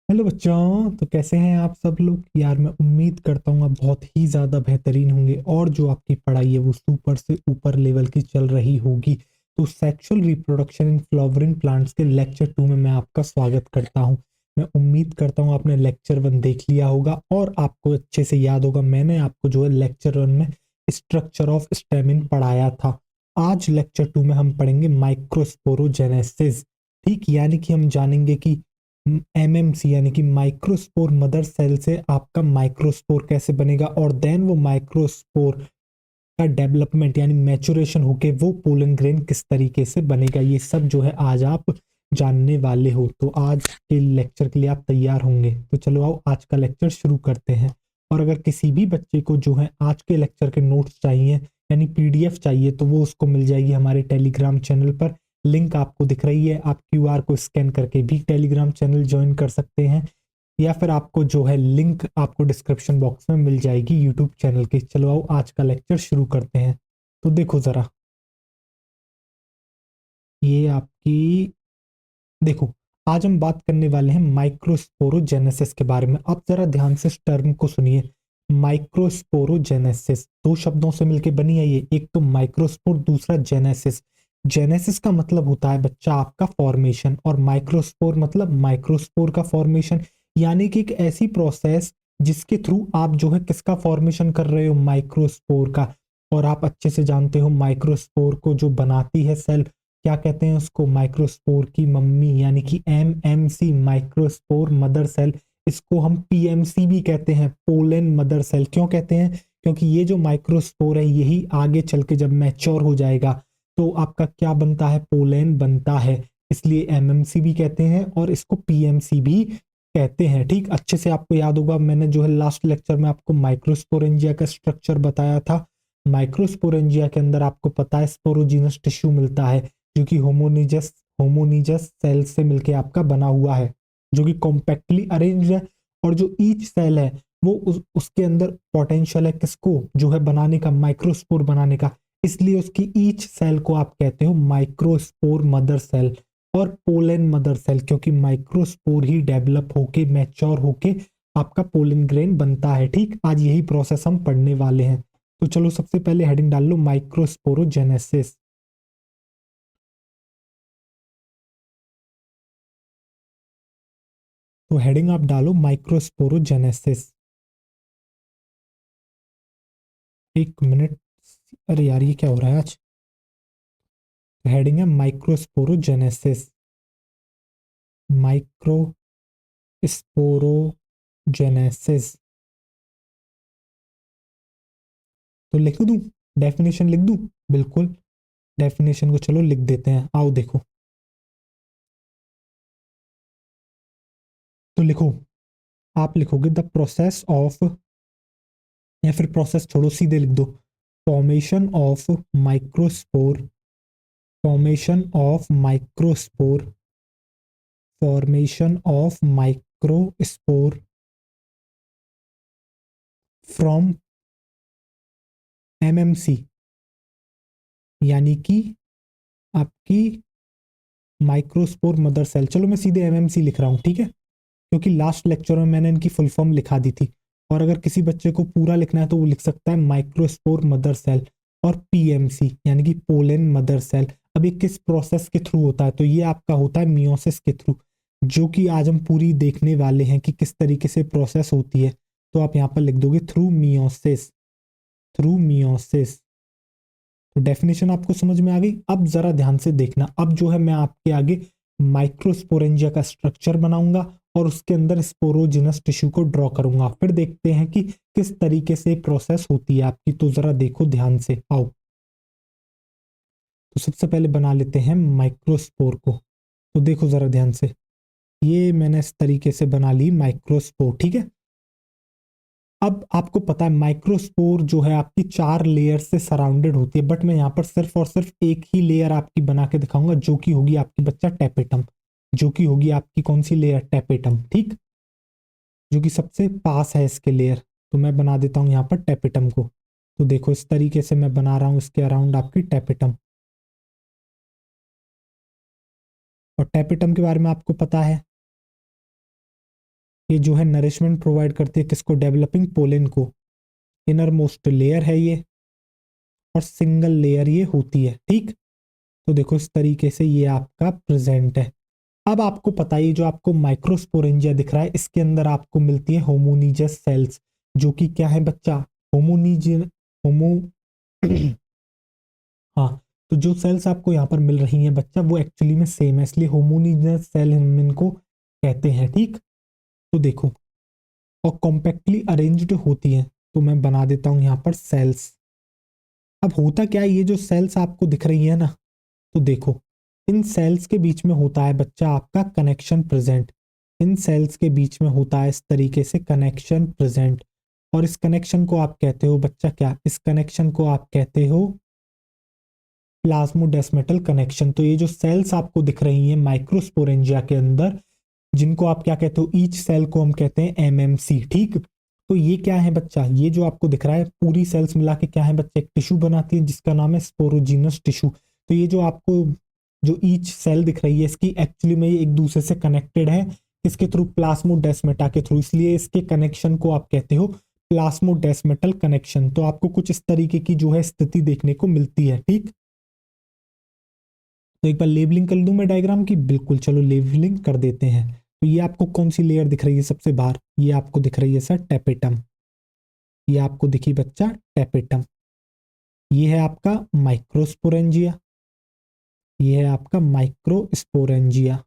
Hello बच्चों, तो कैसे हैं आप सब लोग। यार मैं उम्मीद करता हूँ आप बहुत ही ज़्यादा बेहतरीन होंगे और जो आपकी पढ़ाई है वो सुपर से ऊपर लेवल की चल रही होगी। तो sexual reproduction in flowering plants के लेक्चर 2 में मैं आपका स्वागत करता हूँ। मैं उम्मीद करता हूँ आपने लेक्चर 1 देख लिया होगा और आपको अच्छे से याद होगा। मैंने आपको जो है लेक्चर 1 में स्ट्रक्चर ऑफ स्टेमिन पढ़ाया था। आज लेक्चर 2 में हम पढ़ेंगे माइक्रोस्पोरोजेनेसिस। ठीक, यानी कि हम जानेंगे कि एमएमसी यानी कि माइक्रोस्पोर मदर सेल से आपका माइक्रोस्पोर कैसे बनेगा और देन वो माइक्रोस्पोर का डेवलपमेंट यानी मैचुरेशन होके वो पोलन ग्रेन किस तरीके से बनेगा। ये सब जो है आज आप जानने वाले हो। तो आज के लेक्चर के लिए आप तैयार होंगे। तो चलो आओ आज का लेक्चर शुरू करते हैं। और अगर किसी भी बच्चे को जो है आज के लेक्चर के नोट्स चाहिए यानी पीडीएफ चाहिए तो वो उसको मिल जाएगी हमारे टेलीग्राम चैनल पर। लिंक आपको दिख रही है, आप क्यूआर को स्कैन करके भी टेलीग्राम चैनल ज्वाइन कर सकते हैं या फिर आपको जो है लिंक आपको डिस्क्रिप्शन बॉक्स में मिल जाएगी यूट्यूब चैनल की। चलो आओ आज का लेक्चर शुरू करते हैं। तो देखो जरा, ये आपकी देखो, आज हम बात करने वाले हैं माइक्रोस्पोरोजेनेसिस के बारे में। अब जरा ध्यान से इस टर्म को सुनिए। माइक्रोस्पोरोजेनेसिस दो शब्दों से मिलकर बनी है ये, एक तो माइक्रोस्पोर, दूसरा जेनेसिस। जेनेसिस का मतलब होता है बच्चा आपका फॉर्मेशन और माइक्रोस्पोर मतलब माइक्रोस्पोर का फॉर्मेशन। यानी कि एक ऐसी प्रोसेस जिसके थ्रू आप जो है किसका फॉर्मेशन कर रहे हो, माइक्रोस्पोर का। और आप अच्छे से जानते हो माइक्रोस्पोर को जो बनाती है सेल, क्या कहते हैं उसको, माइक्रोस्पोर की मम्मी यानी कि एमएमसी माइक्रोस्पोर मदर सेल। इसको हम पीएमसी भी कहते हैं, पोलन मदर सेल। क्यों कहते हैं? क्योंकि ये जो माइक्रोस्पोर है यही आगे चल के जब मैच्योर हो जाएगा तो आपका क्या बनता है, पोलन बनता है। इसलिए एमएमसी भी कहते हैं और इसको पीएमसी भी कहते हैं। ठीक, अच्छे से आपको याद होगा मैंने जो है लास्ट लेक्चर में आपको माइक्रोस्पोरेंजिया का स्ट्रक्चर बताया था। माइक्रोस्पोरेंजिया के अंदर आपको पता है स्पोरोजीनस टिश्यू मिलता है जो कि होमोनिजस होमोनिजस सेल से मिलके आपका बना हुआ है, जो कि कॉम्पैक्टली अरेंज्ड है। और जो ईच सेल है वो उसके अंदर पोटेंशियल है किसको, जो है बनाने का, माइक्रोस्पोर बनाने का। इसलिए उसकी ईच सेल को आप कहते हो माइक्रोस्पोर मदर सेल और पोलन मदर सेल, क्योंकि माइक्रोस्पोर ही डेवलप होके मैच्योर होके आपका पोलन ग्रेन बनता है। ठीक, आज यही प्रोसेस हम पढ़ने वाले हैं। तो चलो सबसे पहले हेडिंग डाल लो माइक्रोस्पोरोजेनेसिस। तो हेडिंग आप डालो माइक्रोस्पोरोजेनेसिस। एक मिनट, अरे यार ये क्या हो रहा है आज। हेडिंग है माइक्रोस्पोरोजेनेसिस। माइक्रोस्पोरोजेनेसिस तो लिख दूं, डेफिनेशन लिख दूं? बिल्कुल, डेफिनेशन को चलो लिख देते हैं। आओ देखो, तो लिखो, आप लिखोगे द प्रोसेस ऑफ, या फिर प्रोसेस छोड़ो सीधे लिख दो, formation of microspore, formation of microspore, formation of microspore from MMC, यानी कि आपकी माइक्रोस्पोर मदर सेल। चलो मैं सीधे एमएमसी लिख रहा हूँ, ठीक है, क्योंकि लास्ट लेक्चर में मैंने इनकी फुल फॉर्म लिखा दी थी। और अगर किसी बच्चे को पूरा लिखना है तो वो लिख सकता है माइक्रोस्पोर मदर सेल और पीएमसी यानी कि पोलन मदर सेल। अब ये किस प्रोसेस के थ्रू होता है, तो ये आपका होता है मियोसिस के थ्रू, जो कि आज हम पूरी देखने वाले हैं कि किस तरीके से प्रोसेस होती है। तो आप यहाँ पर लिख दोगे थ्रू मियोसिस, थ्रू मियोसिस। तो डेफिनेशन आपको समझ में आ गई। अब जरा ध्यान से देखना, अब जो है मैं आपके आगे माइक्रोस्पोरेंजिया का स्ट्रक्चर बनाऊंगा और उसके अंदर स्पोरोजिनस टिश्यू को ड्रॉ करूंगा। फिर देखते हैं कि किस तरीके से प्रोसेस होती है आपकी। तो जरा देखो ध्यान से, आओ। तो सबसे पहले बना लेते हैं माइक्रोस्पोर को। तो देखो जरा ध्यान से, ये मैंने इस तरीके से बना ली माइक्रोस्पोर, ठीक है। अब आपको पता है माइक्रोस्पोर जो है आपकी 4 लेयर से सराउंडेड होती है, बट मैं यहाँ पर सिर्फ और सिर्फ एक ही लेयर आपकी बना के दिखाऊंगा, जो कि होगी आपकी बच्चा टेपेटम, जो कि होगी आपकी कौन सी लेयर, टेपेटम। ठीक, जो कि सबसे पास है इसके लेयर। तो मैं बना देता हूँ यहाँ पर टेपेटम को। तो देखो इस तरीके से मैं बना रहा हूँ इसके अराउंड आपकी टेपेटम। और टेपेटम के बारे में आपको पता है, ये जो है नरिशमेंट प्रोवाइड करती है किसको, डेवलपिंग पोलन को। इनर मोस्ट लेयर है ये, और सिंगल लेयर ये होती है, ठीक। तो देखो इस तरीके से ये आपका प्रेजेंट है। अब आपको पता है जो आपको माइक्रोस्पोरेंजिया दिख रहा है, इसके अंदर आपको मिलती है होमोनीजियस सेल्स, जो कि क्या है बच्चा, होमोनीजियस होमो हाँ, तो जो सेल्स आपको यहाँ पर मिल रही हैं बच्चा, वो एक्चुअली में सेम है, इसलिए होमोनीजियस सेल हम इनको कहते हैं, ठीक। तो देखो, और कॉम्पैक्टली अरेंज्ड होती हैं, तो मैं बना देता हूँ यहाँ पर सेल्स। अब होता क्या है, ये जो सेल्स आपको दिख रही है ना, तो देखो इन सेल्स के बीच में होता है बच्चा आपका कनेक्शन प्रेजेंट। इन सेल्स के बीच में होता है इस तरीके से कनेक्शन प्रेजेंट, और इस कनेक्शन को आप कहते हो बच्चा क्या, इस कनेक्शन को आप कहते हो प्लाज्मोडेस्मेटल कनेक्शन। तो ये जो सेल्स आपको दिख रही हैं माइक्रोस्पोरेंजिया के अंदर, जिनको आप क्या कहते हो, ईच सेल को हम कहते हैं एमएमसी, ठीक। तो ये क्या है बच्चा, ये जो आपको दिख रहा है पूरी सेल्स मिला के क्या है बच्चा, एक टिश्यू बनाती है जिसका नाम है स्पोरोजीनस टिश्यू। तो ये जो आपको जो ईच सेल दिख रही है, इसकी एक्चुअली में ये एक दूसरे से कनेक्टेड है, इसके थ्रू प्लाज्मोडेस्मेटा के थ्रू, इसलिए इसके कनेक्शन को आप कहते हो प्लाज्मोडेस्मेटल कनेक्शन। तो आपको कुछ इस तरीके की जो है स्थिति देखने को मिलती है, ठीक। तो एक बार लेबलिंग कर दूं मैं डायग्राम की, बिल्कुल, चलो लेबलिंग कर देते हैं। तो ये आपको कौन सी लेयर दिख रही है सबसे बाहर, ये आपको दिख रही है सर टेपेटम, ये आपको दिखी बच्चा टेपेटम। ये है आपका माइक्रोस्पोरेंजिया, ये है आपका माइक्रोस्पोरेंजिया,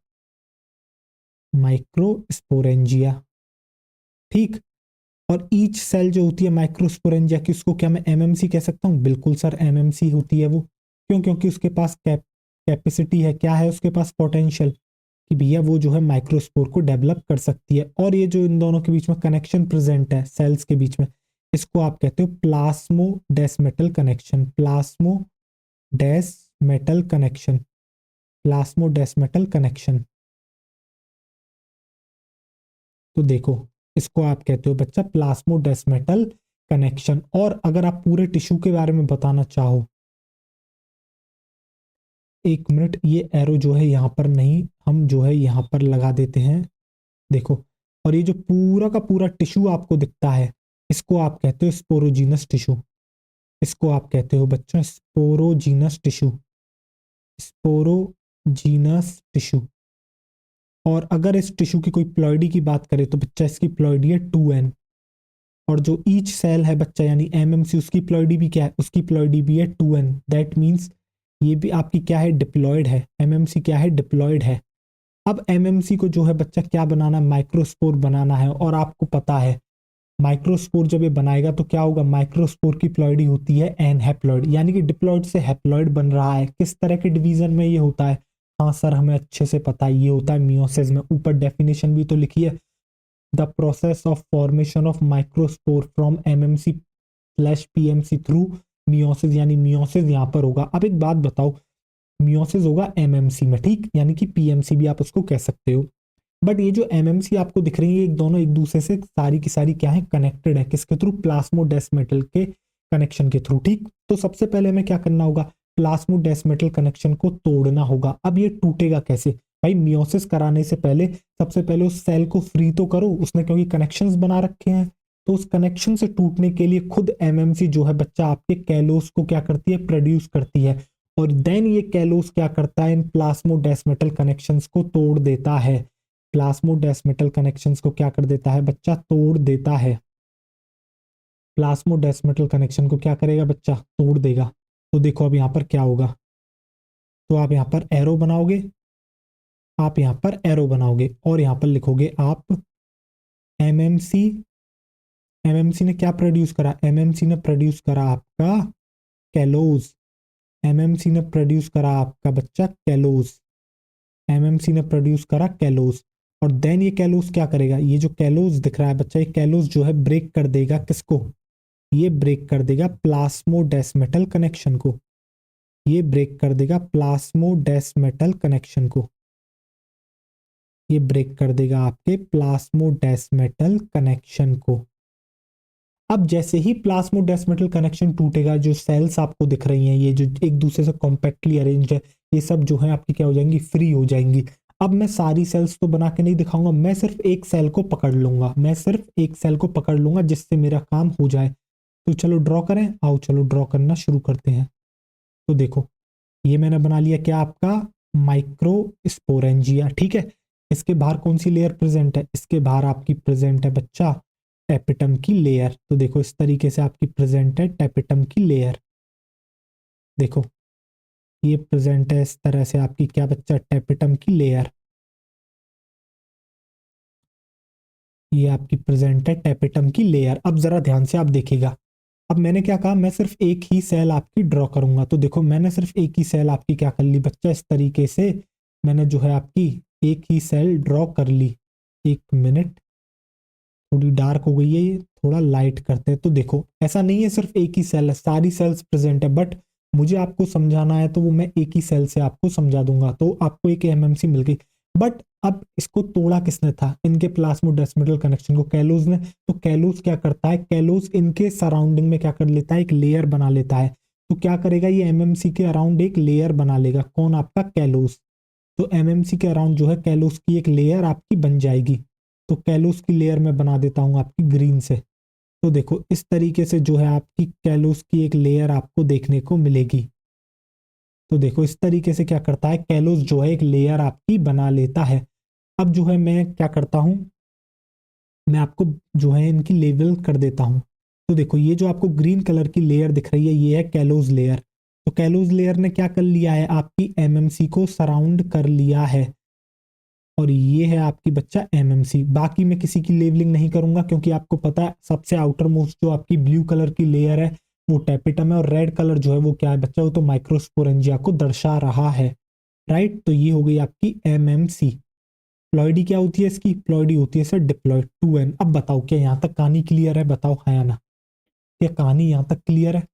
माइक्रोस्पोरेंजिया, ठीक। और ईच सेल जो होती है माइक्रोस्पोरेंजिया की, उसको क्या मैं एमएमसी कह सकता हूँ, बिल्कुल सर एमएमसी होती है वो। क्यों, क्योंकि उसके पास कैपेसिटी है, क्या है उसके पास, पोटेंशियल, कि भैया वो जो है माइक्रोस्पोर को डेवलप कर सकती है। और ये जो इन दोनों के बीच में कनेक्शन प्रेजेंट है सेल्स के बीच में, इसको आप कहते हो प्लास्मोडेस्मेटल कनेक्शन, प्लास्मोडेस्मेटल कनेक्शन, प्लास्मोडेस्मेटल कनेक्शन। तो देखो इसको आप कहते हो बच्चा प्लास्मोडेस्मेटल कनेक्शन। और अगर आप पूरे टिश्यू के बारे में बताना चाहो, एक मिनट, ये एरो जो है यहाँ पर नहीं, हम जो है यहाँ पर लगा देते हैं, देखो। और ये जो पूरा का पूरा टिश्यू आपको दिखता है, इसको आप कहते हो स्पोरोजीनस टिश्यू, इसको आप कहते हो बच्चों स्पोरोजीनस टिश्यू, स्पोरोजीनस टिश्यू। और अगर इस टिश्यू की कोई प्लॉइडी की बात करें तो बच्चा इसकी प्लॉइडी है 2n। और जो ईच सेल है बच्चा यानी एमएमसी, उसकी प्लॉइडी भी क्या है, उसकी प्लॉइडी भी है 2n। दैट मीन्स ये भी आपकी क्या है, डिप्लॉयड है, एमएमसी क्या है, डिप्लॉयड है। अब एमएमसी को जो है बच्चा क्या बनाना है, माइक्रोस्पोर बनाना है। और आपको पता है माइक्रोस्पोर जब ये बनाएगा तो क्या होगा, माइक्रोस्पोर की प्लॉइडी होती है एन हैप्लॉइड, यानी कि डिप्लॉयड से हैप्लॉइड बन रहा है। किस तरह के डिवीजन में ये होता है, हाँ सर हमें अच्छे से पता है, ये होता है मियोसिस में। ऊपर डेफिनेशन भी तो लिखी है, the process of formation of microspore from MMC PMC through meiosis, यानी मियोसिस यहाँ पर होगा। अब एक बात बताओ, मियोसिस होगा एमएमसी में, ठीक, यानी कि पीएमसी भी आप उसको कह सकते हो। बट ये जो एमएमसी आपको दिख रही है, एक दोनों एक दूसरे से सारी की सारी क्या है, कनेक्टेड है, किसके थ्रू, प्लास्मोडेस्मेटल के कनेक्शन के थ्रू, ठीक। तो सबसे पहले हमें क्या करना होगा, प्लास्मोडेस्मेटल कनेक्शन को तोड़ना होगा। अब ये टूटेगा कैसे भाई, मियोसिस कराने से पहले सबसे पहले उस सेल को फ्री तो करो, उसने क्योंकि कनेक्शंस बना रखे हैं। तो उस कनेक्शन से टूटने के लिए खुद एमएमसी जो है बच्चा आपके कैलोस को क्या करती है, प्रोड्यूस करती है। और देन ये कैलोस क्या करता है, इन प्लास्मोडेस्मेटल कनेक्शंस को तोड़ देता है। प्लास्मोडेस्मेटल कनेक्शंस को क्या कर देता है बच्चा, तोड़ देता है। प्लास्मोडेस्मेटल कनेक्शन को क्या करेगा बच्चा, तोड़ देगा। तो देखो अब यहाँ पर क्या होगा, तो आप यहाँ पर एरो बनाओगे, आप यहाँ पर एरो बनाओगे और यहाँ पर लिखोगे आप एमएमसी। एमएमसी ने क्या प्रोड्यूस करा, एमएमसी ने प्रोड्यूस करा आपका कैलोज, एमएमसी ने प्रोड्यूस करा आपका बच्चा कैलोज, एमएमसी ने प्रोड्यूस करा कैलोज। और देन ये कैलोज क्या करेगा, ये जो कैलोज दिख रहा है बच्चा, ये कैलोज जो है ब्रेक कर देगा किसको, ये ब्रेक कर देगा प्लास्मोडेस्मेटल कनेक्शन को, ये ब्रेक कर देगा प्लास्मोडेस्मेटल कनेक्शन को, ये ब्रेक कर देगा आपके प्लास्मोडेस्मेटल कनेक्शन को। अब जैसे ही प्लास्मोडेस्मेटल कनेक्शन टूटेगा, जो सेल्स आपको दिख रही हैं ये जो एक दूसरे से कॉम्पैक्टली अरेंज्ड है, ये सब जो है आपकी क्या हो जाएंगी, फ्री हो जाएंगी। अब मैं सारी सेल्स तो बना के नहीं दिखाऊंगा, मैं सिर्फ एक सेल को पकड़ लूंगा, मैं सिर्फ एक सेल को पकड़ लूंगा जिससे मेरा काम हो जाए। तो चलो ड्रॉ करें, आओ चलो ड्रॉ करना शुरू करते हैं। तो देखो ये मैंने बना लिया क्या, आपका माइक्रो स्पोरेंजिया, ठीक है। इसके बाहर कौन सी लेयर प्रेजेंट है, इसके बाहर आपकी प्रेजेंट है बच्चा टेपिटम की लेयर। तो देखो इस तरीके से आपकी प्रेजेंट है टेपिटम की लेयर। देखो ये प्रेजेंट है इस तरह से आपकी क्या बच्चा, टेपिटम की लेयर। ये आपकी प्रेजेंट है टेपिटम की लेयर। अब जरा ध्यान से आप देखिएगा, अब मैंने क्या कहा, मैं सिर्फ एक ही सेल आपकी ड्रॉ करूंगा। तो देखो मैंने सिर्फ एक ही सेल आपकी क्या कर ली बच्चा, इस तरीके से मैंने जो है आपकी एक ही सेल ड्रॉ कर ली। एक मिनट, थोड़ी डार्क हो गई है ये, थोड़ा लाइट करते हैं। तो देखो ऐसा नहीं है सिर्फ एक ही सेल है, सारी सेल्स प्रेजेंट है, बट मुझे आपको समझाना है तो वो मैं एक ही सेल से आपको समझा दूंगा। तो आपको एक एमएमसी मिल गई, बट अब इसको तोड़ा किसने था, इनके प्लाज्मोडेस्माटल कनेक्शन को कैलोज ने। तो कैलोज क्या करता है, कैलोज इनके सराउंडिंग में क्या कर लेता है, एक लेयर बना लेता है। तो क्या करेगा ये एमएमसी के अराउंड एक लेयर बना लेगा, कौन, आपका कैलोज। तो एमएमसी के अराउंड जो है कैलोज की एक लेयर आपकी बन जाएगी। तो कैलोस की लेयर में बना देता हूं आपकी ग्रीन से। तो देखो इस तरीके से जो है आपकी कैलोस की एक लेयर आपको देखने को मिलेगी। तो देखो इस तरीके से क्या करता है, कैलोस जो है एक लेयर आपकी बना लेता है। अब जो है मैं क्या करता हूं, मैं आपको जो है इनकी लेवल कर देता हूं। तो देखो ये जो आपको ग्रीन कलर की लेयर दिख रही है ये है कैलोस लेयर। तो कैलोस लेयर ने क्या कर लिया है, आपकी एमएमसी को सराउंड कर लिया है। और ये है आपकी बच्चा एमएमसी। बाकी मैं किसी की लेवलिंग नहीं करूंगा क्योंकि आपको पता है सबसे आउटर मोस्ट जो आपकी ब्लू कलर की लेयर है वो टेपिटम है, और रेड कलर जो है वो क्या है बच्चा, वो तो माइक्रोस्पोरेंजिया को दर्शा रहा है। राइट, तो ये हो गई आपकी एमएमसी। प्लॉइडी क्या होती है इसकी, प्लॉइडी होती है सर डिप्लॉइड 2n। अब बताओ क्या यहाँ तक कहानी क्लियर है, बताओ है या ना, क्या कहानी यहाँ तक क्लियर है।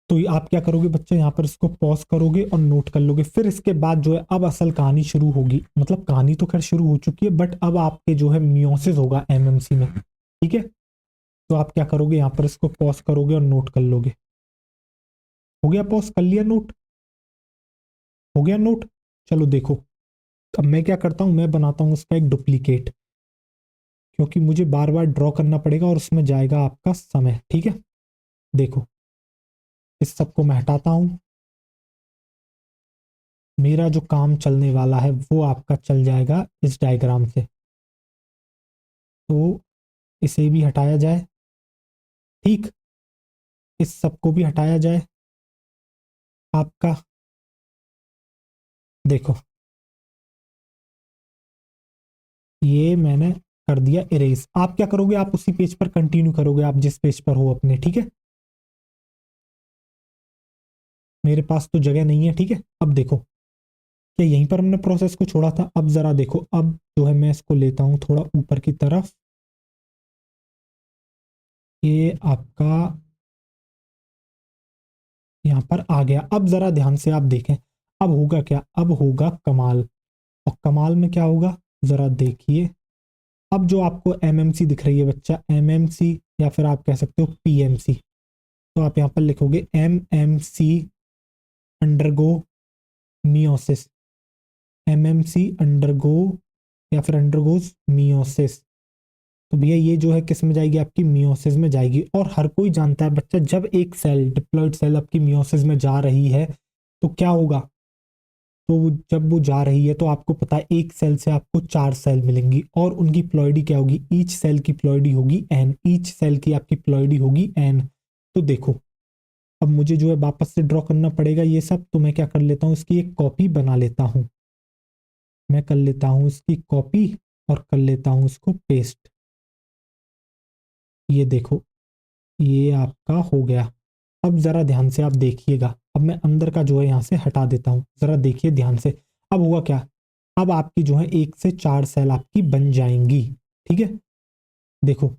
तो आप क्या करोगे बच्चे, यहाँ पर इसको पॉज करोगे और नोट कर लोगे। फिर इसके बाद जो है अब असल कहानी शुरू होगी, मतलब कहानी तो खैर शुरू हो चुकी है, बट अब आपके जो है मियोसिस होगा एमएमसी में, ठीक है। तो आप क्या करोगे, यहाँ पर इसको पॉज करोगे और नोट कर लोगे। हो गया पॉज, कर लिया नोट, हो गया नोट। चलो देखो अब मैं क्या करता हूँ, मैं बनाता हूँ इसका एक डुप्लीकेट, क्योंकि मुझे बार बार ड्रॉ करना पड़ेगा और उसमें जाएगा आपका समय, ठीक है। देखो इस सबको मैं हटाता हूँ, मेरा जो काम चलने वाला है वो आपका चल जाएगा इस डायग्राम से। तो इसे भी हटाया जाए, ठीक, इस सबको भी हटाया जाए आपका। देखो ये मैंने कर दिया इरेज। आप क्या करोगे, आप उसी पेज पर कंटिन्यू करोगे, आप जिस पेज पर हो अपने, ठीक है। मेरे पास तो जगह नहीं है, ठीक है। अब देखो क्या यहीं पर हमने प्रोसेस को छोड़ा था, अब जरा देखो, अब जो है मैं इसको लेता हूं थोड़ा ऊपर की तरफ। ये आपका यहाँ पर आ गया। अब जरा ध्यान से आप देखें, अब होगा क्या, अब होगा कमाल। और कमाल में क्या होगा, जरा देखिए। अब जो आपको एमएमसी दिख रही है बच्चा, एमएमसी या फिर आप कह सकते हो पीएमसी, तो आप यहाँ पर लिखोगे MMC undergo meiosis, MMC undergo या फिर अंडरगोज मियोसिस। तो भैया ये जो है किस में जाएगी, आपकी मियोसिस में जाएगी। और हर कोई जानता है बच्चा, जब एक सेल डिप्लॉइड सेल आपकी मियोसिस में जा रही है तो क्या होगा, तो जब वो जा रही है तो आपको पता है एक सेल से आपको 4 सेल मिलेंगी, और उनकी प्लॉइडी क्या होगी, ईच सेल की प्लॉइडी होगी एन, ईच सेल की आपकी प्लॉइडी होगी एन। तो देखो अब मुझे जो है वापस से ड्रॉ करना पड़ेगा ये सब, तो मैं क्या कर लेता हूँ, इसकी एक कॉपी बना लेता हूँ। मैं कर लेता हूँ इसकी कॉपी और कर लेता हूँ इसको पेस्ट। ये देखो ये आपका हो गया। अब जरा ध्यान से आप देखिएगा, अब मैं अंदर का जो है यहाँ से हटा देता हूँ, जरा देखिए ध्यान से। अब हुआ क्या, अब आपकी जो है 1 से 4 सेल आपकी बन जाएंगी, ठीक है। देखो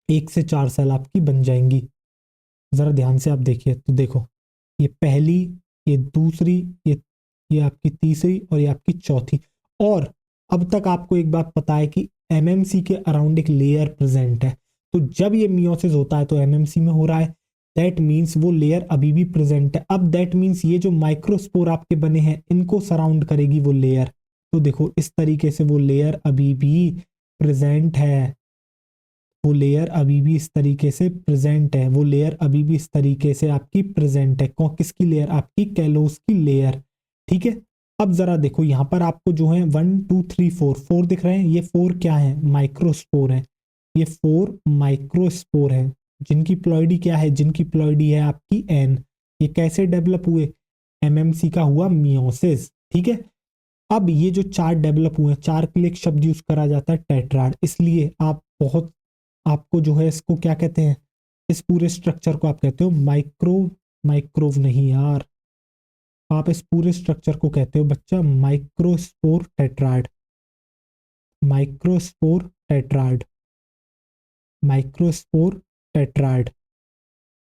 1 से 4 सेल आपकी बन जाएंगी, जरा ध्यान से आप देखिए। तो देखो ये पहली, ये दूसरी, ये आपकी तीसरी और ये आपकी चौथी। और अब तक आपको एक बात पता है कि एमएमसी के अराउंड एक लेयर प्रेजेंट है। तो जब ये मियोसिस होता है तो एमएमसी में हो रहा है, दैट मीन्स वो लेयर अभी भी प्रेजेंट है। अब दैट मीन्स ये जो माइक्रोस्पोर आपके बने हैं इनको सराउंड करेगी वो लेयर। तो देखो इस तरीके से वो लेयर अभी भी प्रेजेंट है, वो लेयर अभी भी इस तरीके से प्रेजेंट है, वो लेयर अभी भी इस तरीके से आपकी प्रेजेंट है। किसकी लेयर? आपकी कैलोस की लेयर। ठीक है, अब जरा देखो यहाँ पर आपको जो है 1 2 3 4 4 दिख रहे हैं। ये 4 क्या है? माइक्रोस्पोर है। ये 4 माइक्रोस्पोर है जिनकी प्लॉइडी क्या है? जिनकी प्लॉइडी है आपकी एन। ये कैसे डेवलप हुए? एमएमसी का हुआ मियोसिस। ठीक है, अब ये जो चार डेवलप हुए हैं, चार के लिए एक शब्द यूज करा जाता है टेट्राड। इसलिए आप बहुत, आपको जो है इसको क्या कहते हैं, इस पूरे स्ट्रक्चर को आप कहते हो माइक्रोव नहीं यार, आप इस पूरे स्ट्रक्चर को कहते हो बच्चा microspore tetrad. Microspore tetrad, microspore tetrad,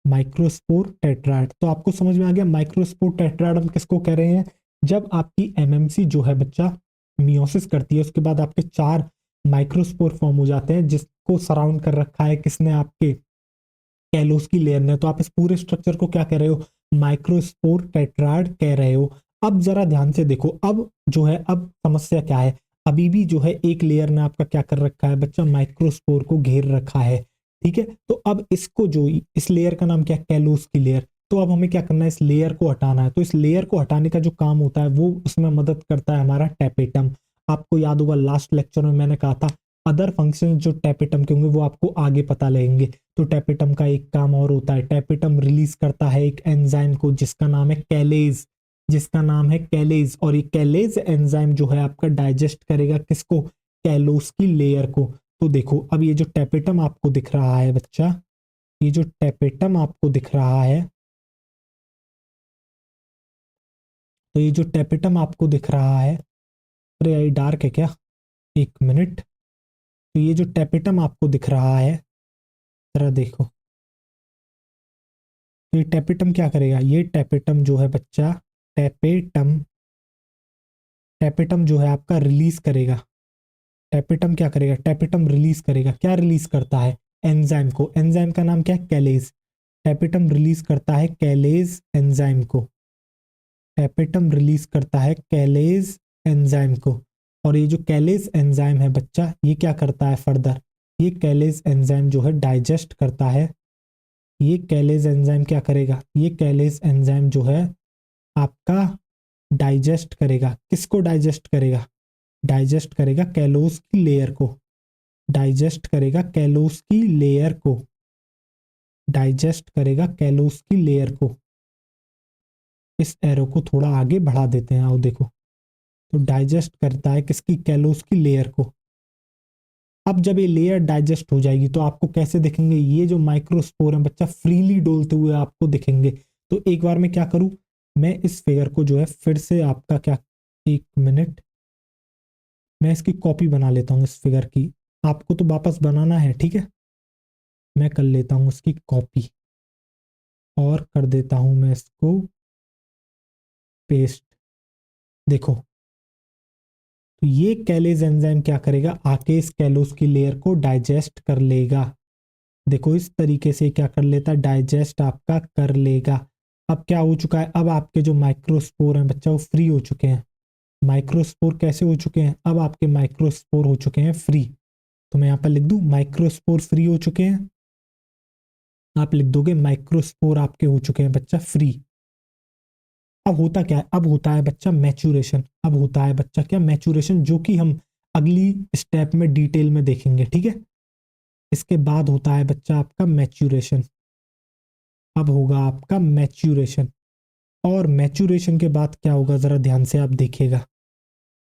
microspore tetrad. तो आपको समझ में आ गया माइक्रोस्पोर टेट्राड हम किसको कह रहे हैं? जब आपकी एमएमसी जो है बच्चा मियोसिस करती है, उसके बाद आपके चार माइक्रोस्पोर फॉर्म हो जाते हैं जिसको सराउंड कर रखा है किसने? आपके कैलोस की लेयर ने। तो आप इस पूरे स्ट्रक्चर को क्या कह रहे हो? माइक्रोस्पोर टेट्राड कह रहे हो। अब जरा ध्यान से देखो, अब जो है, अब समस्या क्या है? अभी भी जो है एक लेयर ने आपका क्या कर रखा है बच्चा? माइक्रोस्पोर को घेर रखा है। ठीक है, तो अब इसको जो, इस लेयर का नाम क्या है? कैलोस की लेयर। तो अब हमें क्या करना है? इस लेयर को हटाना है। तो इस लेयर को हटाने का जो काम होता है वो उसमें मदद करता है हमारा टेपेटम। आपको याद होगा लास्ट लेक्चर में मैंने कहा था अदर फंक्शन जो टेपेटम के होंगे वो आपको आगे पता लगेंगे। तो टेपेटम का एक काम और होता है, टेपेटम रिलीज करता है एक एंजाइम को जिसका नाम है कैलेज, जिसका नाम है कैलेज। और ये कैलेज एंजाइम जो है आपका डाइजेस्ट करेगा किसको? कैलोस की लेयर को। तो देखो अब ये जो टेपेटम आपको दिख रहा है बच्चा, ये जो टेपेटम आपको दिख रहा है, तो ये जो टेपेटम आपको दिख रहा है, अरे ये डार्क है क्या? एक मिनट। तो ये जो टेपेटम आपको दिख रहा है, जरा देखो, तो ये टेपेटम क्या करेगा? ये टेपेटम जो है बच्चा, टेपेटम, टेपेटम जो है आपका रिलीज करेगा। टेपेटम क्या करेगा? टेपेटम रिलीज करेगा। क्या रिलीज करता है? एंजाइम को। एंजाइम का नाम क्या है? कैलेज। टेपेटम रिलीज करता है कैलेज एंजाइम को। टेपेटम रिलीज करता है कैलेज एंजाइम को। और ये जो कैलेज एंजाइम है बच्चा, ये क्या करता है फर्दर? ये कैलेज एंजाइम जो है डाइजेस्ट करता है। ये कैलेज एंजाइम क्या करेगा? ये कैलेज एंजाइम जो है आपका डाइजेस्ट करेगा। किसको डाइजेस्ट करेगा? डाइजेस्ट करेगा कैलोस की लेयर को। डाइजेस्ट करेगा कैलोस की लेयर को। डाइजेस्ट करेगा कैलोस की लेयर को। इस एरो को थोड़ा आगे बढ़ा देते हैं, आओ देखो। तो डाइजेस्ट करता है किसकी? कैलोस की लेयर को। अब जब ये लेयर डाइजेस्ट हो जाएगी तो आपको कैसे दिखेंगे? ये जो माइक्रोस्पोर है बच्चा फ्रीली डोलते हुए आपको दिखेंगे। तो एक बार मैं क्या करूं, मैं इस फिगर को जो है फिर से आपका क्या, एक मिनट, मैं इसकी कॉपी बना लेता हूं इस फिगर की। आपको तो वापस बनाना है, ठीक है, मैं कर लेता हूं इसकी कॉपी और कर देता हूं मैं इसको पेस्ट। देखो, तो ये कैलेज एंजाइम क्या करेगा? आके इस कैलोस की लेयर को डाइजेस्ट कर लेगा। देखो इस तरीके से क्या कर लेता? डाइजेस्ट आपका कर लेगा। अब क्या हो चुका है? अब आपके जो माइक्रोस्पोर हैं बच्चा वो फ्री हो चुके हैं। माइक्रोस्पोर कैसे हो चुके हैं? अब आपके माइक्रोस्पोर हो चुके हैं फ्री। तो मैं यहाँ पर लिख दूं माइक्रोस्पोर फ्री हो चुके हैं। आप लिख दोगे माइक्रोस्पोर आपके हो चुके हैं बच्चा फ्री। अब होता क्या है? अब होता है बच्चा मैच्योरेशन। अब होता है बच्चा क्या? मैच्योरेशन, जो कि हम अगली स्टेप में डिटेल में देखेंगे, ठीक है। इसके बाद होता है बच्चा आपका मैच्योरेशन। अब होगा आपका मैच्योरेशन। और मैच्योरेशन के बाद क्या होगा जरा ध्यान से आप देखिएगा।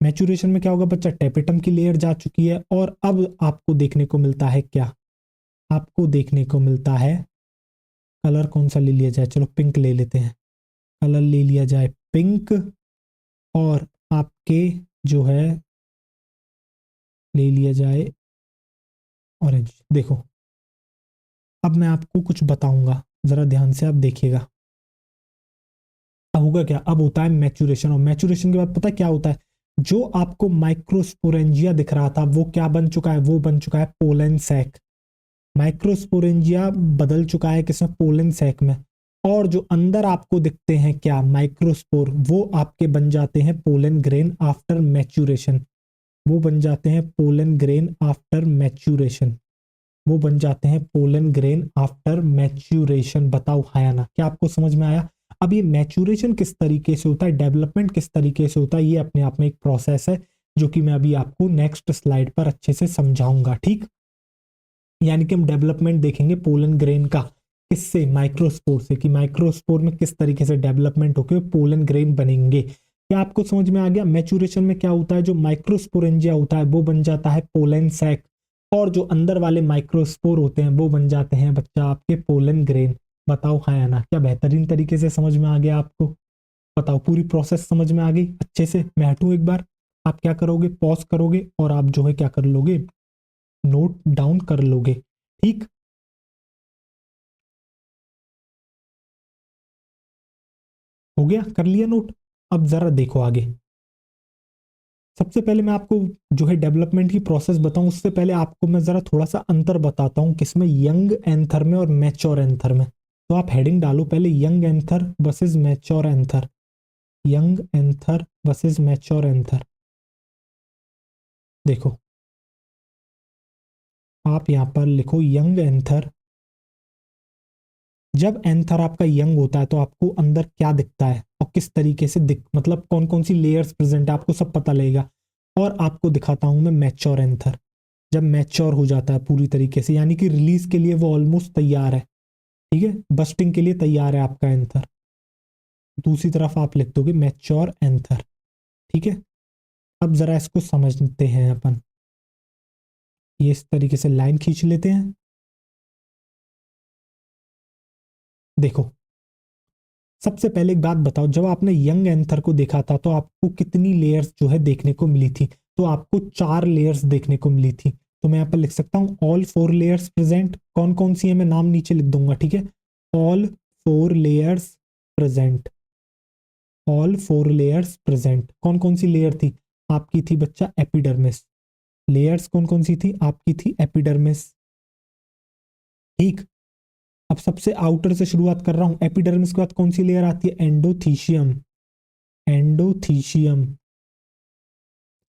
मैच्योरेशन में क्या होगा बच्चा? टेपेटम की लेयर जा चुकी है और अब आपको देखने को मिलता है क्या? आपको देखने को मिलता है, कलर कौन सा ले लिया जाए? चलो पिंक ले लेते हैं। कलर ले लिया जाए पिंक। और आपके जो है ले लिया जाए ऑरेंज। देखो अब मैं आपको कुछ बताऊंगा, जरा ध्यान से आप देखिएगा। अब होगा क्या? अब होता है मैच्योरेशन। और मैच्योरेशन के बाद पता है क्या होता है? जो आपको माइक्रोस्पोरेंजिया दिख रहा था वो क्या बन चुका है? वो बन चुका है पोलन सैक। माइक्रोस्पोरेंजिया बदल चुका है किसमें, पोलन सैक में। और जो अंदर आपको दिखते हैं क्या, माइक्रोस्पोर, वो आपके बन जाते हैं पोलन ग्रेन आफ्टर मैच्यूरेशन। वो बन जाते हैं पोलन ग्रेन आफ्टर मैच्यूरेशन। वो बन जाते हैं पोलन ग्रेन आफ्टर मैच्यूरेशन। बताओ हाँ या ना, क्या आपको समझ में आया? अब ये मैच्यूरेशन किस तरीके से होता है, डेवलपमेंट किस तरीके से होता है, ये अपने आप में एक प्रोसेस है जो कि मैं अभी आपको नेक्स्ट स्लाइड पर अच्छे से समझाऊंगा। ठीक, यानी कि हम डेवलपमेंट देखेंगे पोलन ग्रेन का, किससे, माइक्रोस्पोर से, कि माइक्रोस्पोर में किस तरीके से डेवलपमेंट होकर पोलन ग्रेन बनेंगे। क्या आपको समझ में आ गया? मैच्यूरेशन में क्या होता है, जो माइक्रोस्पोरेंजिया होता है वो बन जाता है पोलन सैक, और जो अंदर वाले माइक्रोस्पोर होते हैं वो बन जाते हैं बच्चा आपके पोलन ग्रेन। बताओ हाँ या ना, क्या बेहतरीन तरीके से समझ में आ गया आपको? बताओ, पूरी प्रोसेस समझ में आ गई अच्छे से? मैं हटूं एक बार, आप क्या करोगे, पॉज करोगे और आप जो है क्या कर लोगे, नोट डाउन कर लोगे। ठीक, हो गया, कर लिया नोट? अब जरा देखो आगे। सबसे पहले मैं आपको जो है डेवलपमेंट की प्रोसेस बताऊं, उससे पहले आपको मैं जरा थोड़ा सा अंतर बताता हूं किसमें, यंग एंथर में और मैच्योर एंथर में। तो आप हेडिंग डालो पहले, young anther versus mature anther. Young anther versus mature anther. देखो, आप यहां पर लिखो यंग एंथर। जब एंथर आपका यंग होता है तो आपको अंदर क्या दिखता है और किस तरीके से दिख, मतलब कौन कौन सी लेयर्स प्रेजेंट है आपको सब पता लगेगा। और आपको दिखाता हूं मैं मैच्योर एंथर, जब मैच्योर हो जाता है पूरी तरीके से, यानी कि रिलीज के लिए वो ऑलमोस्ट तैयार है। ठीक है, बस्टिंग के लिए तैयार है आपका एंथर। दूसरी तरफ आप लिख दोगे मैच्योर एंथर। ठीक है, अब जरा इसको समझते हैं अपन। ये इस तरीके से लाइन खींच लेते हैं। देखो, सबसे पहले एक बात बताओ, जब आपने यंग एंथर को देखा था तो आपको कितनी लेयर्स जो है देखने को मिली थी? तो आपको 4 लेयर्स देखने को मिली थी। तो मैं यहाँ पर लिख सकता हूँ ऑल 4 लेयर्स प्रेजेंट। कौन कौन सी है मैं नाम नीचे लिख दूंगा। ठीक है, all 4 layers present. All 4 layers present. कौन कौन सी लेयर थी आपकी? थी बच्चा एपिडर्मिस। लेयर्स कौन कौन सी थी आपकी? थी एपिडर्मिस। ठीक, अब सबसे आउटर से शुरुआत कर रहा हूं। एपिडर्मिस के बाद कौन सी लेयर आती है? एंडोथीशियम। एंडोथीशियम।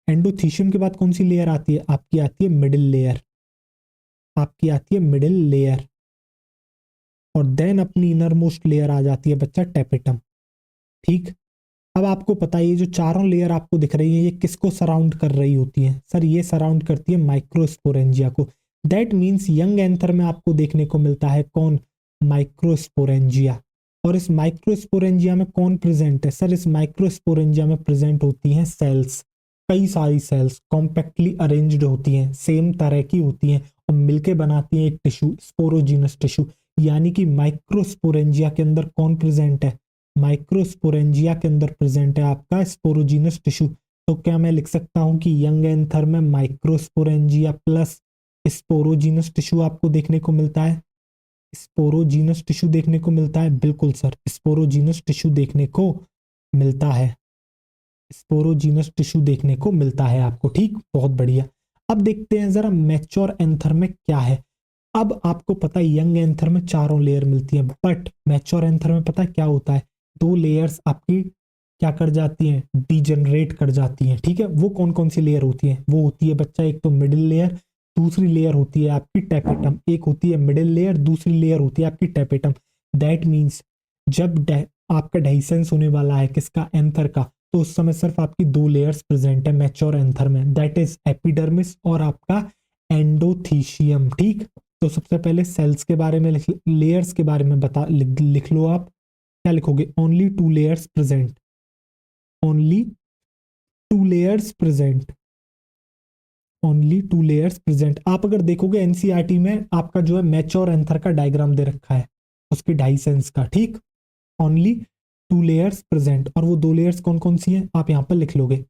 एंडोथीशियम के बाद कौन सी लेयर आती है आपकी? आती है मिडिल लेयर। आपकी आती है मिडिल लेयर। और देन अपनी इनर मोस्ट लेयर आ जाती है बच्चा टेपिटम। ठीक, अब आपको पता है ये जो चारों लेयर आपको दिख रही है ये किसको सराउंड कर रही होती है? सर ये सराउंड करती है माइक्रोस्पोरेंजिया को। दैट मीन्स यंग एंथर में आपको देखने को मिलता है कौन? माइक्रोस्पोरेंजिया। और इस माइक्रोस्पोरेंजिया में कौन प्रेजेंट है? सर इस माइक्रोस्पोरेंजिया में प्रेजेंट होती हैं सेल्स। कई सारी सेल्स कॉम्पैक्टली अरेंज्ड होती हैं, सेम तरह की होती हैं और मिलके बनाती हैं एक टिश्यू, स्पोरोजीनस टिश्यू। यानी कि माइक्रोस्पोरेंजिया के अंदर कौन प्रेजेंट है? माइक्रोस्पोरेंजिया के अंदर प्रेजेंट है आपका स्पोरोजीनस टिश्यू। तो क्या मैं लिख सकता हूं कि यंग एंथर में माइक्रोस्पोरेंजिया प्लस स्पोरोजीनस टिश्यू आपको देखने को मिलता है? स्पोरोजीनस टिश्यू देखने को मिलता है, बिल्कुल सर, स्पोरोजीनस टिश्यू देखने को मिलता है। स्पोरोजीनस टिश्यू देखने को मिलता है आपको। ठीक, बहुत बढ़िया। अब देखते हैं जरा मैच्योर एंथर में क्या है। अब आपको पता है यंग एंथर में चारों लेयर मिलती है, बट मैच्योर एंथर में पता है क्या होता है? 2 लेयर्स आपकी क्या कर जाती हैं? डिजनरेट कर जाती हैं। ठीक है, वो कौन कौन सी लेयर होती है? वो होती है बच्चा एक तो मिडिल लेयर, दूसरी लेयर होती है आपकी टेपेटम। एक होती है मिडिल लेयर, दूसरी लेयर होती है आपकी टेपेटम। दैट मीन्स जब आपका डाइसेंस होने वाला है किसका? एंथर का, तो उस समय सिर्फ आपकी 2 लेयर्स प्रेजेंट है मैच्योर एंथर में, दैट इज एपिडर्मिस और आपका एंडोथीशियम। ठीक, तो सबसे पहले सेल्स के बारे में लेयर्स के बारे में लिख लो आप। क्या लिखोगे? Only 2 layers present. Only 2 layers present. Only 2 layers present. आप अगर देखोगे एनसीईआरटी में आपका जो है मैच्योर एंथर का डायग्राम दे रखा है उसकी डाइसेंस का। ठीक, ओनली 2 लेयर्स प्रेजेंट, और वो 2 लेयर्स कौन कौन सी हैं आप यहां पर लिख लोगे।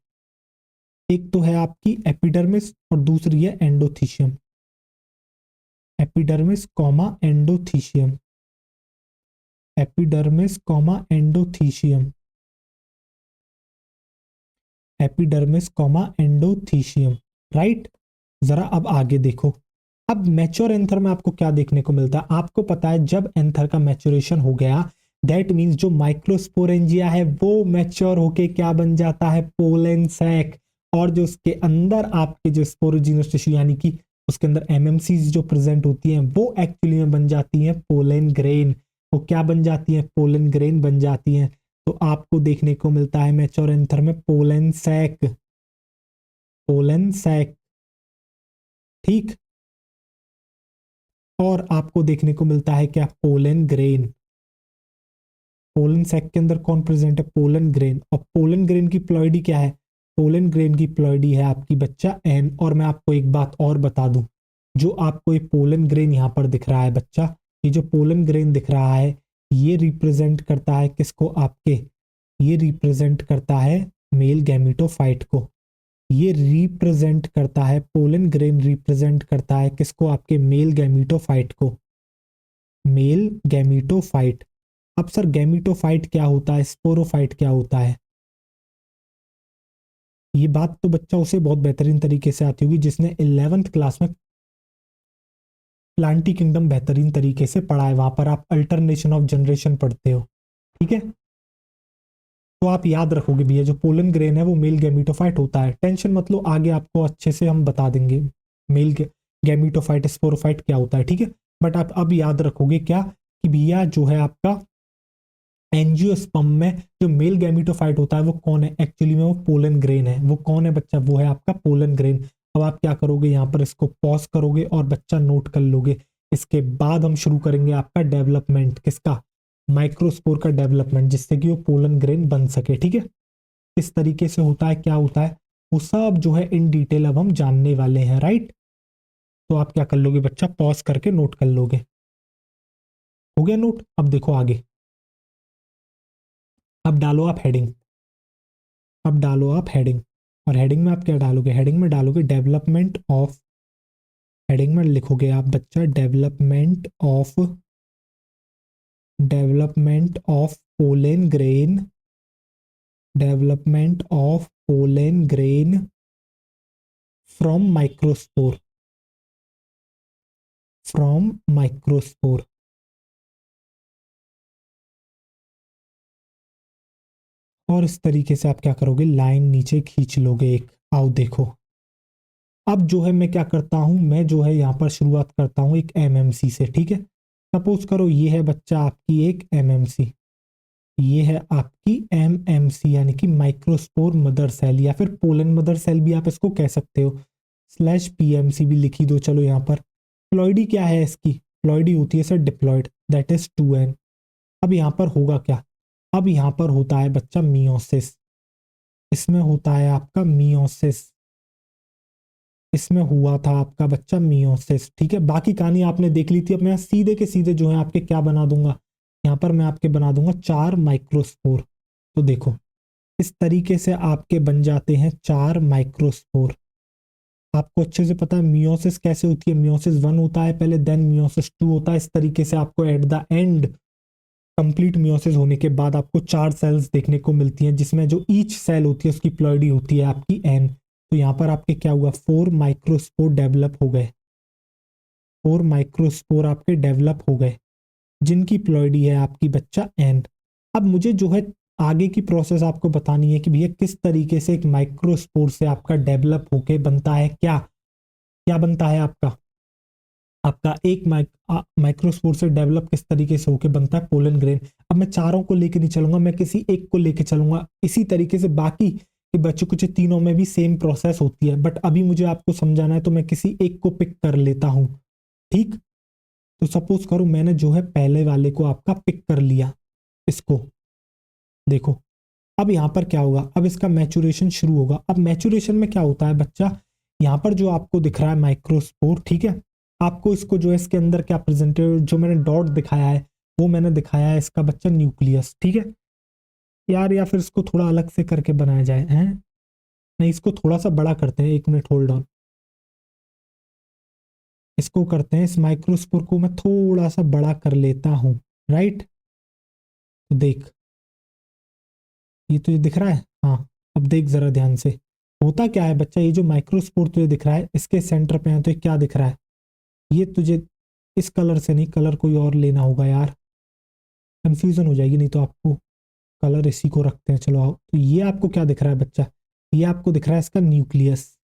एक तो है आपकी एपिडर्मिस और दूसरी है endothecium. Epidermis comma endothecium. Epidermis comma endothecium. Epidermis comma endothecium. Right, जरा अब आगे देखो। अब मैच्योर एंथर में आपको क्या देखने को मिलता है, आपको पता है जब एंथर का मैच्योरेशन हो गया दैट मीन्स जो माइक्रोस्पोरेंजिया है वो मैच्योर होके क्या बन जाता है, पोलन सैक। और जो उसके अंदर आपके जो स्पोरोजिनस टिश्यू यानी कि उसके अंदर एमएमसीज जो प्रेजेंट होती हैं वो एक्चुअली में बन जाती हैं पोलन ग्रेन। वो क्या बन जाती हैं, पोलन ग्रेन बन जाती हैं। तो आपको देखने को मिलता है मैच्योर एंथर में पोलन सैक, पोलन सैक, ठीक। और आपको देखने को मिलता है क्या, पोलन ग्रेन। पोलन सैक के अंदर कौन प्रेजेंट है, पोलन ग्रेन। और पोलन ग्रेन की प्लॉइडी क्या है, पोलन ग्रेन की प्लॉइडी है आपकी बच्चा एन। और मैं आपको एक बात और बता दूं, जो आपको ये पोलन ग्रेन यहाँ पर दिख रहा है बच्चा, ये जो पोलन ग्रेन दिख रहा है ये रिप्रेजेंट करता है किसको, आपके ये रिप्रेजेंट करता है मेल गैमीटोफाइट को। ये रिप्रेजेंट करता है, पोलन ग्रेन रिप्रेजेंट करता है किसको, आपके मेल गैमीटोफाइट को, मेल गैमीटोफाइट। अब सर गैमीटोफाइट क्या होता है, स्पोरोफाइट क्या होता है, ये बात तो बच्चा उसे बहुत बेहतरीन तरीके से आती होगी जिसने 11th क्लास में प्लांटी किंगडम बेहतरीन तरीके से पढ़ा है, वहां पर आप अल्टरनेशन ऑफ जनरेशन पढ़ते हो, ठीक है। तो आप याद रखोगे भैया जो पोलन ग्रेन है वो मेल गैमीटोफाइट होता है, टेंशन मत लो, आगे आपको अच्छे से हम बता देंगे मेल गैमीटोफाइट स्पोरोफाइट क्या होता है, ठीक है। बट आप अब याद रखोगे क्या कि भैया जो है आपका एंजियोस्पर्म में जो मेल गैमीटोफाइट होता है वो कौन है, एक्चुअली में वो पोलन ग्रेन है। वो कौन है बच्चा, वो है आपका पोलन ग्रेन। अब आप क्या करोगे, यहाँ पर इसको पॉज करोगे और बच्चा नोट कर लोगे। इसके बाद हम शुरू करेंगे आपका डेवलपमेंट किसका, माइक्रोस्पोर का डेवलपमेंट, जिससे कि वो पोलन ग्रेन बन सके, ठीक है। किस तरीके से होता है, क्या होता है, वो सब जो है इन डिटेल अब हम जानने वाले हैं, राइट। तो आप क्या कर लोगे बच्चा, पॉज करके नोट कर लोगे। हो गया नोट, अब देखो आगे। अब डालो आप हेडिंग, अब डालो आप हेडिंग। और हेडिंग में आप क्या डालोगे, हेडिंग में डालोगे डेवलपमेंट ऑफ, हेडिंग में लिखोगे आप बच्चा development of pollen grain, development of pollen grain from microspore, from microspore. और इस तरीके से आप क्या करोगे, लाइन नीचे खींच लोगे एक। आओ देखो, अब जो है मैं क्या करता हूं, मैं जो है यहाँ पर शुरुआत करता हूं एक एमएमसी से, ठीक है। सपोज करो ये है बच्चा आपकी एक एमएमसी, ये है आपकी एमएमसी यानी कि माइक्रोस्पोर मदर सेल, या फिर पोलन मदर सेल भी आप इसको कह सकते हो, स्लैश पीएमसी भी लिखी दो। चलो यहाँ पर प्लॉइडी क्या है इसकी, प्लॉइडी होती है sir diploid, that is 2n। अब यहाँ पर होगा क्या, अब यहाँ पर होता है बच्चा मियोसिस, इसमें होता है आपका मियोसिस, इसमें हुआ था आपका बच्चा मियोसिस, ठीक है। बाकी कहानी आपने देख ली थी। अब मैं सीधे के सीधे जो है आपके क्या बना दूंगा, यहाँ पर मैं आपके बना दूंगा 4 माइक्रोस्पोर। तो देखो इस तरीके से आपके बन जाते हैं 4 माइक्रोस्पोर। आपको अच्छे से पता है मियोसिस कैसे होती है, मियोसिस 1 होता है पहले, देन मियोसिस 2 होता है। इस तरीके से आपको at the end complete meiosis होने के बाद आपको 4 सेल्स देखने को मिलती हैं, जिसमें जो ईच सेल होती है उसकी प्लॉइडी होती है आपकी n। तो यहाँ पर आपके क्या हुआ, 4 माइक्रोस्पोर डेवलप हो गए, 4 माइक्रोस्पोर आपके डेवलप हो गए, जिनकी प्लॉइडी है आपकी बच्चा n। अब मुझे जो है आगे की प्रोसेस आपको बतानी है कि भैया किस तरीके से एक माइक्रोस्पोर से आपका डेवलप होके बनता है, क्या क्या बनता है आपका, आपका एक माइक्रोस्पोर से डेवलप किस तरीके से होके बनता है पोलन ग्रेन। अब मैं चारों को लेके नहीं चलूंगा, मैं किसी एक को लेके चलूंगा। इसी तरीके से बाकी के बच्चों कुछ तीनों में भी सेम प्रोसेस होती है, बट अभी मुझे आपको समझाना है तो मैं किसी एक को पिक कर लेता हूं, ठीक। तो सपोज करो मैंने जो है पहले वाले को आपका पिक कर लिया, इसको देखो। अब यहाँ पर क्या होगा, अब इसका मैचुरेशन शुरू होगा। अब मैचुरेशन में क्या होता है बच्चा, यहाँ पर जो आपको दिख रहा है माइक्रोस्पोर, ठीक है। आपको इसको जो है इसके अंदर क्या प्रेजेंटेड, जो मैंने डॉट दिखाया है वो मैंने दिखाया है इसका बच्चा न्यूक्लियस, ठीक है यार। या फिर इसको थोड़ा अलग से करके बनाया जाए, हैं नहीं, इसको थोड़ा सा बड़ा करते हैं, एक मिनट होल्ड ऑन। इसको करते हैं, इस माइक्रोस्पोर को मैं थोड़ा सा बड़ा कर लेता हूं, राइट। तो देख, ये तुझे दिख रहा है, हाँ। अब देख जरा ध्यान से, होता क्या है बच्चा, ये जो माइक्रोस्पोर तुझे दिख रहा है इसके सेंटर पे है तो ये क्या दिख रहा है, ये तुझे इस कलर से नहीं, कलर कोई और लेना होगा यार, कंफ्यूजन हो जाएगी नहीं तो आपको। कलर इसी को रखते हैं, चलो आओ। तो ये आपको क्या दिख रहा है बच्चा, ये आपको दिख रहा है इसका न्यूक्लियस,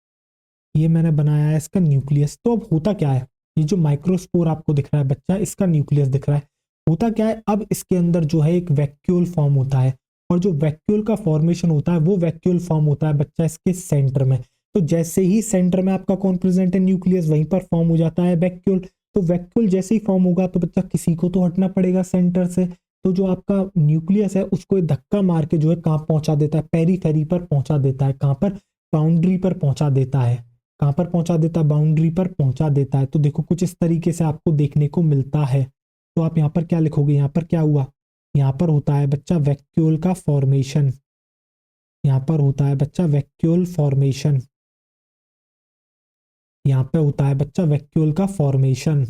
ये मैंने बनाया है इसका न्यूक्लियस। तो अब होता क्या है, ये जो माइक्रोस्पोर आपको दिख रहा है बच्चा, इसका न्यूक्लियस दिख रहा है। होता क्या है, अब इसके अंदर जो है एक वैक्यूल फॉर्म होता है, और जो वैक्यूल का फॉर्मेशन होता है वो वैक्यूल फॉर्म होता है बच्चा इसके सेंटर में। तो जैसे ही सेंटर में आपका कौन प्रेजेंट है, न्यूक्लियस, वहीं पर फॉर्म हो जाता है वैक्यूल। तो वैक्यूल जैसे ही फॉर्म होगा तो बच्चा किसी को तो हटना पड़ेगा सेंटर से। तो जो आपका न्यूक्लियस है उसको एक धक्का मार के जो है कहाँ पहुंचा देता है, पेरीफेरी पर पहुंचा देता है। कहाँ पर, बाउंड्री पर पहुंचा देता है। कहाँ पर पहुंचा देता है, बाउंड्री पर पहुंचा देता है। तो देखो कुछ इस तरीके से आपको देखने को मिलता है। तो आप यहाँ पर क्या लिखोगे, यहाँ पर क्या हुआ, यहाँ पर होता है बच्चा वैक्यूल का फॉर्मेशन। यहाँ पर होता है बच्चा वैक्यूल फॉर्मेशन। यहाँ पे होता है बच्चा वैक्यूल का फॉर्मेशन।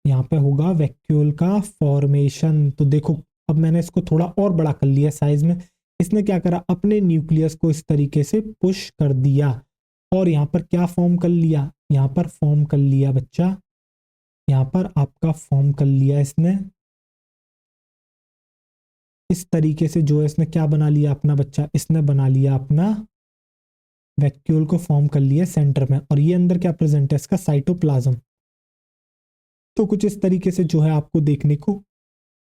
यहाँ पे होगा वैक्यूल का फॉर्मेशन। तो देखो अब मैंने इसको थोड़ा और बड़ा कर लिया साइज में। इसने क्या करा, अपने न्यूक्लियस को इस तरीके से पुश कर दिया, और यहाँ पर क्या फॉर्म कर लिया, यहाँ पर फॉर्म कर लिया बच्चा, यहाँ पर आपका फॉर्म कर लिया इसने इस तरीके से। जो है इसने क्या बना लिया अपना बच्चा, इसने बना लिया अपना वैक्यूल को फॉर्म कर लिया सेंटर में। और ये अंदर क्या प्रेजेंट है, इसका साइटोप्लाज्म। तो कुछ इस तरीके से जो है आपको देखने को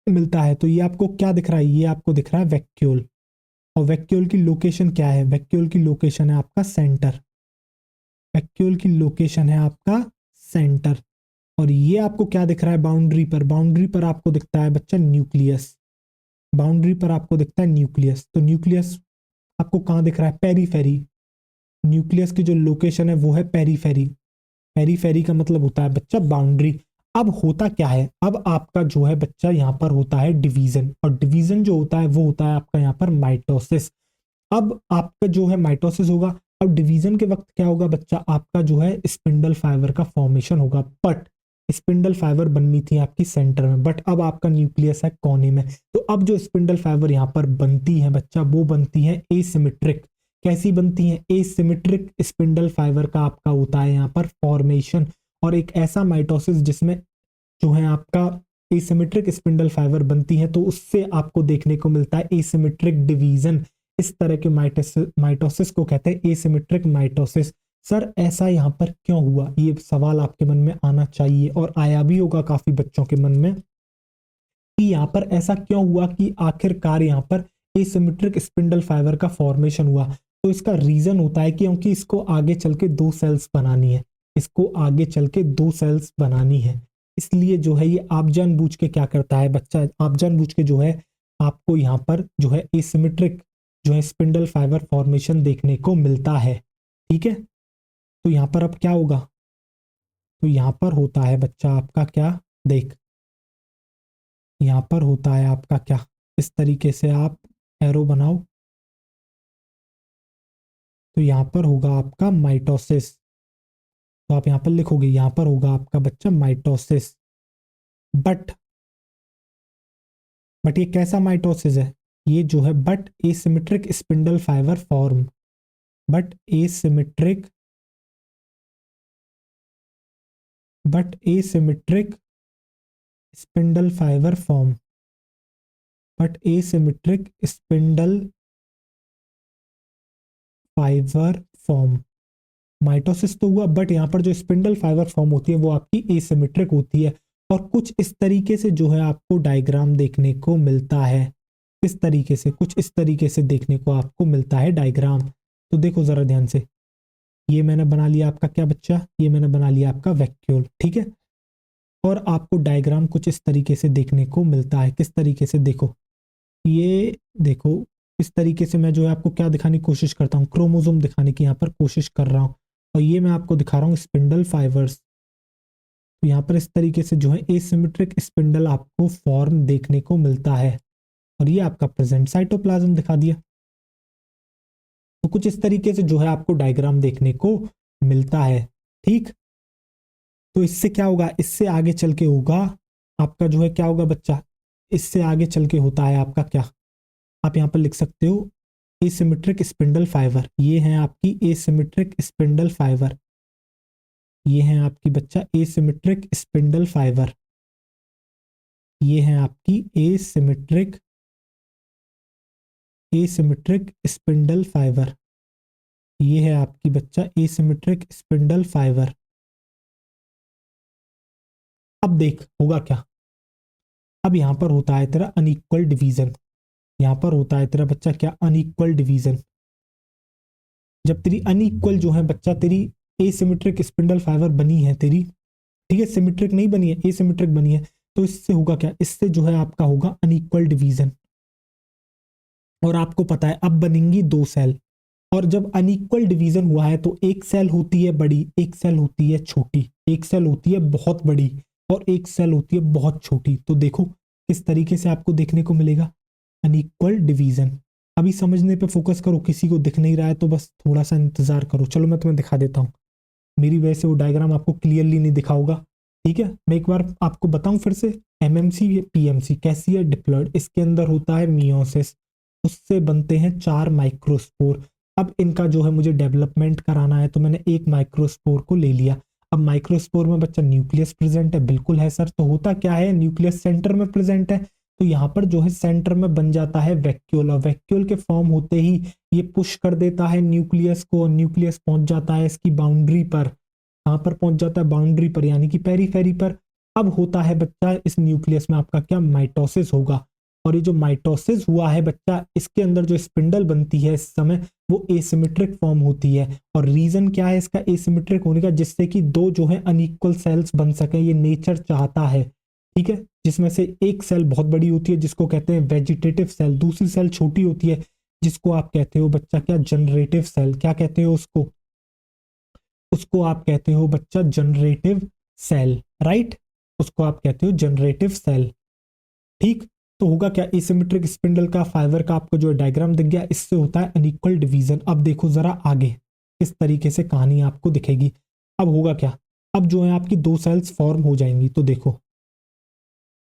मिलता है। तो ये आपको क्या दिख रहा है, ये आपको दिख रहा है वैक्यूल। और वैक्यूल की लोकेशन क्या है, वैक्यूल की लोकेशन है आपका सेंटर। वैक्यूल की लोकेशन है आपका सेंटर। और ये आपको क्या दिख रहा है, बाउंड्री पर, बाउंड्री पर आपको दिखता है बच्चा न्यूक्लियस। बाउंड्री पर आपको दिखता है न्यूक्लियस। तो न्यूक्लियस आपको कहाँ दिख रहा है, पेरीफेरी। न्यूक्लियस की जो लोकेशन है वो है पेरीफेरी। पेरीफेरी का मतलब होता है बच्चा बाउंड्री। अब होता क्या है, अब आपका जो है बच्चा यहाँ पर होता है डिवीजन, और डिवीजन जो होता है वो होता है आपका यहाँ पर माइटोसिस। अब आपका जो है माइटोसिस होगा। अब डिवीजन के वक्त क्या होगा बच्चा, आपका जो है स्पिंडल फाइबर का फॉर्मेशन होगा। बट स्पिंडल फाइबर बननी थी आपकी सेंटर में, बट अब आपका न्यूक्लियस है कोने में। तो अब जो स्पिंडल फाइबर यहाँ पर बनती है बच्चा, वो बनती है एसिमेट्रिक। कैसी बनती है, एसिमेट्रिक स्पिंडल फाइबर का आपका होता है यहाँ पर फॉर्मेशन। और एक ऐसा माइटोसिस जिसमें जो है आपका एसिमेट्रिक स्पिंडल फाइबर बनती है, तो उससे आपको देखने को मिलता है एसिमेट्रिक डिवीजन। इस तरह के माइटोसिस को कहते हैं एसिमेट्रिक माइटोसिस। सर ऐसा यहाँ पर क्यों हुआ, ये सवाल आपके मन में आना चाहिए, और आया भी होगा काफी बच्चों के मन में कि यहाँ पर ऐसा क्यों हुआ कि आखिरकार यहाँ पर एसिमेट्रिक स्पिंडल फाइबर का फॉर्मेशन हुआ। तो इसका रीजन होता है कि क्योंकि इसको आगे चल के दो सेल्स बनानी है, इसको आगे चल के दो सेल्स बनानी है। इसलिए जो है ये आप जानबूझ के क्या करता है बच्चा, आप जानबूझ के जो है आपको यहाँ पर जो है एसिमेट्रिक जो है स्पिंडल फाइबर फॉर्मेशन देखने को मिलता है। ठीक है, तो यहाँ पर अब क्या होगा, तो यहाँ पर होता है बच्चा आपका क्या, देख यहाँ पर होता है आपका क्या, इस तरीके से आप एरो बनाओ। तो यहाँ पर होगा आपका माइटोसिस। तो आप यहाँ पर लिखोगे, यहाँ पर होगा आपका बच्चा माइटोसिस। बट ये कैसा माइटोसिस है, ये जो है but asymmetric spindle fibre form. But asymmetric asymmetric spindle fibre form. But asymmetric spindle fibre form. Mitosis तो हुआ, बट यहाँ पर जो स्पिंडल फाइबर फॉर्म होती है वो आपकी एसिमेट्रिक होती है। और कुछ इस तरीके से जो है आपको डायग्राम देखने को मिलता है। इस तरीके से, कुछ इस तरीके से देखने को आपको मिलता है डायग्राम। तो देखो जरा ध्यान से, ये मैंने बना लिया आपका क्या बच्चा, ये मैंने बना लिया आपका वैक्यूल। ठीक है, और आपको डायग्राम कुछ इस तरीके से देखने को मिलता है। किस तरीके से, देखो ये देखो, इस तरीके से मैं जो है आपको क्या दिखाने की कोशिश करता हूँ, क्रोमोसोम दिखाने की यहाँ पर कोशिश कर रहा हूँ। और ये मैं आपको दिखा रहा हूँ स्पिंडल फाइबर्स। तो यहाँ पर इस तरीके से जो है एसिमेट्रिक स्पिंडल आपको फॉर्म देखने को मिलता है। और ये आपका प्रेजेंट साइटोप्लाज्म दिखा दिया। तो कुछ इस तरीके से जो है आपको डायग्राम देखने को मिलता है। ठीक, तो इससे क्या होगा, इससे आगे चल के होगा आपका जो है क्या होगा बच्चा, इससे आगे चल के होता है आपका क्या, आप यहाँ पर लिख सकते हो एसिमेट्रिक स्पिंडल फाइबर। ये है आपकी एसिमेट्रिक स्पिंडल फाइबर। ये है आपकी बच्चा एसिमेट्रिक स्पिंडल फाइबर, ये है आपकी एसिमेट्रिक स्पिंडल फाइबर, ये है आपकी बच्चा एसिमेट्रिक स्पिंडल फाइबर। अब देख होगा क्या, अब यहां पर होता है तेरा अनइक्वल डिवीजन, यहां पर होता है तेरा बच्चा क्या, अनइक्वल डिवीजन। जब तेरी अनइक्वल जो है बच्चा तेरी एसिमेट्रिक स्पिंडल फाइबर बनी है तेरी, ठीक है, सिमेट्रिक नहीं बनी है, एसिमेट्रिक बनी है, तो इससे होगा क्या, इससे जो है आपका होगा अनइक्वल डिवीजन। और आपको पता है अब बनेंगी दो सेल, और जब अनइक्वल डिवीजन हुआ है तो एक सेल होती है बड़ी, एक सेल होती है छोटी, एक सेल होती है बहुत बड़ी और एक सेल होती है बहुत छोटी। तो देखो किस तरीके से आपको देखने को मिलेगा अनइक्वल डिवीजन। अभी समझने पे फोकस करो, किसी को दिख नहीं रहा है तो बस थोड़ा सा इंतजार करो। चलो मैं तुम्हें दिखा देता हूँ, मेरी वजह से वो डायग्राम आपको क्लियरली नहीं दिखा होगा। ठीक है, मैं एक बार आपको बताऊं फिर से, एमएमसी पीएमसी कैसी है डिप्लॉयड, इसके अंदर होता है मियोसिस, उससे बनते हैं 4 माइक्रोस्पोर। अब इनका जो है मुझे डेवलपमेंट कराना है तो मैंने एक माइक्रोस्पोर को ले लिया। अब माइक्रोस्पोर में बच्चा न्यूक्लियस प्रेजेंट है, बिल्कुल है सर। तो होता क्या है, न्यूक्लियस सेंटर में प्रेजेंट है, तो यहाँ पर जो है सेंटर में बन जाता है वैक्यूल, और वैक्यूल के फॉर्म होते ही ये पुश कर देता है न्यूक्लियस को, न्यूक्लियस पहुंच जाता है इसकी बाउंड्री पर, कहाँ पर पहुंच जाता है, बाउंड्री पर, यानी कि पेरीफेरी पर। अब होता है बच्चा इस न्यूक्लियस में आपका क्या, माइटोसिस होगा। और ये जो माइटोसिस हुआ है बच्चा, इसके अंदर जो स्पिंडल बनती है इस समय वो एसिमेट्रिक फॉर्म होती है। और रीजन क्या है इसका एसिमेट्रिक होने का, जिससे कि दो जो है अनइक्वल सेल्स बन सके, ये नेचर चाहता है। ठीक है, जिसमें से एक सेल बहुत बड़ी होती है जिसको कहते हैं वेजिटेटिव सेल, दूसरी सेल छोटी होती है जिसको आप कहते हो बच्चा क्या, जनरेटिव सेल। क्या कहते हो उसको, उसको आप कहते हो बच्चा जनरेटिव सेल, राइट, उसको आप कहते हो जनरेटिव सेल। ठीक, तो होगा क्या, एसिमेट्रिक स्पिंडल का फाइबर का आपको जो डायग्राम दिख गया, इससे होता है अनइक्वल डिवीजन। अब देखो जरा आगे इस तरीके से कहानी आपको दिखेगी। अब होगा क्या, अब जो है आपकी दो सेल्स फॉर्म हो जाएंगी। तो देखो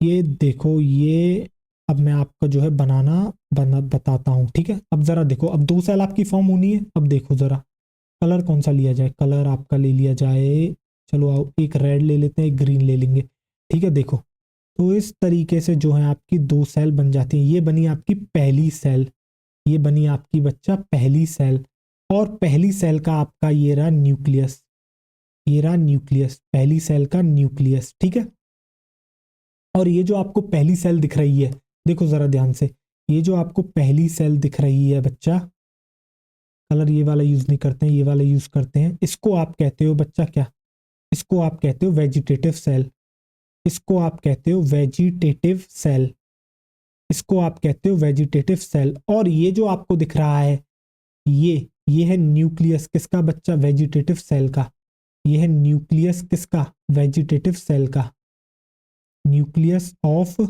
ये देखो ये, अब मैं आपका जो है बना बताता हूँ। ठीक है, अब जरा देखो, अब दो सेल आपकी फॉर्म होनी है। अब देखो जरा कलर कौन सा लिया जाए, कलर आपका ले लिया जाए, चलो आओ एक रेड ले लेते हैं, एक ग्रीन ले लेंगे। ठीक है, देखो तो इस तरीके से जो है आपकी दो सेल बन जाती हैं। ये बनी आपकी पहली सेल, ये बनी आपकी बच्चा पहली सेल, और पहली सेल का आपका ये रहा न्यूक्लियस, ये रहा न्यूक्लियस, पहली सेल का न्यूक्लियस। ठीक है, और ये जो आपको पहली सेल दिख रही है, देखो जरा ध्यान से, ये जो आपको पहली सेल दिख रही है बच्चा, कलर ये वाला यूज नहीं करते हैं, ये वाला यूज करते हैं, इसको आप कहते हो बच्चा क्या, इसको आप कहते हो वेजिटेटिव सेल, इसको आप कहते हो वेजिटेटिव सेल, इसको आप कहते हो वेजिटेटिव सेल। और ये जो आपको दिख रहा है, ये है न्यूक्लियस किसका बच्चा, वेजिटेटिव सेल का। ये है न्यूक्लियस किसका, वेजिटेटिव सेल का, न्यूक्लियस ऑफ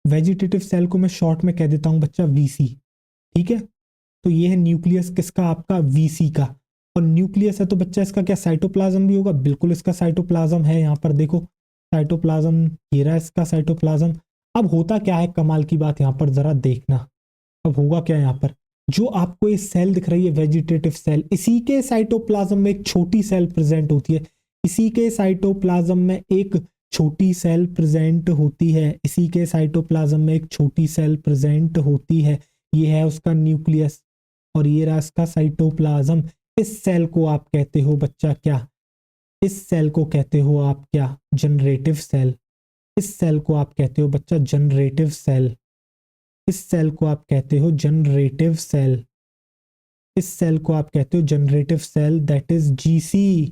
वेजिटेटिव सेल को मैं शॉर्ट में कह देता हूं बच्चा वीसी। ठीक है, तो ये है न्यूक्लियस किसका, आपका वीसी का। और न्यूक्लियस है तो बच्चा इसका क्या, साइटोप्लाज्म भी होगा, बिल्कुल इसका साइटोप्लाज्म है, यहाँ पर देखो साइटोप्लाज्म, ये रहा इसका साइटोप्लाज्म। अब होता क्या है, कमाल की बात यहाँ पर जरा देखना, अब होगा क्या यहाँ पर, जो आपको ये सेल दिख रही है वेजिटेटिव सेल, इसी के साइटोप्लाज्म में एक छोटी सेल प्रेजेंट होती है, इसी के साइटोप्लाज्म में एक छोटी सेल प्रेजेंट होती है, इसी के साइटोप्लाज्म में एक छोटी सेल प्रेजेंट होती है, ये है उसका न्यूक्लियस और ये रहा इसका साइटोप्लाज्म। इस सेल को आप कहते हो बच्चा क्या, इस सेल को कहते हो आप क्या, जनरेटिव सेल। इस सेल को आप कहते हो बच्चा जनरेटिव सेल, इस सेल को आप कहते हो जनरेटिव सेल, इस सेल को आप कहते हो generative cell, that is GC,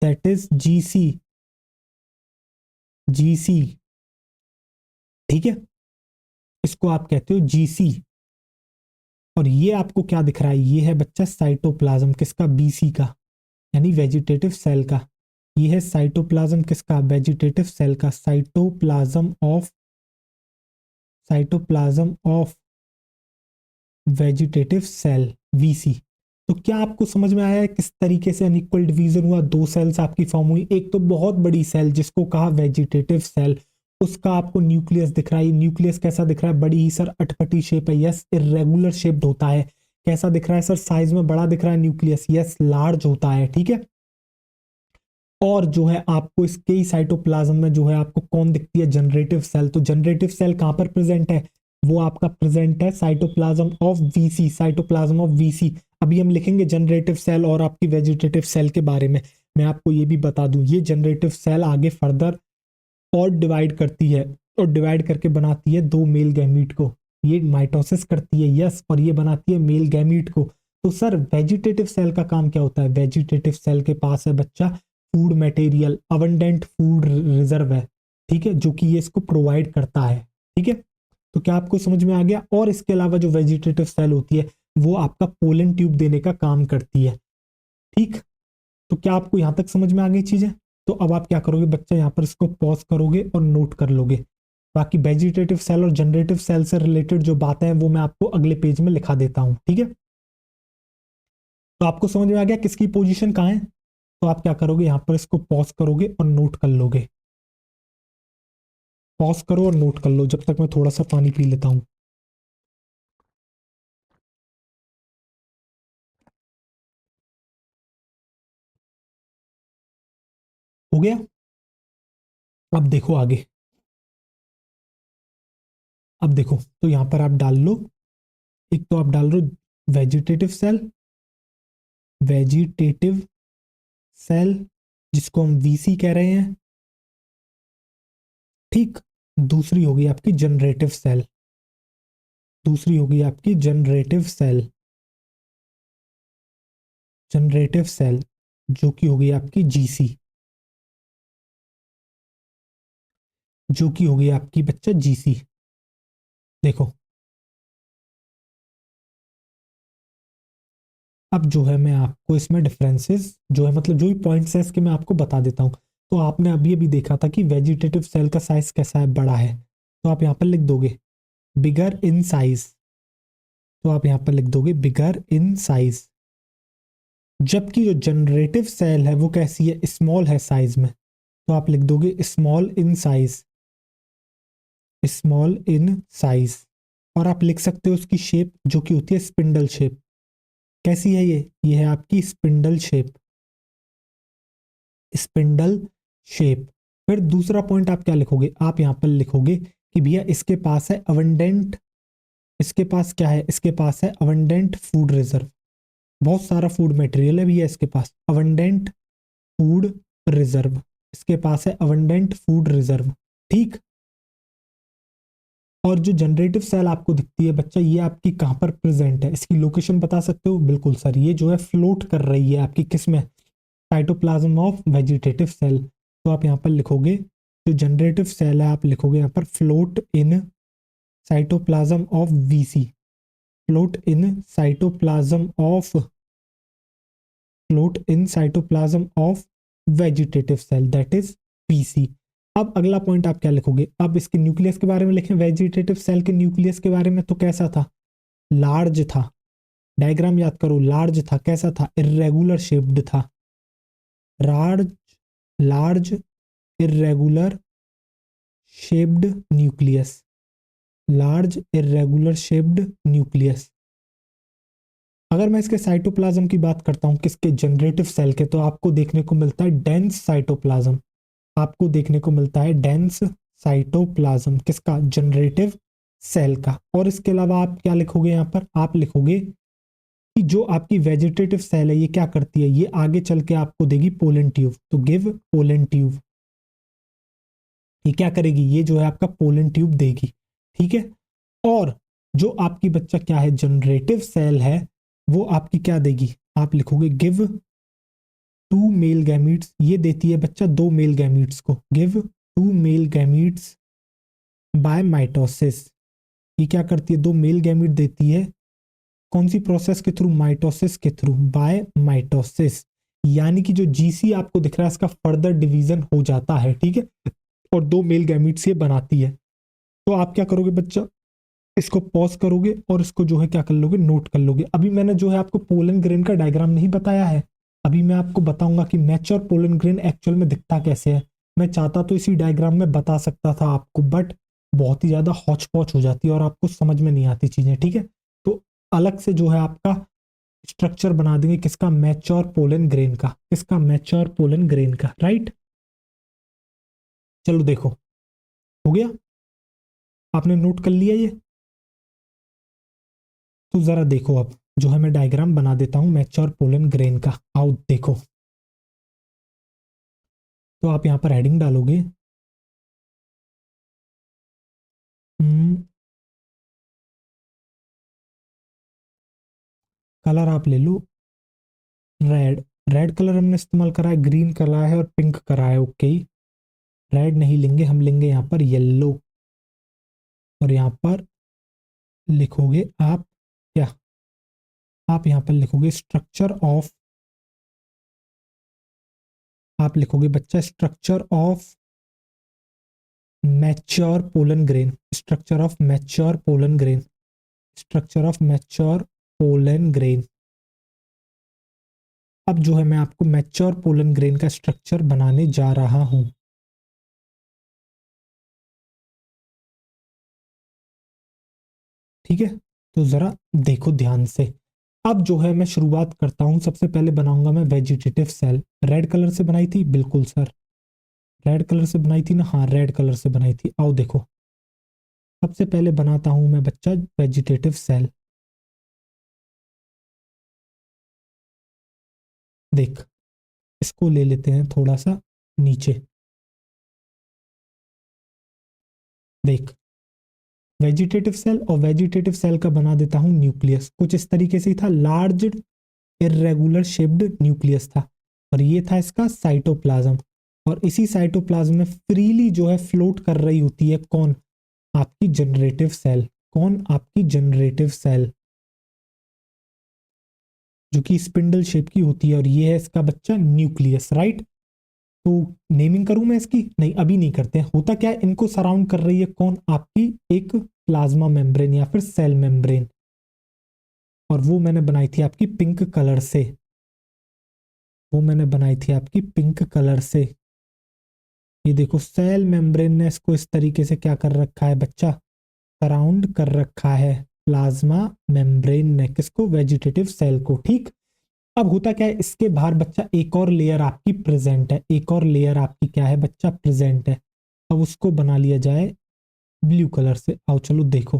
that is GC, GC. ठीक है, इसको आप कहते हो जीसी। और ये आपको क्या दिख रहा है, ये है बच्चा साइटोप्लाज्म किसका, बीसी का, यानी वेजिटेटिव सेल का। ये है साइटोप्लाज्म किसका, वेजिटेटिव सेल का, cytoplasm of vegetative cell, VC. तो क्या आपको समझ में आया है किस तरीके से अनइक्वल डिवीजन हुआ, दो सेल्स आपकी फॉर्म हुई। एक तो बहुत बड़ी सेल जिसको कहा वेजिटेटिव सेल, उसका आपको न्यूक्लियस दिख रहा है। न्यूक्लियस कैसा दिख रहा है, बड़ी ही सर अटपटी शेप है, यस, इरेगुलर शेप्ड होता है। कैसा दिख रहा है सर, साइज में बड़ा दिख रहा है न्यूक्लियस, यस, लार्ज होता है। ठीक है, और जो है आपको इसके ही साइटोप्लाज्म में जो है आपको कौन दिखती है, जनरेटिव सेल। तो जनरेटिव सेल कहाँ पर प्रेजेंट है, वो आपका प्रेजेंट है cytoplasm of VC, cytoplasm of VC. अभी हम लिखेंगे जनरेटिव सेल और आपकी वेजिटेटिव सेल के बारे में। मैं आपको ये भी बता दूं, ये जनरेटिव सेल आगे फर्दर और डिवाइड करती है, और डिवाइड करके बनाती है दो मेल गैमीट को। ये माइटोसिस करती है, यस, और ये बनाती है मेल गैमीट को। तो सर वेजिटेटिव सेल का काम क्या होता है, वेजिटेटिव सेल के पास है बच्चा food material, abundant food reserve है, ठीक है, जो कि ये इसको प्रोवाइड करता है। ठीक है, तो क्या आपको समझ में आ गया। और इसके अलावा जो वेजिटेटिव सेल होती है वो आपका पोलन ट्यूब देने का काम करती है। ठीक, तो क्या आपको यहां तक समझ में आ गई चीजें। तो अब आप क्या करोगे बच्चा, यहाँ पर इसको पॉज करोगे और नोट कर लोगे। बाकी वेजिटेटिव सेल और जनरेटिव सेल से रिलेटेड जो बातें हैं वो मैं आपको अगले पेज में लिखा देता हूं। ठीक है, तो आपको समझ में आ गया किसकी पोजीशन कहाँ है। तो आप क्या करोगे, यहाँ पर इसको पॉज करोगे और नोट कर लोगे। पॉज करो और नोट कर लो, जब तक मैं थोड़ा सा पानी पी लेता हूं। हो गया। अब देखो आगे, अब देखो, तो यहां पर आप डाल लो, एक तो आप डाल लो वेजिटेटिव सेल, वेजिटेटिव सेल जिसको हम वीसी कह रहे हैं। ठीक, दूसरी होगी आपकी जनरेटिव सेल, दूसरी होगी आपकी जनरेटिव सेल, जनरेटिव सेल जो कि होगी आपकी जीसी, जो कि होगी आपकी बच्चा जीसी। देखो, अब जो है मैं आपको इसमें डिफरेंसेस जो है, मतलब जो भी पॉइंट्स है इसके मैं आपको बता देता हूँ। तो आपने अभी अभी देखा था कि वेजिटेटिव सेल का साइज कैसा है, बड़ा है। तो आप यहाँ पर लिख दोगे बिगर इन साइज, तो आप यहाँ पर लिख दोगे बिगर इन साइज। जबकि जो जनरेटिव सेल है वो कैसी है, स्मॉल है साइज में। तो आप लिख दोगे small in size, small in size. और आप लिख सकते हो उसकी शेप जो कि होती है स्पिंडल शेप। कैसी है ये है आपकी स्पिंडल शेप, स्पिंडल शेप। फिर दूसरा पॉइंट आप क्या लिखोगे, आप यहां पर लिखोगे कि भैया इसके पास है अवेंडेंट, इसके पास क्या है, इसके पास है अवेंडेंट फूड रिजर्व। बहुत सारा फूड मटेरियल है भैया इसके पास, अवेंडेंट फूड रिजर्व, इसके पास है अवेंडेंट फूड रिजर्व। ठीक, और जो जनरेटिव सेल आपको दिखती है बच्चा, ये आपकी कहाँ पर प्रेजेंट है, इसकी लोकेशन बता सकते हो। बिल्कुल सर, ये जो है फ्लोट कर रही है आपकी किस में, साइटोप्लाज्म ऑफ वेजिटेटिव सेल। तो आप यहाँ पर लिखोगे जो जनरेटिव सेल है, आप लिखोगे यहाँ पर float in cytoplasm of VC, float in cytoplasm of, float in cytoplasm of vegetative cell, that is PC. अब अगला पॉइंट आप क्या लिखोगे, अब इसके न्यूक्लियस के बारे में लिखें। वेजिटेटिव सेल के न्यूक्लियस के बारे में तो कैसा था, लार्ज था। डायग्राम याद करो, लार्ज था, कैसा था, इरेगुलर शेप्ड था। Large, large irregular shaped nucleus, large irregular shaped nucleus. अगर मैं इसके साइटोप्लाज्म की बात करता हूं, किसके, जनरेटिव सेल के, तो आपको देखने को मिलता है डेंस साइटोप्लाज्म, आपको देखने को मिलता है डेंस साइटोप्लाज्म किसका, जनरेटिव सेल का। और इसके अलावा आप क्या लिखोगे, यहां पर आप लिखोगे कि जो आपकी वेजिटेटिव सेल है ये क्या करती है, ये आगे चल के आपको देगी पोलन ट्यूब। तो गिव पोलन ट्यूब, ये क्या करेगी, ये जो है आपका पोलन ट्यूब देगी। ठीक है, और जो आपकी बच्चा क्या है, जनरेटिव सेल है, वो आपकी क्या देगी, आप लिखोगे गिव टू मेल गैमीट्स, ये देती है बच्चा दो मेल गैमीट्स को, give two male gametes by mitosis. ये क्या करती है, दो मेल गैमीट देती है, कौन सी प्रोसेस के थ्रू, माइटोसिस के थ्रू, बाय माइटोसिस। यानी कि जो जीसी आपको दिख रहा है इसका फर्दर डिवीजन हो जाता है। ठीक है, और दो मेल गैमीट्स ये बनाती है। तो आप क्या करोगे बच्चा, इसको पॉज करोगे और इसको जो है क्या कर लोगे, नोट कर लोगे। अभी मैंने जो है आपको पोलन ग्रेन का डायग्राम नहीं बताया है, अभी मैं आपको बताऊंगा कि मैच्योर पोलन ग्रेन एक्चुअल में दिखता कैसे है। मैं चाहता तो इसी डायग्राम में बता सकता था आपको, बट बहुत ही ज्यादा हौच पौच हो जाती है और आपको समझ में नहीं आती चीजें। ठीक है, तो अलग से जो है आपका स्ट्रक्चर बना देंगे किसका, मैच्योर पोलन ग्रेन का, किसका, मैच्योर पोलन ग्रेन का, राइट। चलो देखो, हो गया, आपने नोट कर लिया ये। तो जरा देखो, अब जो है मैं डायग्राम बना देता हूं मैच्योर पोलन ग्रेन का, आओ देखो। तो आप यहां पर हेडिंग डालोगे, कलर आप ले लो रेड, रेड कलर हमने इस्तेमाल करा है, ग्रीन करा है और पिंक करा है, ओके। रेड नहीं लेंगे, हम लेंगे यहाँ पर येलो, और यहाँ पर लिखोगे आप क्या, आप यहाँ पर लिखोगे स्ट्रक्चर ऑफ, आप लिखोगे बच्चा structure of mature pollen grain, structure of mature pollen grain, structure of mature pollen grain. अब जो है मैं आपको मैच्योर पोलन ग्रेन का स्ट्रक्चर बनाने जा रहा हूं। ठीक है, तो जरा देखो ध्यान से। अब जो है मैं शुरुआत करता हूं, सबसे पहले बनाऊंगा मैं वेजिटेटिव सेल। रेड कलर से बनाई थी, बिल्कुल सर, रेड कलर से बनाई थी ना, हाँ रेड कलर से बनाई थी। आओ देखो, सबसे पहले बनाता हूं मैं बच्चा वेजिटेटिव सेल। देख, इसको ले लेते हैं थोड़ा सा नीचे, देख, वेजिटेटिव सेल, और वेजिटेटिव सेल का बना देता हूं न्यूक्लियस, कुछ इस तरीके से ही था, लार्ज इरेगुलर शेप्ड न्यूक्लियस था, और ये था इसका साइटोप्लाज्म। और इसी साइटोप्लाज्म में फ्रीली जो है फ्लोट कर रही होती है कौन, आपकी जनरेटिव सेल, कौन, आपकी जनरेटिव सेल, जो कि स्पिंडल शेप की होती है, और ये है इसका बच्चा न्यूक्लियस, राइट। तो नेमिंग करूं मैं इसकी, नहीं अभी नहीं करते हैं। होता क्या है, इनको सराउंड कर रही है कौन, आपकी एक प्लाज्मा मेम्ब्रेन या फिर सेल मेम्ब्रेन, और वो मैंने बनाई थी आपकी पिंक कलर से, वो मैंने बनाई थी आपकी पिंक कलर से। ये देखो, सेल मेम्ब्रेन ने इसको इस तरीके से क्या कर रखा है बच्चा, सराउंड कर रखा है, प्लाज्मा मेम्ब्रेन ने किसको, वेजिटेटिव सेल को, ठीक। अब होता क्या है, इसके बाहर बच्चा एक और लेयर आपकी प्रेजेंट है, एक और लेयर आपकी क्या है बच्चा, प्रेजेंट है। अब उसको बना लिया जाए ब्लू कलर से, आओ चलो देखो,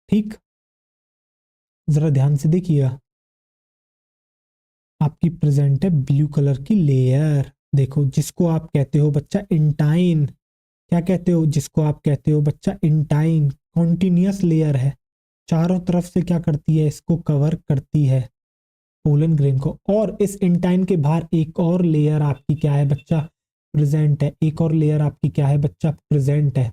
ठीक, जरा ध्यान से देखिएगा। आपकी प्रेजेंट है ब्लू कलर की लेयर, देखो, जिसको आप कहते हो बच्चा इंटाइन, क्या कहते हो, जिसको आप कहते हो बच्चा इंटाइन, कॉन्टिन्यूअस लेयर है, चारों तरफ से क्या करती है, इसको कवर करती है पोलन ग्रेन को। और इस इंटाइन के बाहर एक और लेयर आपकी क्या है बच्चा, प्रेजेंट है, एक और लेयर आपकी क्या है बच्चा, प्रेजेंट है,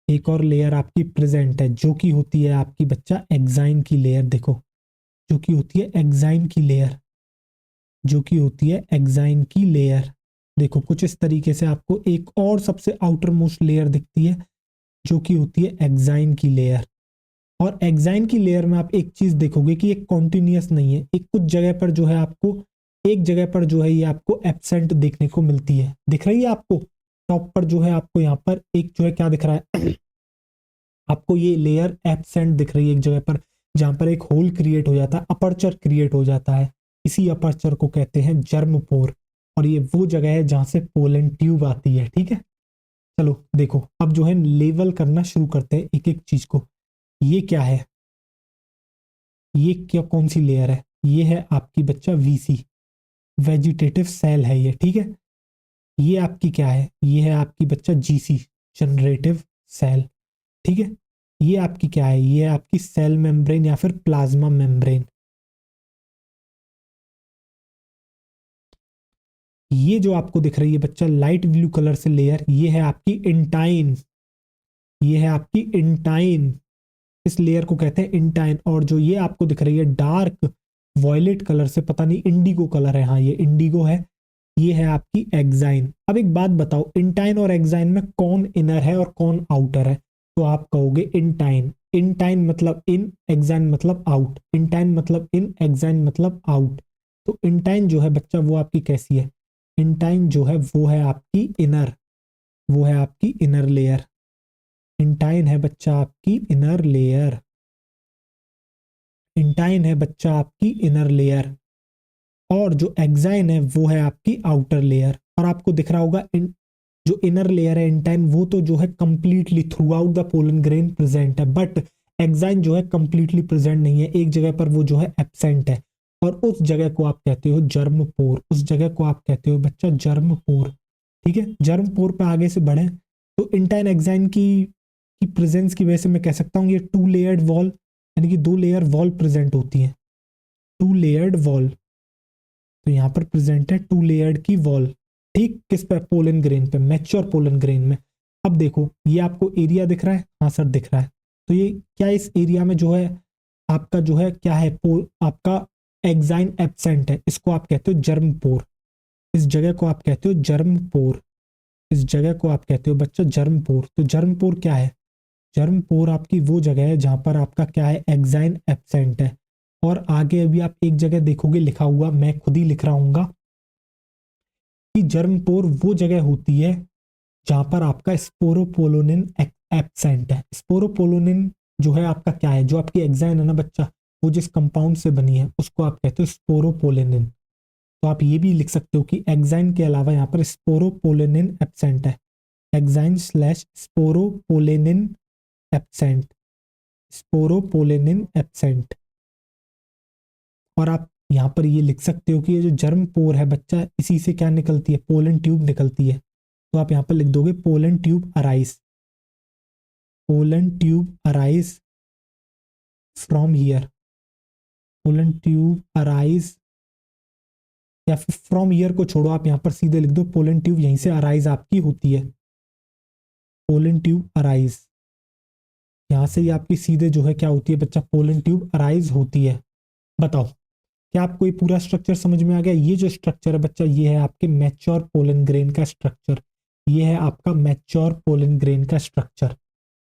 एक और लेयर आपकी प्रेजेंट है, जो कि होती है आपकी बच्चा एक्साइन की लेयर, देखो, जो कि होती है एक्साइन की लेयर, जो कि होती है एक्साइन की लेयर। देखो, कुछ इस तरीके से आपको एक और सबसे आउटर मोस्ट लेयर दिखती है, जो कि होती है एक्साइन की लेयर। और एक्साइन की लेयर में आप एक चीज देखोगे कि एक कॉन्टिन्यूअस नहीं है, एक कुछ जगह पर जो है आपको, एक जगह पर जो है ये आपको एब्सेंट देखने को मिलती है, दिख रही है आपको, टॉप पर जो है आपको यहाँ पर एक जो है क्या दिख रहा है आपको ये लेयर एब्सेंट दिख रही है एक जगह पर, जहां पर एक होल क्रिएट हो जाता है, अपर्चर क्रिएट हो जाता है, इसी अपर्चर को कहते हैं जर्म पोर, और ये वो जगह है जहां से पोलन ट्यूब आती है, ठीक है। चलो देखो, अब जो है लेवल करना शुरू करते हैं एक एक चीज को। ये क्या है, ये क्या, कौन सी लेयर है, ये है आपकी बच्चा वीसी, वेजिटेटिव सेल है ये, ठीक है। ये आपकी क्या है, ये है आपकी बच्चा जीसी, जनरेटिव सेल, ठीक है। ये आपकी क्या है, ये है आपकी सेल मेम्ब्रेन या फिर प्लाज्मा मेम्ब्रेन। ये जो आपको दिख रही है बच्चा लाइट ब्लू कलर से लेयर, ये है आपकी इंटाइन, ये है आपकी इंटाइन, इस लेयर को कहते हैं इंटाइन। और जो ये आपको दिख रही है डार्क वॉयलेट कलर से, पता नहीं इंडिगो कलर है, हाँ ये इंडिगो है, ये है आपकी एक्साइन। अब एक बात बताओ, इंटाइन और एक्साइन में कौन इनर है और कौन आउटर है, तो आप कहोगे इंटाइन, इंटाइन मतलब इन, एक्साइन मतलब आउट, इंटाइन मतलब इन, एक्साइन मतलब आउट। तो इंटाइन जो है बच्चा वो आपकी कैसी है, इंटाइन जो है वो है आपकी इनर, वो है आपकी इनर लेयर, इंटाइन है बच्चा आपकी इनर लेयर, इंटाइन है बच्चा आपकी इनर लेयर, और जो एक्साइन है वो है आपकी आउटर लेयर। और आपको दिख रहा होगा जो इनर लेयर है इंटाइन, वो तो जो है completely through out the pollen grain present है, बट एक्साइन जो है कंप्लीटली प्रेजेंट नहीं है, एक जगह पर वो जो है एब्सेंट है, और उस जगह को आप कहते हो जर्म पोर, उस जगह को आप कहते हो बच्चा जर्म पोर। ठीक है, जर्म पोर पे आगे से बढ़े तो इंटाइन एक्साइन की प्रेजेंस की वजह से मैं कह सकता हूँ ये टू लेयर्ड वॉल, यानी कि दो लेयर वॉल प्रेजेंट होती है, टू लेयर्ड वॉल। तो यहाँ पर प्रेजेंट है टू लेयर्ड की वॉल। ठीक, किस पे? पोलन ग्रेन पे, मैच्योर पोलन ग्रेन में। अब देखो ये आपको एरिया दिख रहा है, हाँ सर दिख रहा है। तो ये क्या, इस एरिया में जो है आपका जो है क्या है, आपका एक्साइन एब्सेंट है, इसको आप कहते हो जर्म पोर, इस जगह को आप कहते हो जर्म पोर, इस जगह को आप कहते हो बच्चा जर्म पोर। तो जर्म पोर क्या है? जर्म पोर आपकी वो जगह है जहां पर आपका क्या है, एक्साइन एब्सेंट है। और आगे अभी आप एक जगह देखोगे लिखा हुआ, मैं खुद ही लिख रहा हूँ कि जर्म पोर वो जगह होती है जहां पर आपका स्पोरोपोलोनिन एब्सेंट है। स्पोरोपोलोनिन जो है आपका क्या है, जो आपकी एक्साइन है ना बच्चा, वो जिस कंपाउंड से बनी है उसको आप कहते हो स्पोरोपोलेनिन। तो आप ये भी लिख सकते हो कि एक्साइन के अलावा यहाँ पर स्पोरोपोलेनिन एब्सेंट है, exine slash sporopollenin absent, sporopollenin absent. और आप यहाँ पर ये लिख सकते हो कि ये जो जर्म पोर है बच्चा, इसी से क्या निकलती है, पोलन ट्यूब निकलती है। तो आप यहाँ पर लिख दोगे pollen tube arise, pollen tube arise from here, pollen tube arise, या फिर फ्रॉम हियर को छोड़ो, आप यहाँ पर सीधे लिख दो पोलन ट्यूब यहीं से अराइज आपकी होती है, पोलन ट्यूब अराइज, यहाँ से ही आपकी सीधे जो है क्या होती है बच्चा, पोलन ट्यूब अराइज होती है। बताओ क्या आपको ये पूरा स्ट्रक्चर समझ में आ गया? ये जो स्ट्रक्चर है बच्चा, ये है आपके मैच्योर पोलन ग्रेन का स्ट्रक्चर, ये है आपका मैच्योर पोलन ग्रेन का स्ट्रक्चर।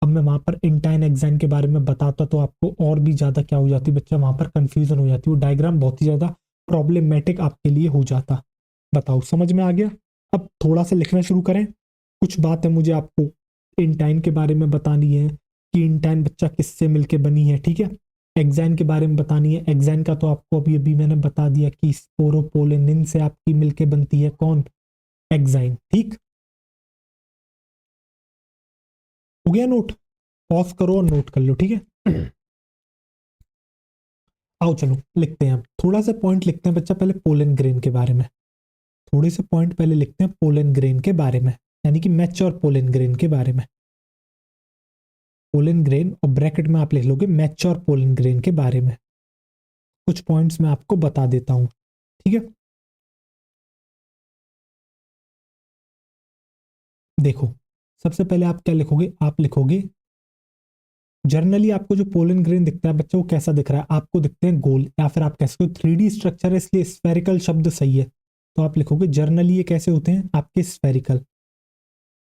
अब मैं वहां पर इंटाइन एक्साइन के बारे में बताता तो आपको और भी ज्यादा क्या हो जाती बच्चा, वहां पर कंफ्यूजन हो जाती, वो डायग्राम बहुत ही ज्यादा प्रॉब्लमेटिक आपके लिए हो जाता। बताओ समझ में आ गया? अब थोड़ा सा लिखना शुरू करें। कुछ बात है मुझे आपको इंटाइन के बारे में बतानी है कि इंटाइन बच्चा किससे मिलके बनी है, ठीक है। एक्साइन के बारे में बतानी है, एक्साइन का तो आपको अभी अभी मैंने बता दिया कि स्पोरोपोलेनिन से आपकी मिलके बनती है कौन, एक्साइन। ठीक हो गया नोट? पॉज करो और नोट कर लो, ठीक है। आओ चलो लिखते हैं, अब थोड़ा सा पॉइंट लिखते हैं बच्चा पहले पोलन ग्रेन के बारे में, थोड़े से पॉइंट पहले लिखते हैं पोलन ग्रेन के बारे में, यानी कि मैच्योर पोलन ग्रेन के बारे में। पोलन ग्रेन और ब्रैकेट में आप लिख लोगे मैच्योर पोलन ग्रेन के बारे में। कुछ पॉइंट्स मैं आपको बता देता हूं, ठीक है। देखो सबसे पहले आप क्या लिखोगे, आप लिखोगे जर्नली आपको जो पोलन ग्रेन दिखता है बच्चा वो कैसा दिख रहा है, आपको दिखते हैं गोल, या फिर आप कह सकते हो 3D स्ट्रक्चर है इसलिए स्फेरिकल शब्द सही है। तो आप लिखोगे जर्नली ये कैसे होते हैं आपके स्फेरिकल।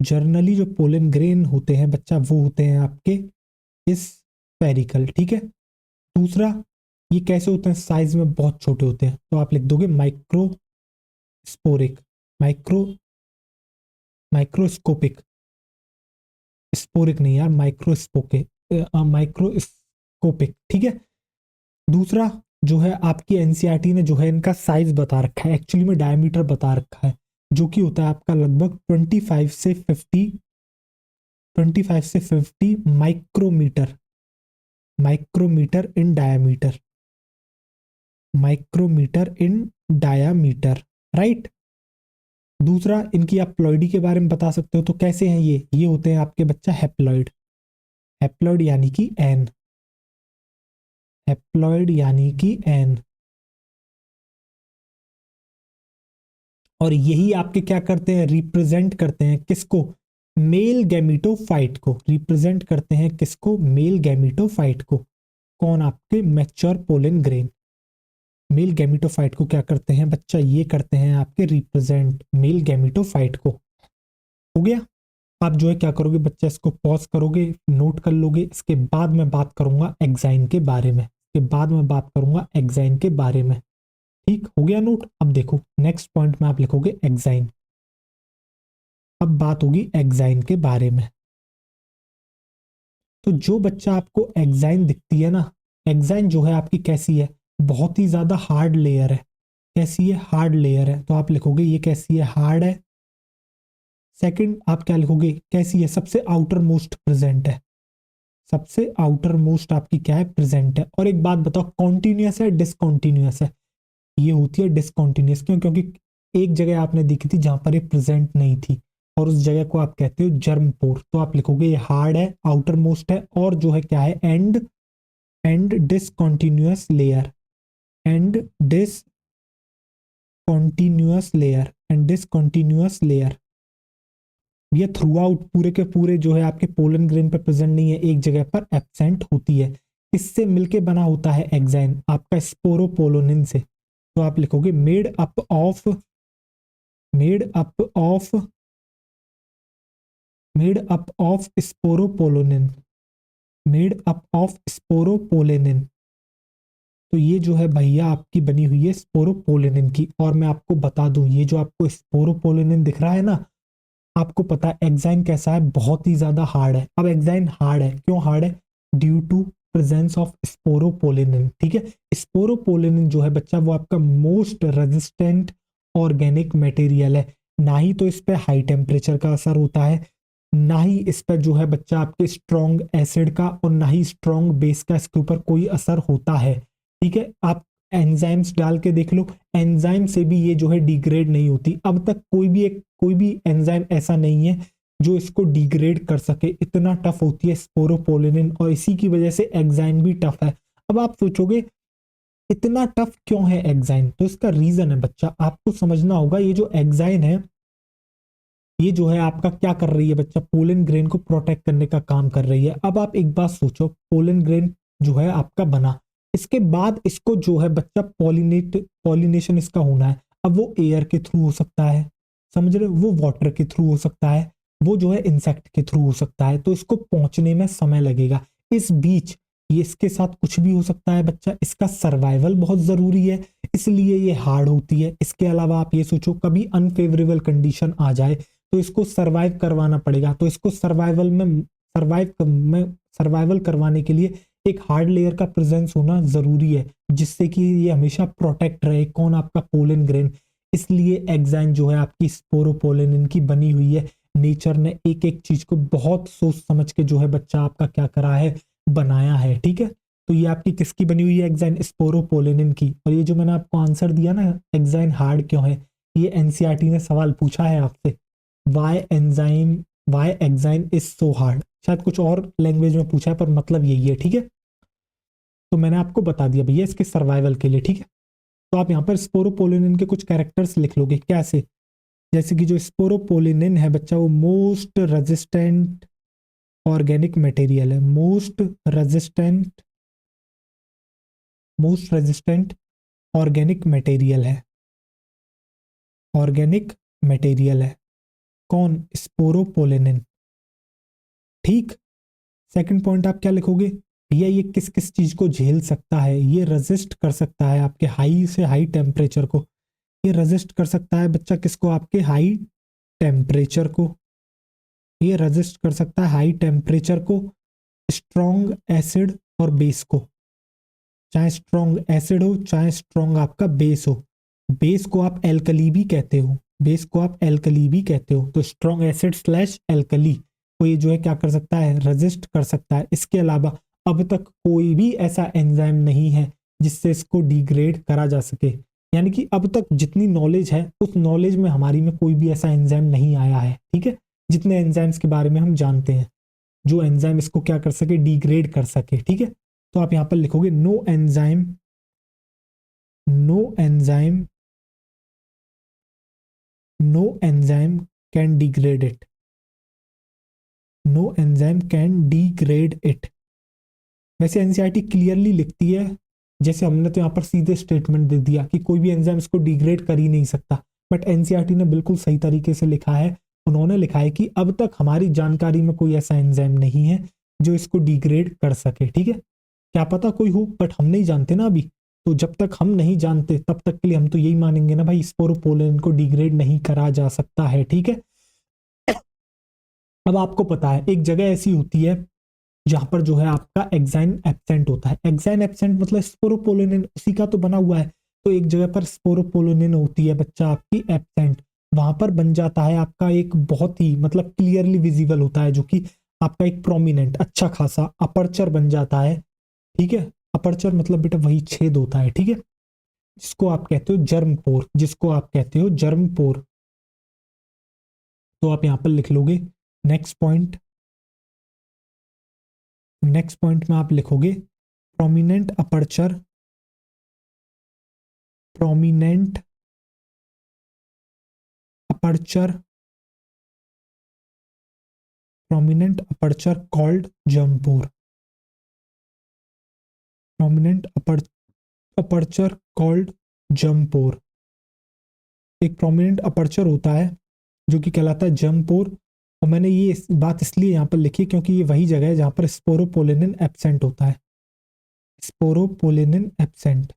जर्नली जो पोलन ग्रेन होते हैं बच्चा वो होते हैं आपके स्फेरिकल, ठीक है। दूसरा ये कैसे होते हैं, साइज में बहुत छोटे होते हैं, तो आप लिख दोगे माइक्रोस्पोरिक, माइक्रो माइक्रोस्कोपिक, स्पोरिक नहीं यार, माइक्रोस्कोपिक, ठीक है। दूसरा जो है आपकी एनसीईआरटी ने जो है इनका साइज बता रखा है, एक्चुअली में डायमीटर बता रखा है, जो कि होता है आपका लगभग 25 से 50 micrometre, micrometre in diameter, micrometre in diameter, right. दूसरा इनकी आप प्लॉइडी के बारे में बता सकते हो, तो कैसे हैं ये होते हैं आपके बच्चा हैप्लॉइड, हैप्लॉइड यानी कि एन, हैप्लॉइड यानी कि एन। और यही आपके क्या करते हैं, रिप्रेजेंट करते हैं किसको, मेल गैमीटोफाइट को, रिप्रेजेंट करते हैं किसको, मेल गैमीटोफाइट को। कौन, आपके mature pollen grain male gametophyte को क्या करते हैं बच्चा, ये करते हैं आपके रिप्रेजेंट मेल गैमीटोफाइट को। हो गया? आप जो है क्या करोगे बच्चा, इसको पॉज करोगे, नोट कर लोगे, इसके बाद मैं बात करूंगा एक्साइन के बारे में, इसके बाद मैं बात करूंगा एक्साइन के बारे में। ठीक हो गया नोट? अब देखो नेक्स्ट पॉइंट में आप लिखोगे एक्साइन। अब बात होगी एक्साइन के बारे में। तो जो बच्चा आपको एक्साइन दिखती है ना, एग्जाइन जो है आपकी कैसी है, बहुत ही ज्यादा हार्ड लेयर है। कैसी है? हार्ड लेयर है। तो आप लिखोगे ये कैसी है? हार्ड है। सेकंड आप क्या लिखोगे? कैसी है? सबसे आउटर मोस्ट प्रेजेंट है। सबसे आउटर मोस्ट आपकी क्या है? प्रेजेंट है। और एक बात बताओ, कॉन्टिन्यूस है डिसकॉन्टिन्यूस है? ये होती है डिसकॉन्टिन्यूस। क्यों? क्योंकि एक जगह आपने देखी थी जहां पर ये प्रेजेंट नहीं थी, और उस जगह को आप कहते हो जर्म पोर। तो आप लिखोगे ये हार्ड है, आउटर मोस्ट है, और जो है क्या है? And discontinuous layer. And discontinuous layer. And discontinuous layer. ये थ्रू आउट पूरे के पूरे जो है आपके पोलन ग्रेन पर प्रेजेंट नहीं है, एक जगह पर एब्सेंट होती है। इससे मिलके बना होता है एक्साइन आपका स्पोरोपोलोनिन से। तो आप लिखोगे made up of made up of sporopollenin. Made up of sporopollenin. तो ये जो है भैया आपकी बनी हुई है स्पोरोपोलेनिन की। और मैं आपको बता दूं, ये जो आपको स्पोरोपोलेनिन दिख रहा है ना, आपको पता है एक्साइन कैसा है? बहुत ही ज्यादा हार्ड है। अब एक्साइन हार्ड है, क्यों हार्ड है? Due to presence of sporopollenin. ठीक है, स्पोरोपोलेनिन जो है बच्चा वो आपका मोस्ट रेजिस्टेंट ऑर्गेनिक मटेरियल है। ना ही तो इस पे हाई टेम्परेचर का असर होता है, ना ही इस पर जो है बच्चा आपके स्ट्रॉन्ग एसिड का, और ना ही स्ट्रॉन्ग बेस का इसके ऊपर कोई असर होता है। ठीक है, आप एंजाइम्स डाल के देख लो, एंजाइम से भी ये जो है डिग्रेड नहीं होती। अब तक कोई भी एंजाइम ऐसा नहीं है जो इसको डिग्रेड कर सके। इतना टफ होती है स्पोरोपोलिनिन, और इसी की वजह से एग्जाइन भी टफ है। अब आप सोचोगे इतना टफ क्यों है एग्जाइन? तो इसका रीजन है बच्चा, आपको समझना होगा। ये जो एग्जाइन है, ये जो है आपका क्या कर रही है बच्चा? पोलन ग्रेन को प्रोटेक्ट करने का काम कर रही है। अब आप एक बात सोचो, पोलन ग्रेन जो है आपका बना, इसके बाद इसको जो है बच्चा पॉलिनेशन इसका होना है। अब वो एयर के थ्रू हो सकता है, समझ रहे हो? वो वाटर के थ्रू हो सकता है, वो जो है इंसेक्ट के थ्रू हो सकता है। तो इसको पहुंचने में समय लगेगा। इस बीच ये इसके साथ कुछ भी हो सकता है बच्चा। इसका सर्वाइवल बहुत जरूरी है, इसलिए ये हार्ड होती है। इसके अलावा आप ये सोचो, कभी अनफेवरेबल कंडीशन आ जाए तो इसको सरवाइव करवाना पड़ेगा। तो इसको सर्वाइवल करवाने के लिए एक हार्ड लेयर का प्रेजेंस होना जरूरी है, जिससे कि ये हमेशा प्रोटेक्ट रहे। कौन? आपका पोलन ग्रेन। इसलिए एग्जाइन जो है आपकी स्पोरोपोलेनिन की बनी हुई है। नेचर ने एक एक चीज को बहुत सोच समझ के जो है बच्चा आपका क्या करा है? बनाया है। ठीक है, तो ये आपकी किसकी बनी हुई है? एग्जाइन स्पोरोपोलेनिन की। और ये जो मैंने आपको आंसर दिया ना, एग्जाइन हार्ड क्यों है, ये एनसीईआरटी ने सवाल पूछा है आपसे। Why exine is so hard. शायद कुछ और लैंग्वेज में पूछा है, पर मतलब यही है। ठीक है, तो मैंने आपको बता दिया भैया इसके सर्वाइवल के लिए। ठीक है, तो आप यहाँ पर स्पोरोपोलिनिन के कुछ कैरेक्टर्स लिख लोगे। कैसे? जैसे कि जो स्पोरोपोलिनिन है बच्चा, वो मोस्ट रेजिस्टेंट ऑर्गेनिक मटेरियल है। मोस्ट रेजिस्टेंट ऑर्गेनिक मटेरियल है। ऑर्गेनिक मटेरियल है कौन? स्पोरोपोलिनिन। ठीक, सेकंड पॉइंट आप क्या लिखोगे? भैया ये किस किस चीज को झेल सकता है? ये रेजिस्ट कर सकता है आपके हाई से हाई टेम्परेचर को। ये रेजिस्ट कर सकता है बच्चा किसको? आपके हाई टेम्परेचर को। ये रेजिस्ट कर सकता है हाई टेम्परेचर को, स्ट्रॉन्ग एसिड और बेस को। चाहे स्ट्रॉन्ग एसिड हो, चाहे स्ट्रॉन्ग आपका बेस हो। बेस को आप एल्कली भी कहते हो, बेस को आप एल्कली भी कहते हो। तो स्ट्रॉन्ग एसिड स्लैश एल्कली को ये जो है क्या कर सकता है? रेजिस्ट कर सकता है। इसके अलावा अब तक कोई भी ऐसा एंजाइम नहीं है जिससे इसको डिग्रेड करा जा सके। यानी कि अब तक जितनी नॉलेज है, उस नॉलेज में हमारी में कोई भी ऐसा एंजाइम नहीं आया है। ठीक है, जितने एंजाइम्स के बारे में हम जानते हैं, जो एंजाइम इसको क्या कर सके? डिग्रेड कर सके। ठीक है, तो आप यहां पर लिखोगे no enzyme no enzyme can degrade it. No enzyme can degrade it. वैसे एनसीईआरटी क्लियरली लिखती है, जैसे हमने तो यहाँ पर सीधे स्टेटमेंट दे दिया कि कोई भी एंजाइम इसको डिग्रेड कर ही नहीं सकता, बट एनसीईआरटी ने बिल्कुल सही तरीके से लिखा है। उन्होंने लिखा है कि अब तक हमारी जानकारी में कोई ऐसा एंजाइम नहीं है जो इसको डिग्रेड कर सके। ठीक है, क्या पता कोई हो, बट हम नहीं जानते ना अभी। तो जब तक हम नहीं जानते तब तक के लिए हम तो यही मानेंगे ना भाई, स्पोरोपोलिन को डिग्रेड नहीं करा जा सकता है। ठीक है, अब आपको पता है एक जगह ऐसी होती है जहां पर जो है आपका एक्साइन एब्सेंट होता है। एक्साइन एब्सेंट मतलब स्पोरोपोलिन उसी का तो बना हुआ है, तो एक जगह पर स्पोरोपोलिन होती है बच्चा आपकी एब्सेंट, वहां पर बन जाता है आपका एक बहुत ही मतलब क्लियरली विजिबल होता है, जो कि आपका एक प्रोमिनेंट अच्छा खासा अपर्चर बन जाता है। ठीक है, अपर्चर मतलब बेटा वही छेद होता है। ठीक है, जिसको आप कहते हो जर्म पोर, जिसको आप कहते हो जर्म पोर। तो आप यहां पर लिख लोगे नेक्स्ट पॉइंट, नेक्स्ट पॉइंट में आप लिखोगे prominent aperture, prominent aperture, prominent aperture called germ pore, prominent aperture called germ pore. एक प्रोमिनेंट अपर्चर होता है जो कि कहलाता है जर्म पोर, और मैंने ये बात इसलिए यहाँ पर लिखी क्योंकि ये वही जगह है जहाँ पर स्पोरोपोलिनिन एब्सेंट होता है, स्पोरोपोलिनिन एब्सेंट।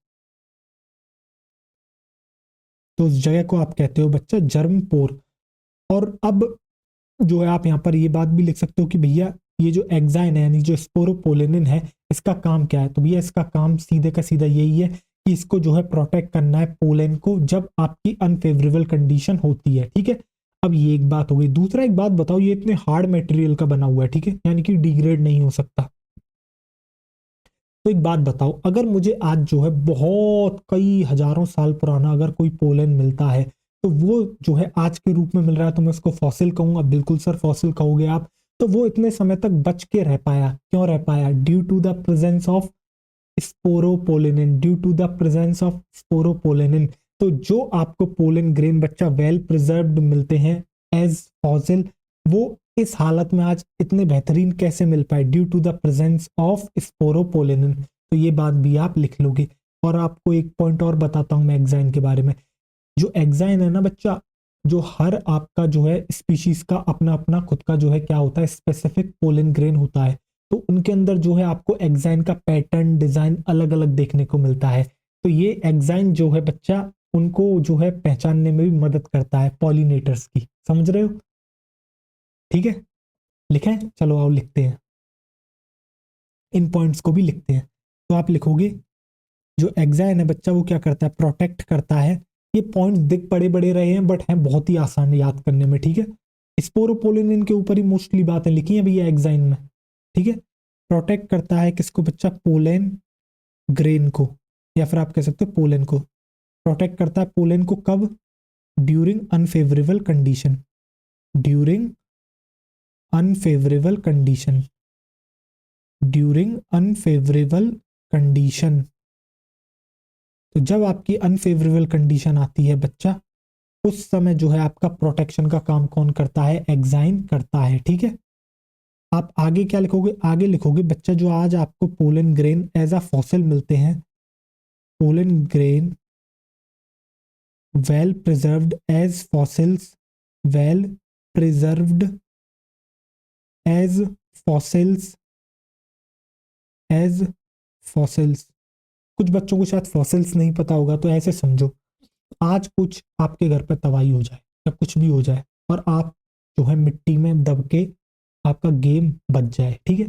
तो उस जगह को आप कहते हो बच्चा जर्म पोर। और अब जो है आप यहाँ पर ये बात भी लिख सकते हो कि भैया ये जो एक्साइन है यानी जो स्पोरोपोलिनिन है, इसका काम क्या है? तो भैया इसका काम सीधे का सीधा यही है कि इसको जो है प्रोटेक्ट करना है पोलन को जब आपकी अनफेवरेबल कंडीशन होती है। ठीक है, अब ये एक बात हो गई। दूसरा एक बात बताओ, ये इतने हार्ड मटेरियल का बना हुआ है, ठीक है, यानी कि डिग्रेड नहीं हो सकता। तो एक बात बताओ, अगर मुझे आज जो है बहुत कई हजारों साल पुराना अगर कोई पोलन मिलता है, तो वो जो है आज के रूप में मिल रहा है, तो मैं उसको फॉसिल कहूंगा? बिल्कुल सर, फॉसिल कहोगे आप। तो वो इतने समय तक बच के रह पाया, क्यों रह पाया? Due to the presence of sporopollenin, due to the presence of sporopollenin. तो जो आपको पोलन ग्रेन बच्चा वेल प्रिजर्व्ड मिलते हैं एज फॉसिल, वो इस हालत में आज इतने बेहतरीन कैसे मिल पाए? Due to the presence of sporopollenin. तो ये बात भी आप लिख लोगे। और आपको एक पॉइंट और बताता हूं मैं एक्साइन के बारे में। जो एक्साइन है ना बच्चा, जो हर आपका जो है स्पीशीज का अपना अपना खुद का जो है क्या होता है, स्पेसिफिक पोलन ग्रेन होता है। तो उनके अंदर जो है आपको एक्साइन का पैटर्न डिजाइन अलग अलग देखने को मिलता है। तो ये एक्साइन जो है बच्चा उनको जो है पहचानने में भी मदद करता है, पॉलिनेटर्स की। समझ रहे हो? ठीक है, लिखें? चलो आओ लिखते हैं, इन पॉइंट्स को भी लिखते हैं। तो आप लिखोगे जो एक्साइन है बच्चा वो क्या करता है? प्रोटेक्ट करता है। ये पॉइंट्स दिख बड़े बड़े रहे हैं बट हैं बहुत ही आसान याद करने में। ठीक है, स्पोरोपोलिनिन के ऊपर ही मोस्टली बातें लिखी हैं भैया एक्साइन में। ठीक है, प्रोटेक्ट करता है किसको बच्चा? पोलन ग्रेन को, या फिर आप कह सकते हो पोलन को। प्रोटेक्ट करता है पोलन को कब? During unfavourable condition, during unfavourable condition, during unfavourable condition. तो जब आपकी अनफेवरेबल कंडीशन आती है बच्चा, उस समय जो है आपका प्रोटेक्शन का काम कौन करता है? एक्साइन करता है। ठीक है, आप आगे क्या लिखोगे? आगे लिखोगे बच्चा जो आज आपको pollen grain as a fossil मिलते हैं, pollen grain well preserved as fossils, well preserved as fossils, as fossils. कुछ बच्चों को शायद फॉसिल्स नहीं पता होगा, तो ऐसे समझो आज कुछ आपके घर पर तबाही हो जाए या कुछ भी हो जाए और आप जो है मिट्टी में दब के आपका गेम बच जाए। ठीक है,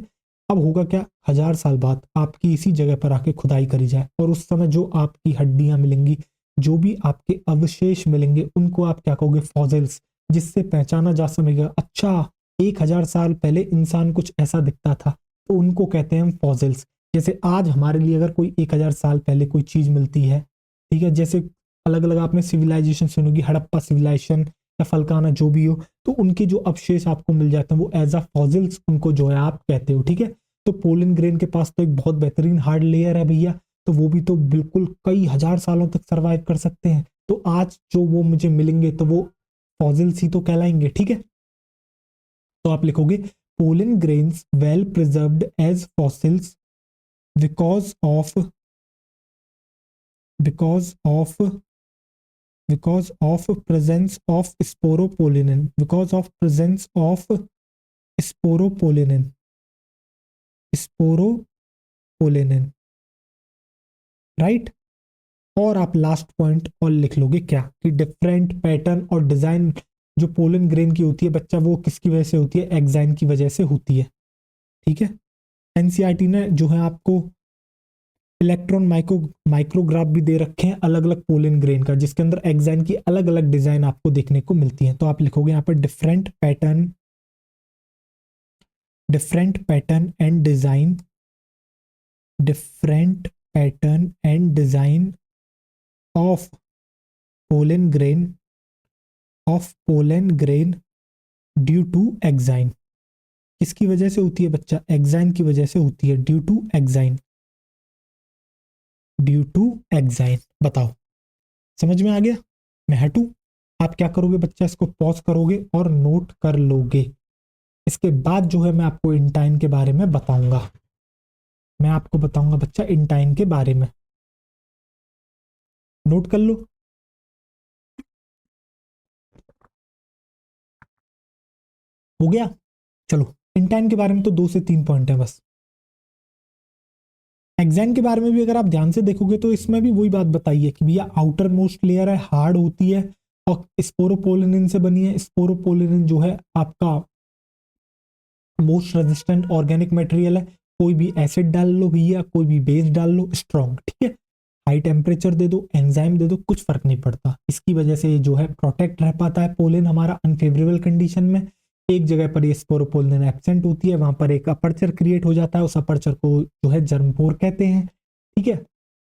अब होगा क्या? 1000 साल बाद आपकी इसी जगह पर आके खुदाई करी जाए और उस समय जो आपकी हड्डियां मिलेंगी, जो भी आपके अवशेष मिलेंगे, उनको आप क्या कहोगे? फॉसिल्स। जिससे पहचाना जा सकेगा अच्छा 1000 साल पहले इंसान कुछ ऐसा दिखता था, तो उनको कहते हैं हम फॉसिल्स। जैसे आज हमारे लिए अगर कोई 1000 साल पहले कोई चीज मिलती है, ठीक है, जैसे अलग अलग आपने सिविलाइजेशन सुनोगी, हड़प्पा सिविलाइजेशन या फलकाना जो भी हो, तो उनके जो अवशेष आपको मिल जाते हैं वो एज अ फॉसिल्स उनको जो है आप कहते हो। ठीक है, तो पोलन ग्रेन के पास तो एक बहुत बेहतरीन हार्ड लेयर है भैया, तो वो भी तो बिल्कुल कई हजार सालों तक सरवाइव कर सकते हैं। तो आज जो वो मुझे मिलेंगे तो वो फॉसिल्स ही तो कहलाएंगे। ठीक है, तो आप लिखोगे pollen grains well preserved as fossils because of, because of, because of presence of sporopollenin, because of presence of sporopollenin, sporopollenin, right. और आप लास्ट पॉइंट और लिख लोगे क्या? कि डिफरेंट पैटर्न और डिजाइन जो पोलन ग्रेन की होती है बच्चा, वो किसकी वजह से होती है? एक्साइन की वजह से होती है। ठीक है, एनसीईआरटी ने जो है आपको इलेक्ट्रॉन माइक्रोग्राफ भी दे रखे हैं अलग अलग पोलन ग्रेन का, जिसके अंदर एक्साइन की अलग अलग डिजाइन आपको देखने को मिलती है। तो आप लिखोगे यहाँ पर different pattern and design of pollen grain due to exine. किसकी वजह से होती है बच्चा? एक्साइन की वजह से होती है, ड्यू टू एक्साइन। बताओ समझ में आ गया? मैं हटूं? आप क्या करोगे बच्चा, इसको पॉज करोगे और नोट कर लोगे। इसके बाद जो है मैं आपको इंटाइन के बारे में बताऊंगा। मैं आपको बताऊंगा बच्चा इंटाइन के बारे में, नोट कर लो। हो गया? चलो, इंटाइन के बारे में तो 2 से 3 पॉइंट है बस। एक्साइन के बारे में भी अगर आप ध्यान से देखोगे तो इसमें भी वही बात बताई है कि भैया आउटर मोस्ट लेयर है, हार्ड होती है और स्पोरोपोलिनिन से बनी है। स्पोरोपोलिनिन जो है आपका मोस्ट रेजिस्टेंट ऑर्गेनिक मटेरियल है। कोई भी एसिड डाल लो भैया, कोई भी बेस डाल लो, स्ट्रॉन्ग, ठीक है। हाई टेम्परेचर दे दो, एंजाइम दे दो, कुछ फर्क नहीं पड़ता। इसकी वजह से जो है प्रोटेक्ट रह पाता है पोलिन हमारा अनफेवरेबल कंडीशन में। एक जगह पर ये स्पोरोपोलिन एब्सेंट होती है, वहां पर एक अपर्चर क्रिएट हो जाता है, उस अपर्चर को जो है जर्मपोर कहते हैं, ठीक है।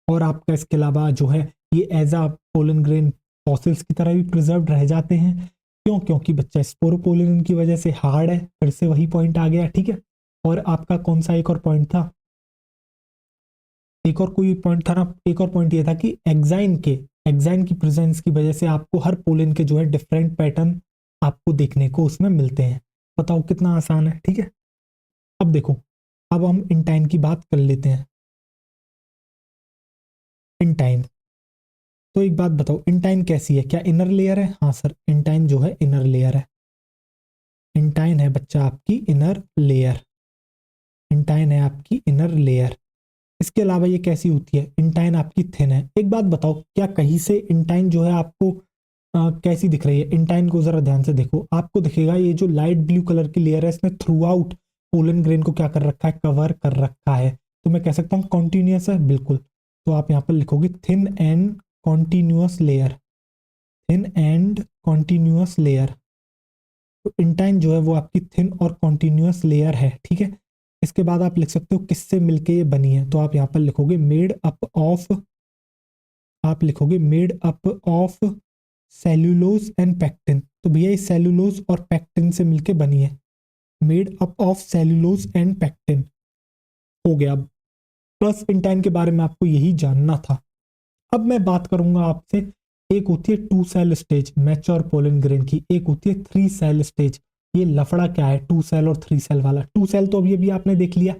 और आपका इसके अलावा जो है ये as a pollen grain fossils की तरह भी प्रिजर्व रह जाते हैं। क्यों? क्योंकि बच्चा स्पोरोपोलिन की वजह से हार्ड है। फिर से वही पॉइंट आ गया, ठीक है। और आपका कौन सा एक और पॉइंट था? एक और कोई पॉइंट था ना, एक और पॉइंट ये था कि एक्साइन की प्रेजेंस की वजह से आपको हर पोलिन के जो है डिफरेंट पैटर्न आपको देखने को उसमें मिलते हैं। बताओ कितना आसान है, ठीक है। अब देखो, अब हम इंटाइन की बात कर लेते हैं। इंटाइन, तो एक बात बताओ, इंटाइन कैसी है? क्या इनर लेयर है? हाँ सर, इंटाइन जो है इनर लेयर है। इंटाइन है बच्चा आपकी इनर लेयर। इंटाइन है आपकी इनर लेयर। इसके अलावा ये कैसी होती है? इंटाइन आपकी थिन है। एक बात बताओ, क्या कहीं से इंटाइन जो है आपको कैसी दिख रही है? इंटाइन को जरा ध्यान से देखो, आपको दिखेगा ये जो लाइट ब्लू कलर की लेयर है, इसने थ्रू आउट पोलन ग्रेन को क्या कर रखा है? कवर कर रखा है। तो मैं कह सकता हूँ कॉन्टिन्यूस है, बिल्कुल। तो आप यहाँ पर लिखोगे thin and continuous layer, thin and continuous layer. तो इंटाइन जो है वो आपकी थिन और कॉन्टिन्यूस लेयर है, ठीक है। इसके बाद आप लिख सकते हो किससे मिलके ये बनी है। तो आप यहाँ पर लिखोगे made up of cellulose and pectin. तो भैया ये सेल्यूलोज और पैक्टिन से मिलके बनी है। Made up of cellulose and pectin हो गया। प्लस इंटाइन के बारे में आपको यही जानना था। अब मैं बात करूंगा आपसे, एक होती है 2 cell stage mature pollen grain की, एक होती है 3 सेल स्टेज। ये लफड़ा क्या है 2 सेल और 3 सेल वाला? 2 सेल तो अभी अभी आपने देख लिया,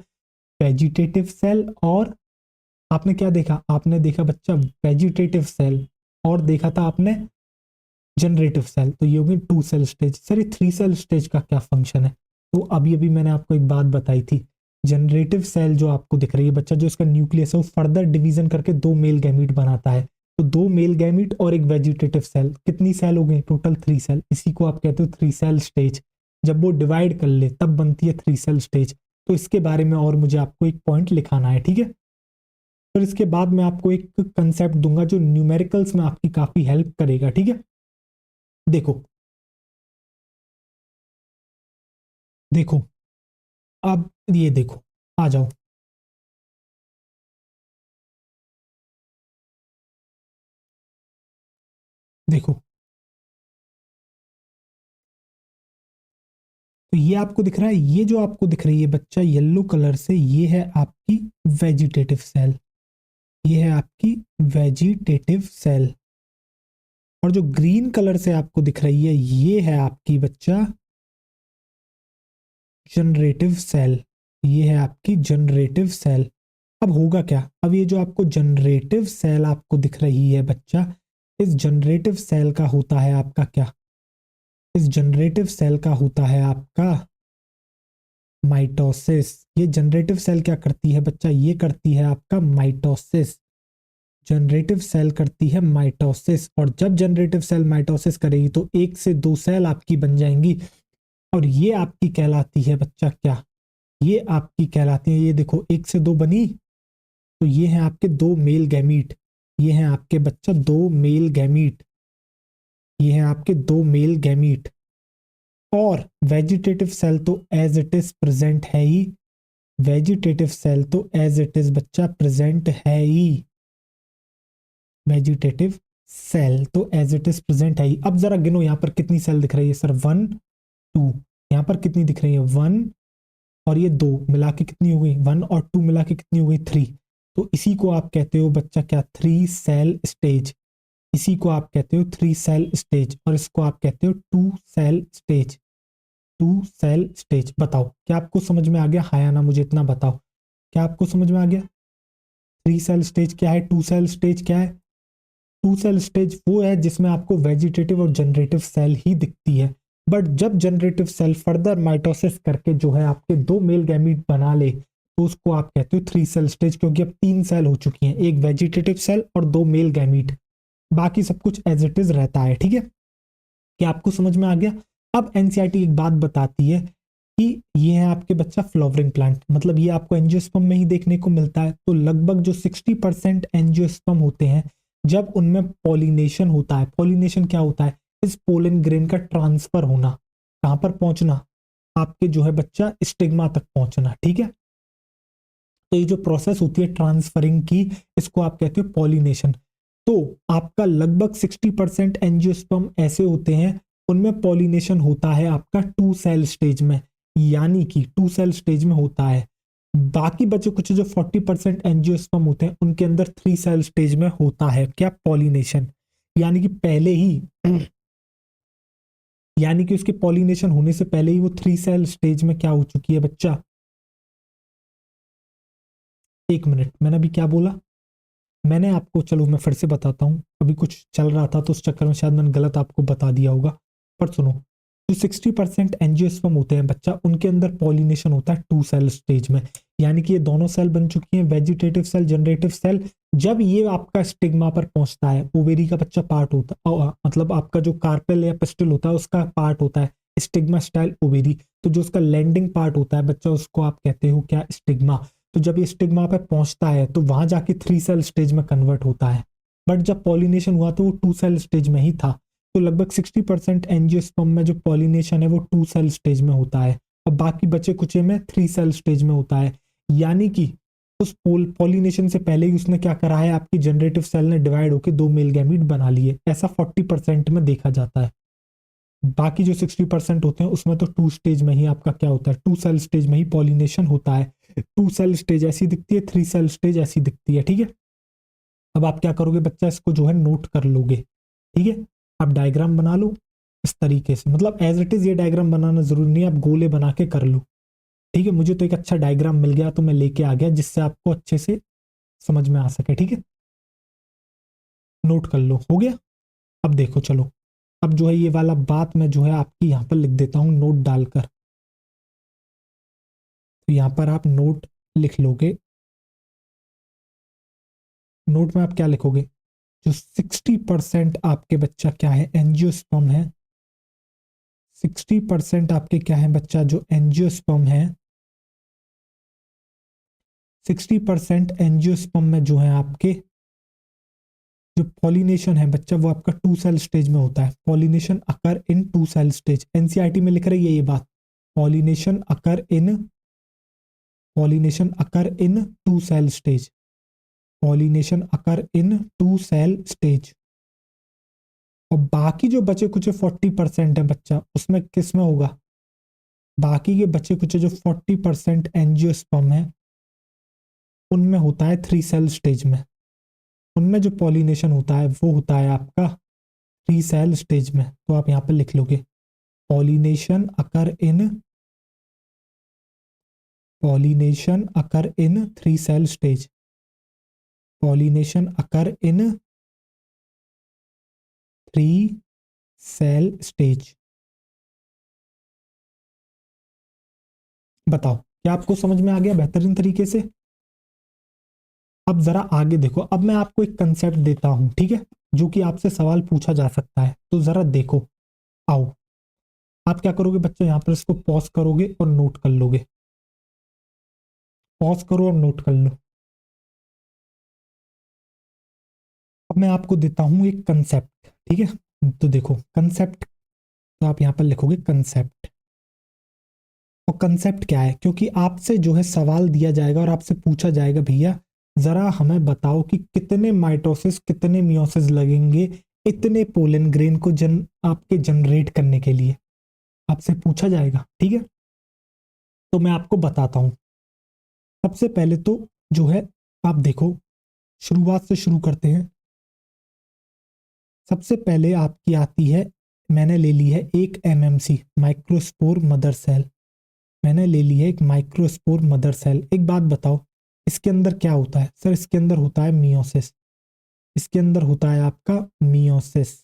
वेजिटेटिव सेल। और आपने क्या देखा? आपने देखा बच्चा वेजिटेटिव सेल, और देखा था आपने जनरेटिव सेल। तो ये होगी 2 सेल स्टेज। सर ये 3 सेल स्टेज का क्या फंक्शन है? तो अभी अभी मैंने आपको एक बात बताई थी, जनरेटिव सेल जो आपको दिख रही है बच्चा, जो इसका न्यूक्लियस है वो फर्दर डिवीजन करके 2 मेल गैमीट बनाता है। तो 2 मेल गैमीट और एक वेजिटेटिव सेल, कितनी सेल हो गई? Total 3 cell. इसी को आप कहते हो 3 सेल स्टेज। जब वो डिवाइड कर ले तब बनती है 3 सेल स्टेज। तो इसके बारे में और मुझे आपको एक पॉइंट लिखाना है, ठीक है। फिर इसके बाद मैं आपको एक कंसेप्ट दूंगा जो न्यूमेरिकल्स में आपकी काफी हेल्प करेगा, ठीक है। देखो देखो, अब ये देखो, आ जाओ। देखो, तो ये आपको दिख रहा है, ये जो आपको दिख रही है बच्चा येलो कलर से, ये है आपकी वेजिटेटिव सेल। ये है आपकी वेजिटेटिव सेल। और जो ग्रीन कलर से आपको दिख रही है, ये है आपकी बच्चा जनरेटिव सेल। ये है आपकी जनरेटिव सेल। अब होगा क्या? अब ये जो आपको जनरेटिव सेल आपको दिख रही है बच्चा, इस जनरेटिव सेल का होता है आपका क्या? इस जनरेटिव सेल का होता है आपका माइटोसिस। ये जनरेटिव सेल क्या करती है बच्चा? ये करती है आपका माइटोसिस। जनरेटिव सेल करती है माइटोसिस। और जब जनरेटिव सेल माइटोसिस करेगी तो 1 से 2 सेल आपकी बन जाएंगी, और ये आपकी कहलाती है बच्चा क्या? ये आपकी कहलाती है, ये देखो 1 से 2 बनी, तो ये हैं आपके 2 मेल गैमीट, ये हैं आपके बच्चा 2 मेल गैमीट, ये हैं आपके 2 मेल गैमीट। और वेजिटेटिव सेल तो एज इट इज प्रेजेंट है ही, वेजिटेटिव सेल तो एज इट इज बच्चा प्रेजेंट है ही, वेजिटेटिव सेल तो एज इट इज प्रेजेंट है ही। अब जरा गिनो यहाँ पर कितनी सेल दिख रही है सर, 1 2, यहाँ पर कितनी दिख रही है 1, और ये 2 मिला के कितनी हो गई 1 और 2 मिला के कितनी हो गई 3। तो इसी को आप कहते हो बच्चा क्या, 3 सेल स्टेज, इसी को आप कहते हो 3 सेल स्टेज, और इसको आप कहते हो 2 सेल स्टेज, 2 सेल स्टेज। बताओ क्या आपको समझ में आ गया, हाँ या ना मुझे इतना बताओ, क्या आपको समझ में आ गया? 3 सेल स्टेज क्या है, 2 सेल स्टेज क्या है? 2 सेल स्टेज वो है जिसमें आपको वेजिटेटिव और जनरेटिव सेल ही दिखती है, बट जब जनरेटिव सेल फर्दर माइटोसिस करके जो है आपके 2 मेल गैमीट बना ले, तो उसको आप कहते हो 3 सेल स्टेज, क्योंकि अब 3 सेल हो चुकी हैं, एक वेजिटेटिव सेल और 2 मेल गैमीट, बाकी सब कुछ एज इट इज रहता है। ठीक है, क्या आपको समझ में आ गया? अब एनसीईआरटी एक बात बताती है कि ये है आपके बच्चा फ्लावरिंग प्लांट, मतलब ये आपको एंजियोस्पर्म में ही देखने को मिलता है। तो लगभग जो 60% एंजियोस्पर्म होते हैं, जब उनमें पॉलिनेशन होता है, पॉलिनेशन क्या होता है, इस पोलन ग्रेन का ट्रांसफर होना, कहां पर पहुंचना, आपके जो है बच्चा स्टिग्मा तक पहुंचना। ठीक है, तो ये जो प्रोसेस होती है ट्रांसफरिंग की, इसको आप कहते हो पॉलिनेशन। तो आपका लगभग 60% एंजियोस्पर्म ऐसे होते हैं, उनमें पॉलिनेशन होता है आपका 2 सेल स्टेज में, यानी कि 2 सेल स्टेज में होता है। बाकी बचे कुछ जो 40% एंजियोस्पर्म होते हैं, उनके अंदर 3 सेल स्टेज में होता है क्या, पॉलिनेशन, यानी कि पहले ही यानी कि उसके पॉलिनेशन होने से पहले ही वो 3 सेल स्टेज में क्या हो चुकी है बच्चा। 1 मिनट, मैंने अभी क्या बोला? मैंने आपको, चलो मैं फिर से बताता हूँ, अभी कुछ चल रहा था तो उस चक्कर में शायद मैंने गलत आपको बता दिया होगा, पर सुनो। जो 60% एंजियोस्पर्म होते हैं बच्चा, उनके अंदर पॉलिनेशन होता है 2 सेल स्टेज में, यानी कि ये दोनों सेल बन चुकी हैं, वेजिटेटिव सेल, जनरेटिव सेल। जब ये आपका स्टिग्मा पर पहुंचता है, ओवेरी का बच्चा पार्ट होता है, मतलब आपका जो कार्पेल या पिस्टल होता है उसका पार्ट होता है स्टिग्मा स्टाइल ओवेरी, तो जो उसका लैंडिंग पार्ट होता है बच्चा, उसको आप कहते हो क्या, स्टिग्मा। तो जब ये स्टिग्मा पे पहुंचता है तो वहां जाके 3 सेल स्टेज में कन्वर्ट होता है, बट जब पॉलिनेशन हुआ तो वो 2 सेल स्टेज में ही था। तो लगभग 60% एंजियोस्पर्म में जो पॉलिनेशन है वो 2 सेल स्टेज में होता है, और बाकी बचे कुचे में 3 सेल स्टेज में होता है। यानी कि उस पॉलिनेशन से पहले ही उसने क्या करा है, आपकी जनरेटिव सेल ने डिवाइड होकर 2 मेल गैमीट बना लिए, ऐसा 40% में देखा जाता है। बाकी जो 60% होते हैं उसमें तो 2 स्टेज में ही आपका क्या होता है, 2 सेल स्टेज में ही पॉलिनेशन होता है। 2 सेल स्टेज ऐसी दिखती है, 3 सेल स्टेज ऐसी दिखती है। ठीक है, अब आप क्या करोगे बच्चा, इसको जो है नोट कर लोगे। ठीक है, आप डायग्राम बना लो इस तरीके से, मतलब एज इट इज ये डायग्राम बनाना जरूरी नहीं है, आप गोले बना के कर लो। ठीक है, मुझे तो एक अच्छा डायग्राम मिल गया तो मैं लेके आ गया, जिससे आपको अच्छे से समझ में आ सके। ठीक है, नोट कर लो, हो गया। अब देखो चलो, अब जो है ये वाला बात मैं जो है आपकी यहाँ पर लिख देता हूँ नोट डालकर। तो यहाँ पर आप नोट लिख लोगे, नोट में आप क्या लिखोगे, जो 60% आपके बच्चा क्या है, एंजियोस्पर्म है, 60% आपके क्या है बच्चा, जो एंजियोस्पर्म है, 60% एंजियोस्पर्म में जो है आपके जो पॉलिनेशन है बच्चा, वो आपका 2 सेल स्टेज में होता है। पॉलिनेशन अकर इन 2 सेल स्टेज, एनसीईआरटी में लिख रही है ये बात, पॉलिनेशन अकर इन, पॉलिनेशन अकर इन 2 सेल स्टेज, पॉलिनेशन अकर इन 2 सेल स्टेज। और बाकी जो बचे कुछ 40% है बच्चा, उसमें किस में होगा, बाकी के बचे कुछ जो 40% एंजियोस्पर्म है, उनमें होता है 3 सेल स्टेज में, उनमें जो पॉलिनेशन होता है वो होता है आपका 3 सेल स्टेज में। तो आप यहाँ पर लिख लोगे, पॉलिनेशन अकर इन, पॉलिनेशन अकर इन 3 सेल स्टेज, पॉलिनेशन अकर इन 3 सेल स्टेज। बताओ क्या आपको समझ में आ गया बेहतरीन तरीके से? अब जरा आगे देखो, अब मैं आपको एक कंसेप्ट देता हूं, ठीक है, जो कि आपसे सवाल पूछा जा सकता है, तो जरा देखो। आओ, आप क्या करोगे बच्चों, यहां पर इसको पॉज करोगे और नोट कर लोगे। पॉज करो और नोट कर लो। अब मैं आपको देता हूं एक कंसेप्ट, ठीक है। तो देखो कंसेप्ट, तो आप यहां पर लिखोगे कंसेप्ट। और कंसेप्ट क्या है, क्योंकि आपसे जो है सवाल दिया जाएगा और आपसे पूछा जाएगा भैया जरा हमें बताओ कि कितने माइटोसिस कितने मियोसिस लगेंगे इतने पोलन ग्रेन को आपके जनरेट करने के लिए, आपसे पूछा जाएगा, ठीक है। तो मैं आपको बताता हूं। सबसे पहले तो जो है आप देखो, शुरुआत से शुरू करते हैं। सबसे पहले आपकी आती है, मैंने ले ली है एक एमएमसी माइक्रोस्पोर मदर सेल। मैंने ले ली है एक माइक्रोस्पोर मदर सेल। एक बात बताओ, इसके अंदर क्या होता है? सर इसके अंदर होता है मियोसिस। इसके अंदर होता है आपका मियोसिस।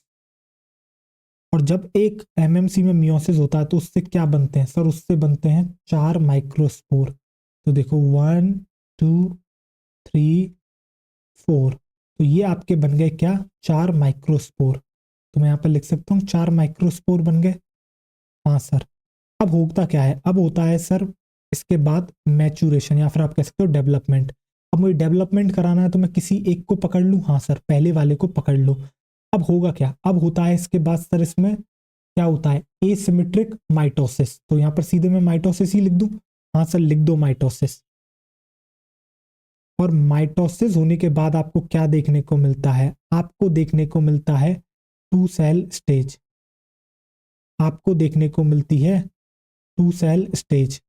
और जब एक एमएमसी में मियोसिस होता है तो उससे क्या बनते हैं? सर उससे बनते हैं 4 माइक्रोस्पोर। तो देखो 1 2 3 4। तो ये आपके बन गए क्या? 4 माइक्रोस्पोर। तो मैं यहाँ पर लिख सकता हूँ 4 माइक्रोस्पोर बन गए। हाँ सर। अब होता क्या है? अब होता है सर इसके बाद मैचुरेशन, या फिर आप कह सकते हो डेवलपमेंट। अब मुझे डेवलपमेंट कराना है तो मैं किसी एक को पकड़ लूँ। हाँ सर, पहले वाले को पकड़ लो। अब होगा क्या? अब होता है इसके बाद सर इसमें क्या होता है? Asymmetric mitosis. तो यहाँ पर सीधे मैं माइटोसिस ही लिख दूं। हाँ सर, लिख दो माइटोसिस। और माइटोसिस होने के बाद आपको क्या देखने को मिलता है? आपको देखने को मिलता है टू सेल स्टेज। आपको देखने को मिलती है टू सेल स्टेज।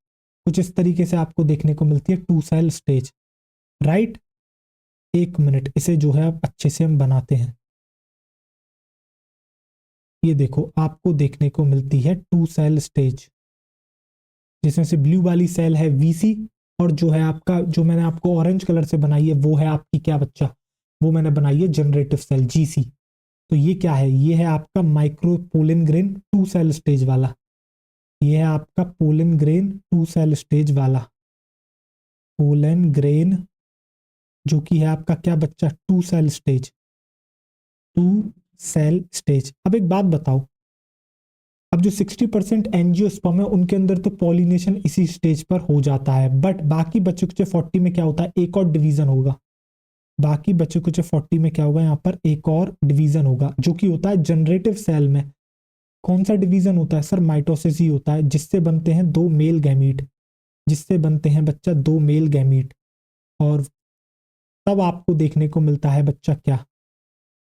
कुछ इस तरीके से आपको देखने को मिलती है टू सेल स्टेज, राइट। एक मिनट, इसे जो है अच्छे से हम बनाते हैं। ये देखो आपको देखने को मिलती है टू सेल स्टेज, जिसमें से ब्लू वाली सेल है वीसी, और जो है आपका, जो मैंने आपको ऑरेंज कलर से बनाई है वो है आपकी क्या बच्चा? वो मैंने बनाई है जनरेटिव सेल जीसी। तो ये क्या है? ये है आपका micro pollen grain two cell stage वाला। ये है आपका pollen grain two cell stage वाला। पोलन ग्रेन जो कि है आपका क्या बच्चा? Two cell stage. Two cell stage. अब एक बात बताओ, अब जो 60% एंजियोस्पर्म है उनके अंदर तो पॉलिनेशन इसी स्टेज पर हो जाता है, बट बाकी बचे कुछ 40 में क्या होता है? एक और डिवीजन होगा। बाकी बचे कुछ 40 में क्या होगा? यहाँ पर एक और डिवीजन होगा जो कि होता है जनरेटिव सेल में। कौन सा डिवीजन होता है? सर माइटोसिस ही होता है, जिससे बनते हैं दो मेल गैमीट। जिससे बनते हैं बच्चा दो मेल गैमीट। और तब आपको देखने को मिलता है बच्चा क्या?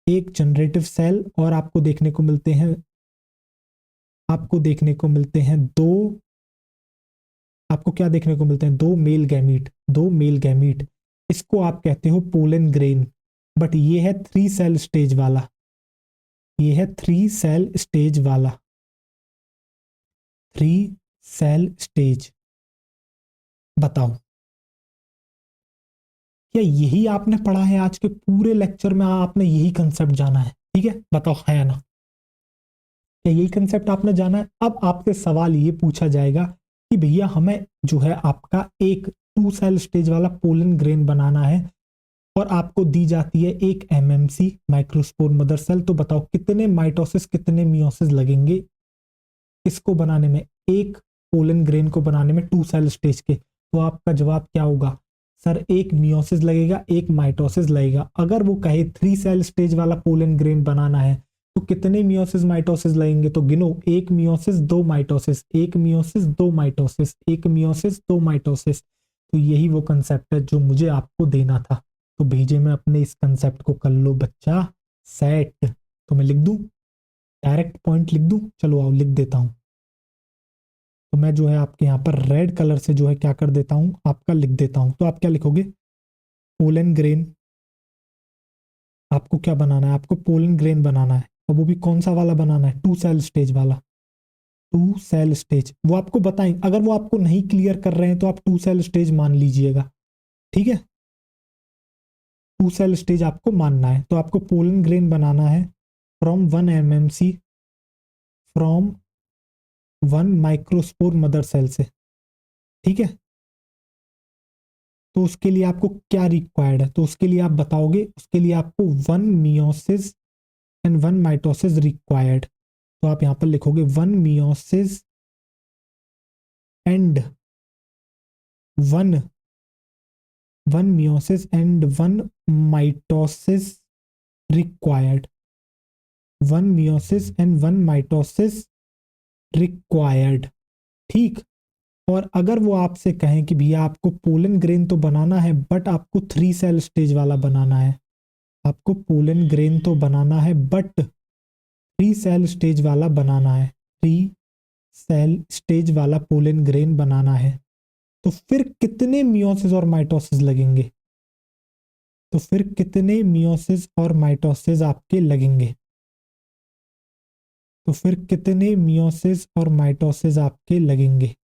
एक जनरेटिव सेल। और आपको देखने को मिलते हैं, आपको देखने को मिलते हैं दो, आपको क्या देखने को मिलते हैं? दो मेल गैमीट। दो मेल गैमीट। इसको आप कहते हो पोलन ग्रेन। बट ये है 3 सेल स्टेज वाला। ये है 3 सेल स्टेज वाला। 3 सेल स्टेज। बताओ, क्या यही आपने पढ़ा है आज के पूरे लेक्चर में? आपने यही कंसेप्ट जाना है, ठीक है? बताओ है ना? क्या यही कंसेप्ट आपने जाना है? अब आपसे सवाल ये पूछा जाएगा कि भैया हमें जो है आपका एक 2 सेल स्टेज वाला पोलन ग्रेन बनाना है, और आपको दी जाती है एक एमएमसी माइक्रोस्पोर मदर सेल। तो बताओ कितने माइटोसिस कितने मियोसिस लगेंगे इसको बनाने में, एक पोलन ग्रेन को बनाने में 2 सेल स्टेज के? तो आपका जवाब क्या होगा? सर एक मियोसिस लगेगा एक माइटोसिस लगेगा। अगर वो कहे 3 सेल स्टेज वाला पोलन ग्रेन बनाना है तो कितने मियोसिस माइटोसिस लगेंगे? तो गिनो, एक मियोसिस दो माइटोसिस, एक मियोसिस दो माइटोसिस, एक मियोसिस दो माइटोसिस। तो यही वो कंसेप्ट है जो मुझे आपको देना था। तो भेजे मैं अपने इस कंसेप्ट को कर लो बच्चा सेट। तो मैं लिख दूं, डायरेक्ट पॉइंट लिख दूं? चलो आओ लिख देता हूं। तो मैं जो है आपके यहाँ पर रेड कलर से जो है क्या कर देता हूँ, आपका लिख देता हूँ। तो आप क्या लिखोगे? Pollen grain. आपको क्या बनाना है? आपको पोलन ग्रेन बनाना है, और वो भी कौन सा वाला बनाना है? 2 सेल स्टेज वाला। 2 सेल स्टेज वो आपको बताएंगे। अगर वो आपको नहीं क्लियर कर रहे हैं तो आप 2 सेल स्टेज मान लीजिएगा, ठीक है? 2 सेल स्टेज आपको मानना है। तो आपको पोलन ग्रेन बनाना है from 1 MMC, from 1 microspore mother cell से, ठीक है? तो उसके लिए आपको क्या रिक्वायर्ड है? तो उसके लिए आप बताओगे, उसके लिए आपको 1 मियोसिस एंड 1 माइटोसिस रिक्वायर्ड। तो आप यहां पर लिखोगे 1 meiosis and 1 one meiosis and one mitosis required, one meiosis and one mitosis required, ठीक। और अगर वो आपसे कहें कि भैया आपको पोलन ग्रेन तो बनाना है बट आपको 3 सेल स्टेज वाला बनाना है, आपको पोलन ग्रेन तो बनाना है बट 3 सेल स्टेज वाला बनाना है, 3 सेल स्टेज वाला पोलन ग्रेन बनाना है, तो फिर कितने मियोसिस और माइटोसिस लगेंगे, तो फिर कितने मियोसिस और माइटोसिस आपके लगेंगे, तो फिर कितने मियोसिस और माइटोसिस आपके लगेंगे।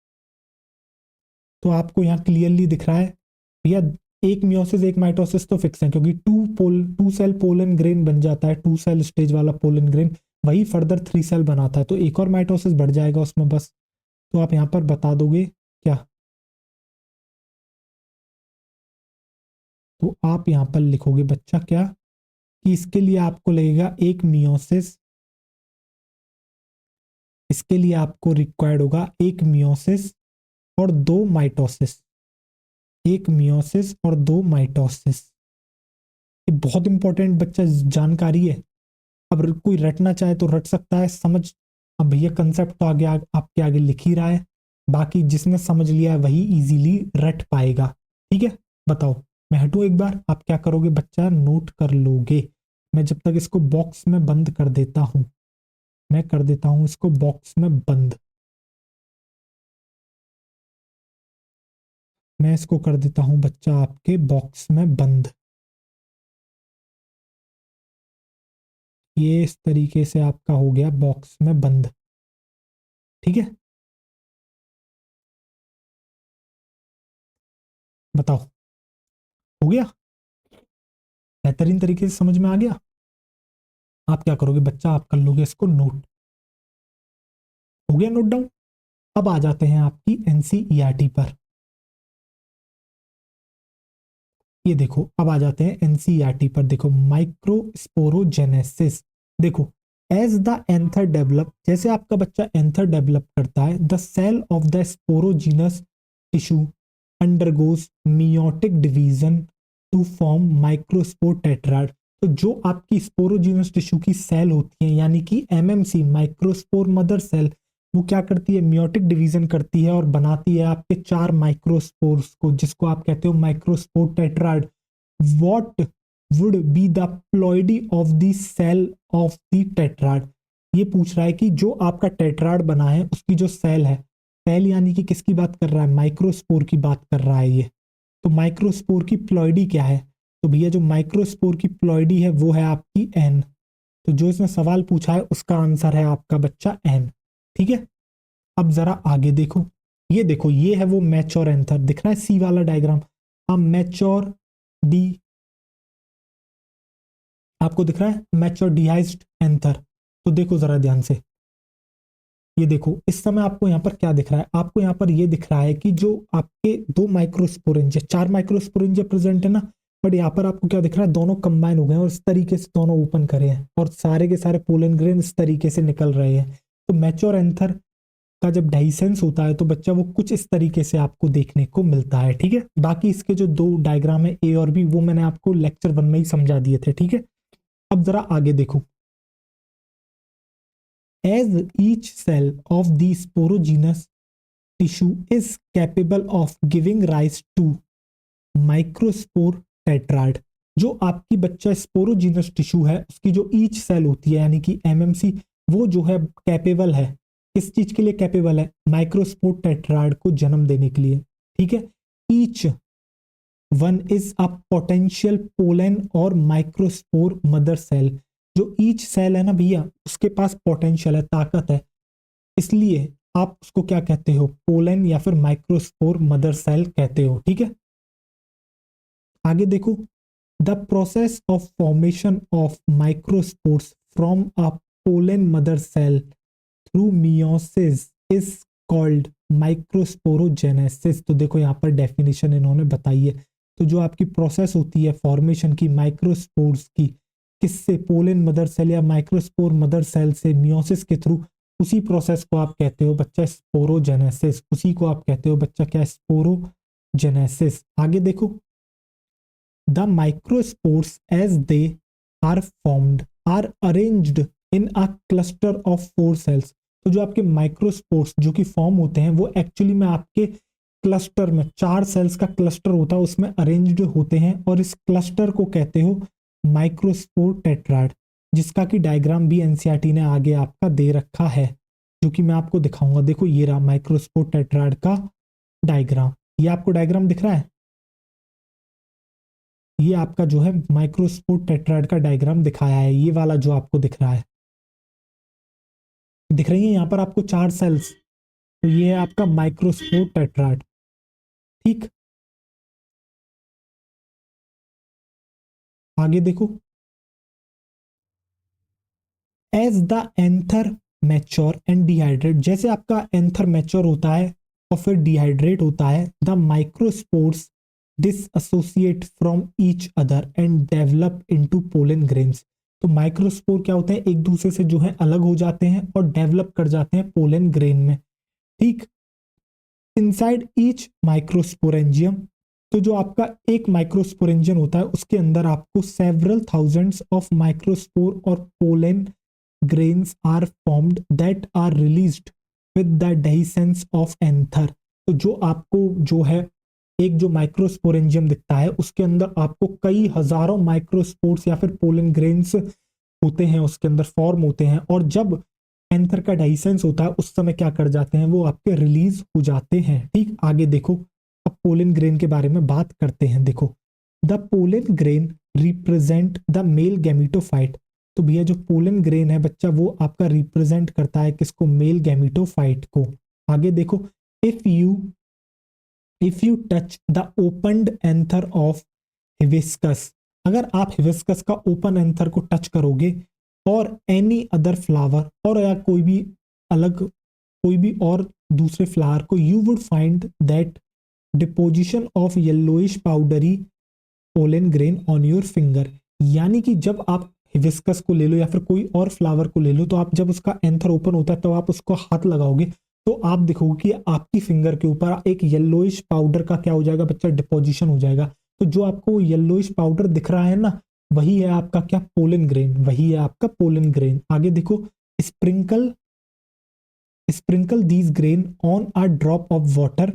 तो आपको यहाँ क्लियरली दिख रहा है भैया, एक मियोसिस एक माइटोसिस तो फिक्स है क्योंकि 2 सेल पोलन ग्रेन बन जाता है, 2 सेल स्टेज वाला पोलन ग्रेन, वही फर्दर 3 सेल बनाता है, तो एक और माइटोसिस बढ़ जाएगा उसमें बस। तो आप यहाँ पर बता दोगे क्या, तो आप यहाँ पर लिखोगे बच्चा क्या, कि इसके लिए आपको लगेगा एक मियोसिस, इसके लिए आपको रिक्वायर्ड होगा एक मियोसिस और 2 माइटोसिस, एक मियोसिस और 2 माइटोसिस। ये बहुत इंपॉर्टेंट बच्चा जानकारी है। अब कोई रटना चाहे तो रट सकता है, समझ, अब भैया कंसेप्ट तो आगे आपके आगे लिख ही रहा है, बाकी जिसने समझ लिया है वही इजीली रट पाएगा, ठीक है। बताओ, मैं हटूं एक बार, आप क्या करोगे बच्चा, नोट कर लोगे। मैं जब तक इसको बॉक्स में बंद कर देता हूं, मैं कर देता हूं इसको बॉक्स में बंद, मैं इसको कर देता हूं बच्चा आपके बॉक्स में बंद। ये इस तरीके से आपका हो गया बॉक्स में बंद, ठीक है। बताओ, हो गया, बेहतरीन तरीके से समझ में आ गया। आप क्या करोगे बच्चा, आप कर लोगे इसको नोट, हो गया नोट डाउन। अब आ जाते हैं आपकी एनसीईआरटी पर, ये देखो अब आ जाते हैं एनसीईआरटी पर, देखो माइक्रोस्पोरोजेनेसिस, देखो एज द एंथर डेवलप, जैसे आपका बच्चा एंथर डेवलप करता है, the cell of the sporogenous tissue undergoes meiotic division to form microspore tetrad. तो जो आपकी स्पोरोजीनस टिश्यू की सेल होती है यानी कि एमएमसी माइक्रोस्पोर मदर सेल, वो क्या करती है, मियोटिक डिवीजन करती है और बनाती है आपके 4 माइक्रोस्पोर्स को, जिसको आप कहते हो microspore tetrad. What would be the ploidy of the cell of the tetrad, ये पूछ रहा है कि जो आपका टेट्राड बना है उसकी जो सेल है, सेल यानी कि किसकी बात कर रहा है, माइक्रोस्पोर की बात कर रहा है ये। तो माइक्रोस्पोर की प्लॉइडी क्या है, तो भैया जो माइक्रोस्पोर की प्लॉइडी है वो है आपकी एन, तो जो इसमें सवाल पूछा है उसका आंसर है आपका बच्चा एन, ठीक है। अब जरा आगे देखो, ये देखो ये है वो मैच्योर एंथर, दिख रहा है सी वाला डायग्राम, अब मैच्योर डी, आपको दिख रहा है मैच्योर डिहाइज्ड एंथर। तो देखो जरा ध्यान से, ये देखो इस समय आपको यहाँ पर क्या दिख रहा है, आपको यहाँ पर ये दिख रहा है कि जो आपके 2 माइक्रोस्पोरेंजिया, 4 माइक्रोस्पोरेंजिया प्रेजेंट है ना, बट यहाँ पर आपको क्या दिख रहा है, दोनों कंबाइन हो गए हैं और इस तरीके से दोनों ओपन करे हैं और सारे के सारे पोलन ग्रेन इस तरीके से निकल रहे हैं। तो मैच्योर एंथर का जब डाइसेंस होता है तो बच्चा वो कुछ इस तरीके से आपको देखने को मिलता है, ठीक है। बाकी इसके जो 2 डायग्राम है ए और बी वो मैंने आपको लेक्चर 1 में ही समझा दिए थे, ठीक है। अब जरा आगे देखो, as each cell of the sporogenous tissue is capable of giving rise to microspore tetrad, जो आपकी बच्चा स्पोरोजीनस टिश्यू है उसकी जो ईच सेल होती है यानी कि एमएमसी, वो जो है कैपेबल है, किस चीज के लिए कैपेबल है, माइक्रोस्पोर टेट्राड को जन्म देने के लिए, ठीक है। Each one is a potential pollen और माइक्रोस्पोर मदर सेल, जो ईच सेल है ना भैया उसके पास पोटेंशियल है, ताकत है, इसलिए आप उसको क्या कहते हो, पोलन या फिर माइक्रोस्पोर मदर सेल कहते हो, ठीक है। आगे देखो, the process of formation of microspores from a pollen mother cell through meiosis is called microsporogenesis. तो देखो यहाँ पर डेफिनेशन इन्होंने बताई है, तो जो आपकी प्रोसेस होती है फॉर्मेशन की माइक्रोस्पोर्स की, किससे, पोलन मदर सेल या माइक्रोस्पोर मदर सेल से मियोसिस के थ्रू, उसी प्रोसेस को आप कहते हो बच्चा स्पोरोजेनेसिस, उसी को आप कहते हो बच्चा क्या, स्पोरोजेनेसिस। आगे देखो, the microspores as they are formed are arranged in a cluster of 4 cells. तो जो आपके माइक्रोस्पोर्स जो कि फॉर्म होते हैं वो एक्चुअली में आपके क्लस्टर में 4 सेल्स का क्लस्टर होता है, उसमें अरेंज्ड होते हैं और इस क्लस्टर को कहते हो माइक्रोस्पोर टेट्राड, जिसका कि डायग्राम भी एनसीईआरटी ने आगे आपका दे रखा है, जो कि मैं आपको दिखाऊंगा। देखो ये रहा माइक्रोस्पोर टेट्राड का डायग्राम, ये आपको डायग्राम दिख रहा है, ये आपका जो है माइक्रोस्पोर टेट्राड का डायग्राम दिखाया है, ये वाला जो आपको दिख रहा है, दिख रही है यहाँ पर आपको 4 सेल्स, तो ये है आपका माइक्रोस्पोर टेट्राड। ठीक, आगे देखो, as the anther mature and dehydrate, जैसे आपका एंथर मैच्योर होता है और फिर डिहाइड्रेट होता है, the microspores dissociate from each other and develop into pollen grains. तो माइक्रोस्पोर क्या होते हैं, एक दूसरे से जो है अलग हो जाते हैं और डेवलप कर जाते हैं पोलन ग्रेन में। ठीक, इनसाइड ईच माइक्रोस्पोरेंजियम, तो जो आपका एक माइक्रोस्पोरेंजियम होता है उसके अंदर आपको सेवरल थाउजेंड्स ऑफ माइक्रोस्पोर और pollen grains are formed that are released with the dehiscence of anther। तो जो आपको जो है एक जो माइक्रोस्पोरेंजियम दिखता है उसके अंदर आपको कई हजारों माइक्रोस्पोर्स या फिर पोलन ग्रेन्स होते हैं, उसके अंदर फॉर्म होते हैं, और जब एंथर का डाइसेंस होता है उस समय क्या कर जाते हैं, वो आपके रिलीज हो जाते हैं। ठीक, आगे देखो, अब पोलन ग्रेन के बारे में बात करते हैं। देखो, the pollen grain represent the male gametophyte. तो भैया जो पोलन ग्रेन है बच्चा वो आपका रिप्रेजेंट करता है किसको, मेल गैमीटोफाइट को। आगे देखो, if you touch the opened anther of hibiscus, अगर आप हिबिस्कस का ओपन एंथर को टच करोगे और एनी अदर फ्लावर, और या कोई भी अलग कोई भी और दूसरे फ्लावर को, you would find that deposition of yellowish powdery pollen grain on your finger. यानी कि जब आप हिबिस्कस को ले लो या फिर कोई और फ्लावर को ले लो, तो आप जब उसका एंथर ओपन होता है तो आप उसको हाथ लगाओगे तो आप देखोगे कि आपकी फिंगर के ऊपर एक येलोइश पाउडर का क्या हो जाएगा बच्चा, डिपोजिशन हो जाएगा। तो जो आपको येलोइश पाउडर दिख रहा है ना, वही है आपका क्या, पोलन ग्रेन, वही है आपका पोलन ग्रेन। आगे देखो, sprinkle sprinkle these grain on a drop of water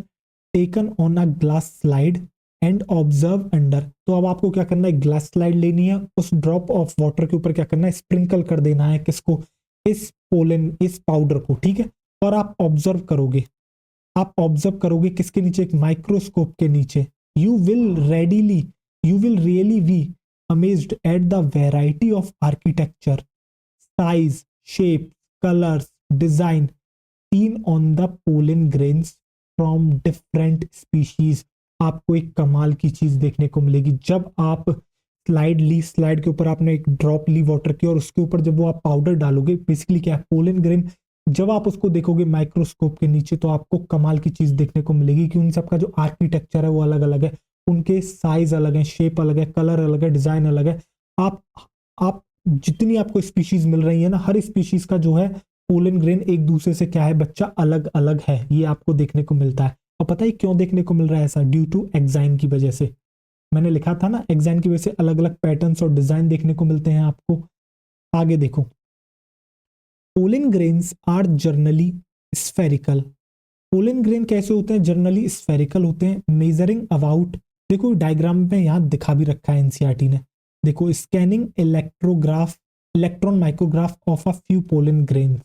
taken on a glass slide and observe under. तो अब आपको क्या करना है, ग्लास स्लाइड लेनी है, उस ड्रॉप ऑफ वाटर के ऊपर क्या करना है, स्प्रिंकल कर देना है किसको, इस पोलन, इस पाउडर को। ठीक है, और आप ऑब्जर्व करोगे, आप ऑब्जर्व करोगे किसके नीचे, एक माइक्रोस्कोप के नीचे। You will really be amazed at the variety of architecture, size, shape, colours, design seen on the pollen grains from different species. आपको एक कमाल की चीज देखने को मिलेगी जब आप स्लाइड के ऊपर आपने एक ड्रॉप ली वाटर की और उसके ऊपर जब वो आप पाउडर डालोगे, बेसिकली क्या है, पोलन ग्रेन, जब आप उसको देखोगे माइक्रोस्कोप के नीचे तो आपको कमाल की चीज देखने को मिलेगी कि उन सबका जो आर्किटेक्चर है वो अलग अलग है, उनके साइज अलग है, शेप अलग है, कलर अलग है, डिजाइन अलग है। आप जितनी आपको स्पीशीज मिल रही है ना, हर स्पीशीज का जो है पोलन ग्रेन एक दूसरे से क्या है बच्चा, अलग अलग है, ये आपको देखने को मिलता है। और पता है क्यों देखने को मिल रहा है ऐसा, ड्यू टू एक्साइन की वजह से। मैंने लिखा था ना, एक्साइन की वजह से अलग अलग पैटर्न्स और डिजाइन देखने को मिलते हैं आपको। आगे देखो, pollen grains are generally spherical. Pollen grain कैसे होते हैं, जर्नली स्फेरिकल होते हैं, मेजरिंग अबाउट, देखो डायग्राम में यहाँ दिखा भी रखा है एनसीईआरटी ने, देखो, scanning electron micrograph of a few pollen grains.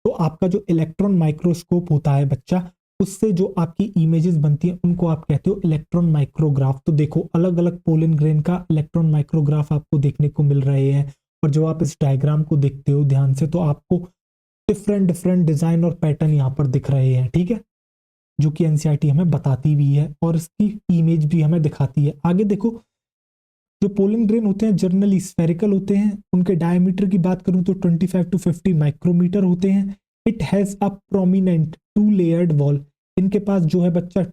तो आपका जो इलेक्ट्रॉन माइक्रोस्कोप होता है बच्चा, उससे जो आपकी इमेजेस बनती हैं उनको आप कहते हो इलेक्ट्रॉन माइक्रोग्राफ। तो देखो अलग अलग पोलन ग्रेन का इलेक्ट्रॉन माइक्रोग्राफ आपको देखने को मिल रहे हैं, और जब आप इस डायग्राम को देखते हो ध्यान से तो आपको डिफरेंट डिफरेंट डिजाइन और पैटर्न यहाँ पर दिख रहे हैं। ठीक है, जो कि एनसीईआरटी हमें बताती भी है और इसकी इमेज भी हमें दिखाती है। आगे देखो, जो पोलन ग्रेन होते हैं जनरली स्फेरिकल होते हैं, उनके डायमीटर की बात करूं तो 25 टू 50 माइक्रोमीटर होते हैं। It has a prominent 2 layered wall, इनके पास जो है बच्चा,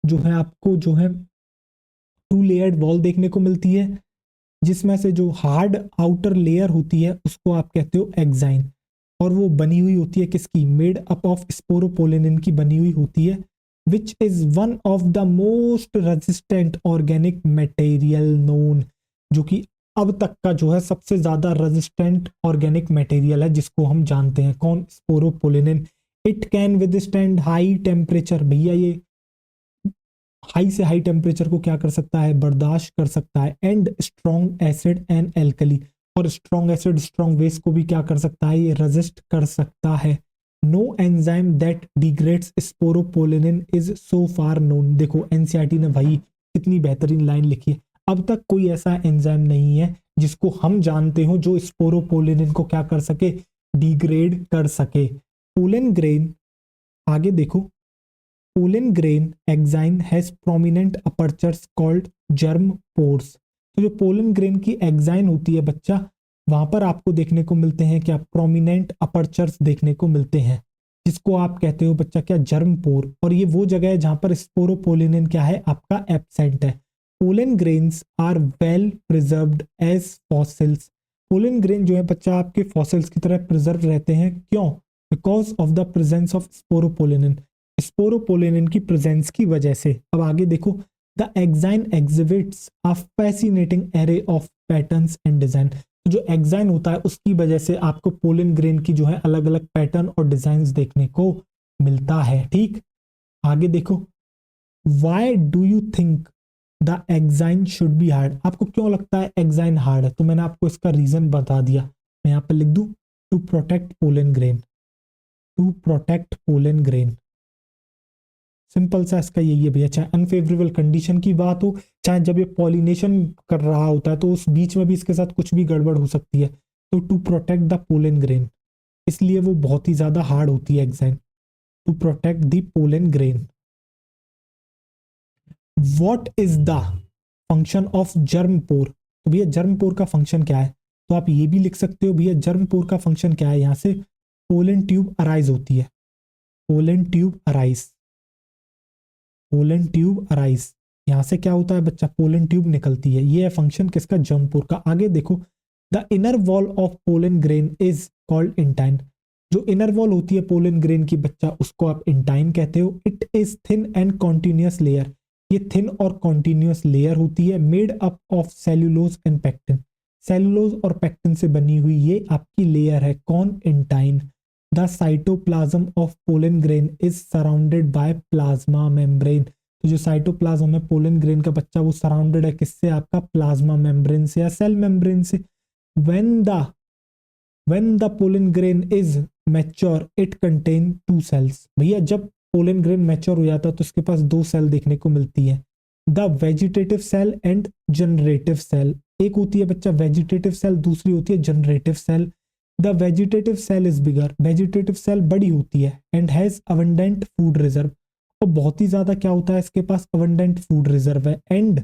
जो है आपको जो है 2 लेयर्ड वॉल देखने को मिलती है, जिसमें से जो हार्ड आउटर लेयर होती है उसको आप कहते हो एक्साइन, और वो बनी हुई होती है किसकी, मेड अप ऑफ स्पोरोपोलिन की बनी हुई होती है, which is one of the most resistant organic material known, जो कि अब तक का जो है सबसे ज्यादा रेजिस्टेंट ऑर्गेनिक मटेरियल है जिसको हम जानते हैं। कौन? Sporopollenin. It can withstand high temperature. भैया ये हाई से हाई टेम्परेचर को क्या कर सकता है? बर्दाश्त कर सकता है। And strong acid and alkali, और स्ट्रॉन्ग एसिड स्ट्रॉन्ग बेस को भी क्या कर सकता है? ये रेजिस्ट कर सकता है। No enzyme that degrades sporopollenin is so far known. देखो एनसीईआरटी ने भाई कितनी बेहतरीन लाइन लिखी है। अब तक कोई ऐसा एंजाइम नहीं है जिसको हम जानते हो जो स्पोरोपोलिनिन को क्या कर सके? डिग्रेड कर सके। पोलन ग्रेन, आगे देखो, pollen grain exine has prominent apertures called germ pores. तो जो पोलन ग्रेन की एग्जाइन होती है बच्चा, वहां पर आपको देखने को मिलते हैं क्या? प्रोमिनेंट अपर्चर्स देखने को मिलते हैं, जिसको आप कहते हो बच्चा क्या? जर्म पोर। और ये वो जगह है जहां पर स्पोरोपोलिनिन क्या है? आपका एब्सेंट है। Pollen grains are well preserved as fossils. Pollen grain जो है बच्चा आपके फॉसिल्स की तरह प्रिजर्व रहते हैं। क्यों? Because of the presence of sporopollenin, sporopollenin की प्रेजेंस की वजह से। अब आगे देखो, the exine exhibits a fascinating array of patterns and design. जो एग्जाइन होता है उसकी वजह से आपको पोलन ग्रेन की जो है अलग अलग पैटर्न और डिजाइन देखने को मिलता है। ठीक, आगे देखो, why do you think the exine should be hard. आपको क्यों लगता है एग्जाइन हार्ड है? तो मैंने आपको इसका रीजन बता दिया, मैं यहाँ पे लिख दूं, to protect pollen grain, to protect pollen grain. Simple सा इसका यही है भैया। चाहे अनफेवरेबल कंडीशन की बात हो, चाहे जब ये पॉलिनेशन कर रहा होता है तो उस बीच में भी इसके साथ कुछ भी गड़बड़ हो सकती है। तो to protect the pollen grain, इसलिए वो बहुत ही ज्यादा हार्ड होती है exine, to protect the pollen grain. What is the function of germ pore. तो भैया जर्म पोर का फंक्शन क्या है? तो आप ये भी लिख सकते हो भैया जर्म पोर का फंक्शन क्या है। यहां से पोलन ट्यूब अराइज होती है, pollen tube arise, pollen tube arise. यहां से क्या होता है बच्चा? पोलन ट्यूब निकलती है। ये है फंक्शन किसका? जर्म पोर का। आगे देखो, the inner wall of pollen grain is called intine. जो इनर वॉल होती है पोलन ग्रेन की बच्चा, उसको आप इंटाइन कहते हो। It is thin and continuous layer, ये थिन और कॉन्टिन्यूअस लेयर होती है, made up of cellulose and pectin. Cellulose और पेक्टिन से बनी हुई ये आपकी लेयर है। कौन? Intine. The cytoplasm of pollen grain is surrounded by plasma membrane. तो जो साइटोप्लाज्म है पोलन ग्रेन का बच्चा, वो सराउंडेड है किससे? आपका प्लाज्मा मेम्ब्रेन से या सेल मेम्ब्रेन से। When the pollen grain is mature it contain two cells. भैया जब पोलन ग्रेन मैच्योर हो जाता है तो उसके पास दो सेल देखने को मिलती है, the vegetative cell and generative cell. एक होती है बच्चा वेजिटेटिव सेल, दूसरी होती है generative cell. The vegetative cell is bigger, vegetative cell बड़ी होती है, and has abundant food reserve, और बहुत ही ज्यादा क्या होता है इसके पास? अबंडेंट फूड रिजर्व है। And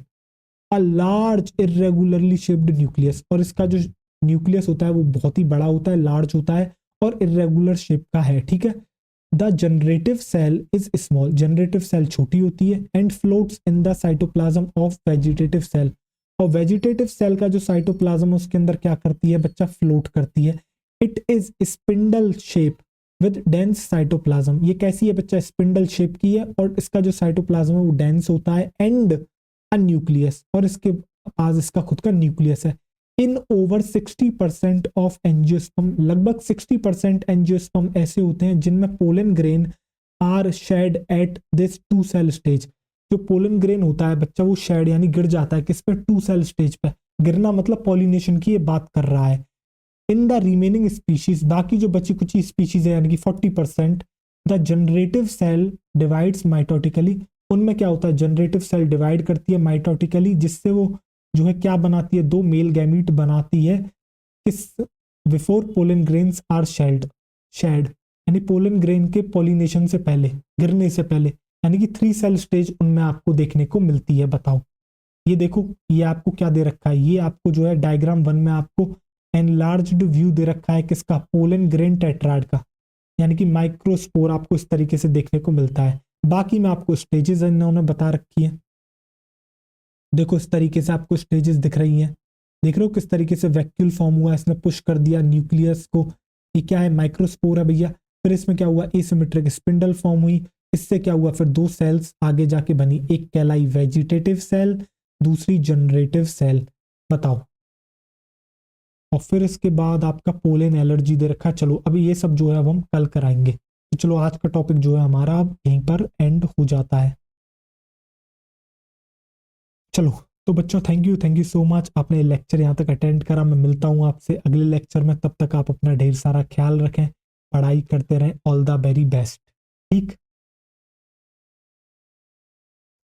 a large irregularly shaped nucleus, और इसका जो न्यूक्लियस होता है वो बहुत ही बड़ा होता है, लार्ज होता है और इरेगुलर शेप का है। ठीक है। The generative cell is small, generative cell छोटी होती है, and floats in the cytoplasm of vegetative cell, और वेजिटेटिव सेल का जो साइटोप्लाज्म है उसके अंदर क्या करती है बच्चा? फ्लोट करती है। It is spindle shape with dense cytoplasm. ये कैसी है बच्चा? स्पिंडल शेप की है, और इसका जो साइटोप्लाज्म है वो डेंस होता है। एंड अ न्यूक्लियस, और इसके पास इसका खुद का न्यूक्लियस है। इन ओवर 60% ऑफ एंजियोस्पर्म, लगभग 60% एंजियोस्पर्म ऐसे होते हैं जिनमें pollen grain are shed at this two cell stage. जो पोलन ग्रेन होता है बच्चा वो शेड यानी गिर जाता है किस पे? टू सेल स्टेज पे। गिरना मतलब पॉलिनेशन की ये बात कर रहा है। इन द रिमेनिंग स्पीशीज, बाकी जो बची कुछ स्पीशीज है यानी कि 40%, the generative cell divides mitotically. उनमें क्या होता है? जनरेटिव सेल डिवाइड करती है माइटोटिकली, जिससे वो जो है क्या बनाती है? दो मेल गैमीट बनाती है। किस? Before pollen grains are shed, shed यानी पोलन ग्रेन के पॉलिनेशन से पहले, गिरने से पहले, यानी कि 3 सेल स्टेज उनमें आपको देखने को मिलती है। बताओ, ये देखो, ये आपको क्या दे रखा है? ये आपको जो है डायग्राम 1 में आपको एनलार्ज्ड व्यू दे रखा है किसका? पोलन ग्रेन टेट्राड का, यानी कि माइक्रोस्पोर आपको इस तरीके से देखने को मिलता है। बाकी में आपको स्टेजेस इन्होंने बता रखी है। देखो इस तरीके से आपको स्टेजेस दिख रही हैं, देख रहे हो किस तरीके से वैक्यूल फॉर्म हुआ, इसने पुश कर दिया न्यूक्लियस को। ये क्या है? माइक्रोस्पोर है भैया। फिर इसमें क्या हुआ? एसिमेट्रिक स्पिंडल फॉर्म हुई, इससे क्या हुआ, फिर दो सेल्स आगे जाके बनी, एक कहलाई वेजिटेटिव सेल, दूसरी जनरेटिव सेल। बताओ। और फिर इसके बाद आपका पोलन एलर्जी दे रखा है। चलो अभी ये सब जो है अब हम कल कराएंगे। तो चलो आज का टॉपिक जो है हमारा अब यहीं पर एंड हो जाता है। चलो तो बच्चों, थैंक यू सो मच, आपने लेक्चर यहाँ तक अटेंड करा। मैं मिलता हूँ आपसे अगले लेक्चर में, तब तक आप अपना ढेर सारा ख्याल रखें, पढ़ाई करते रहें। All the very best. ठीक।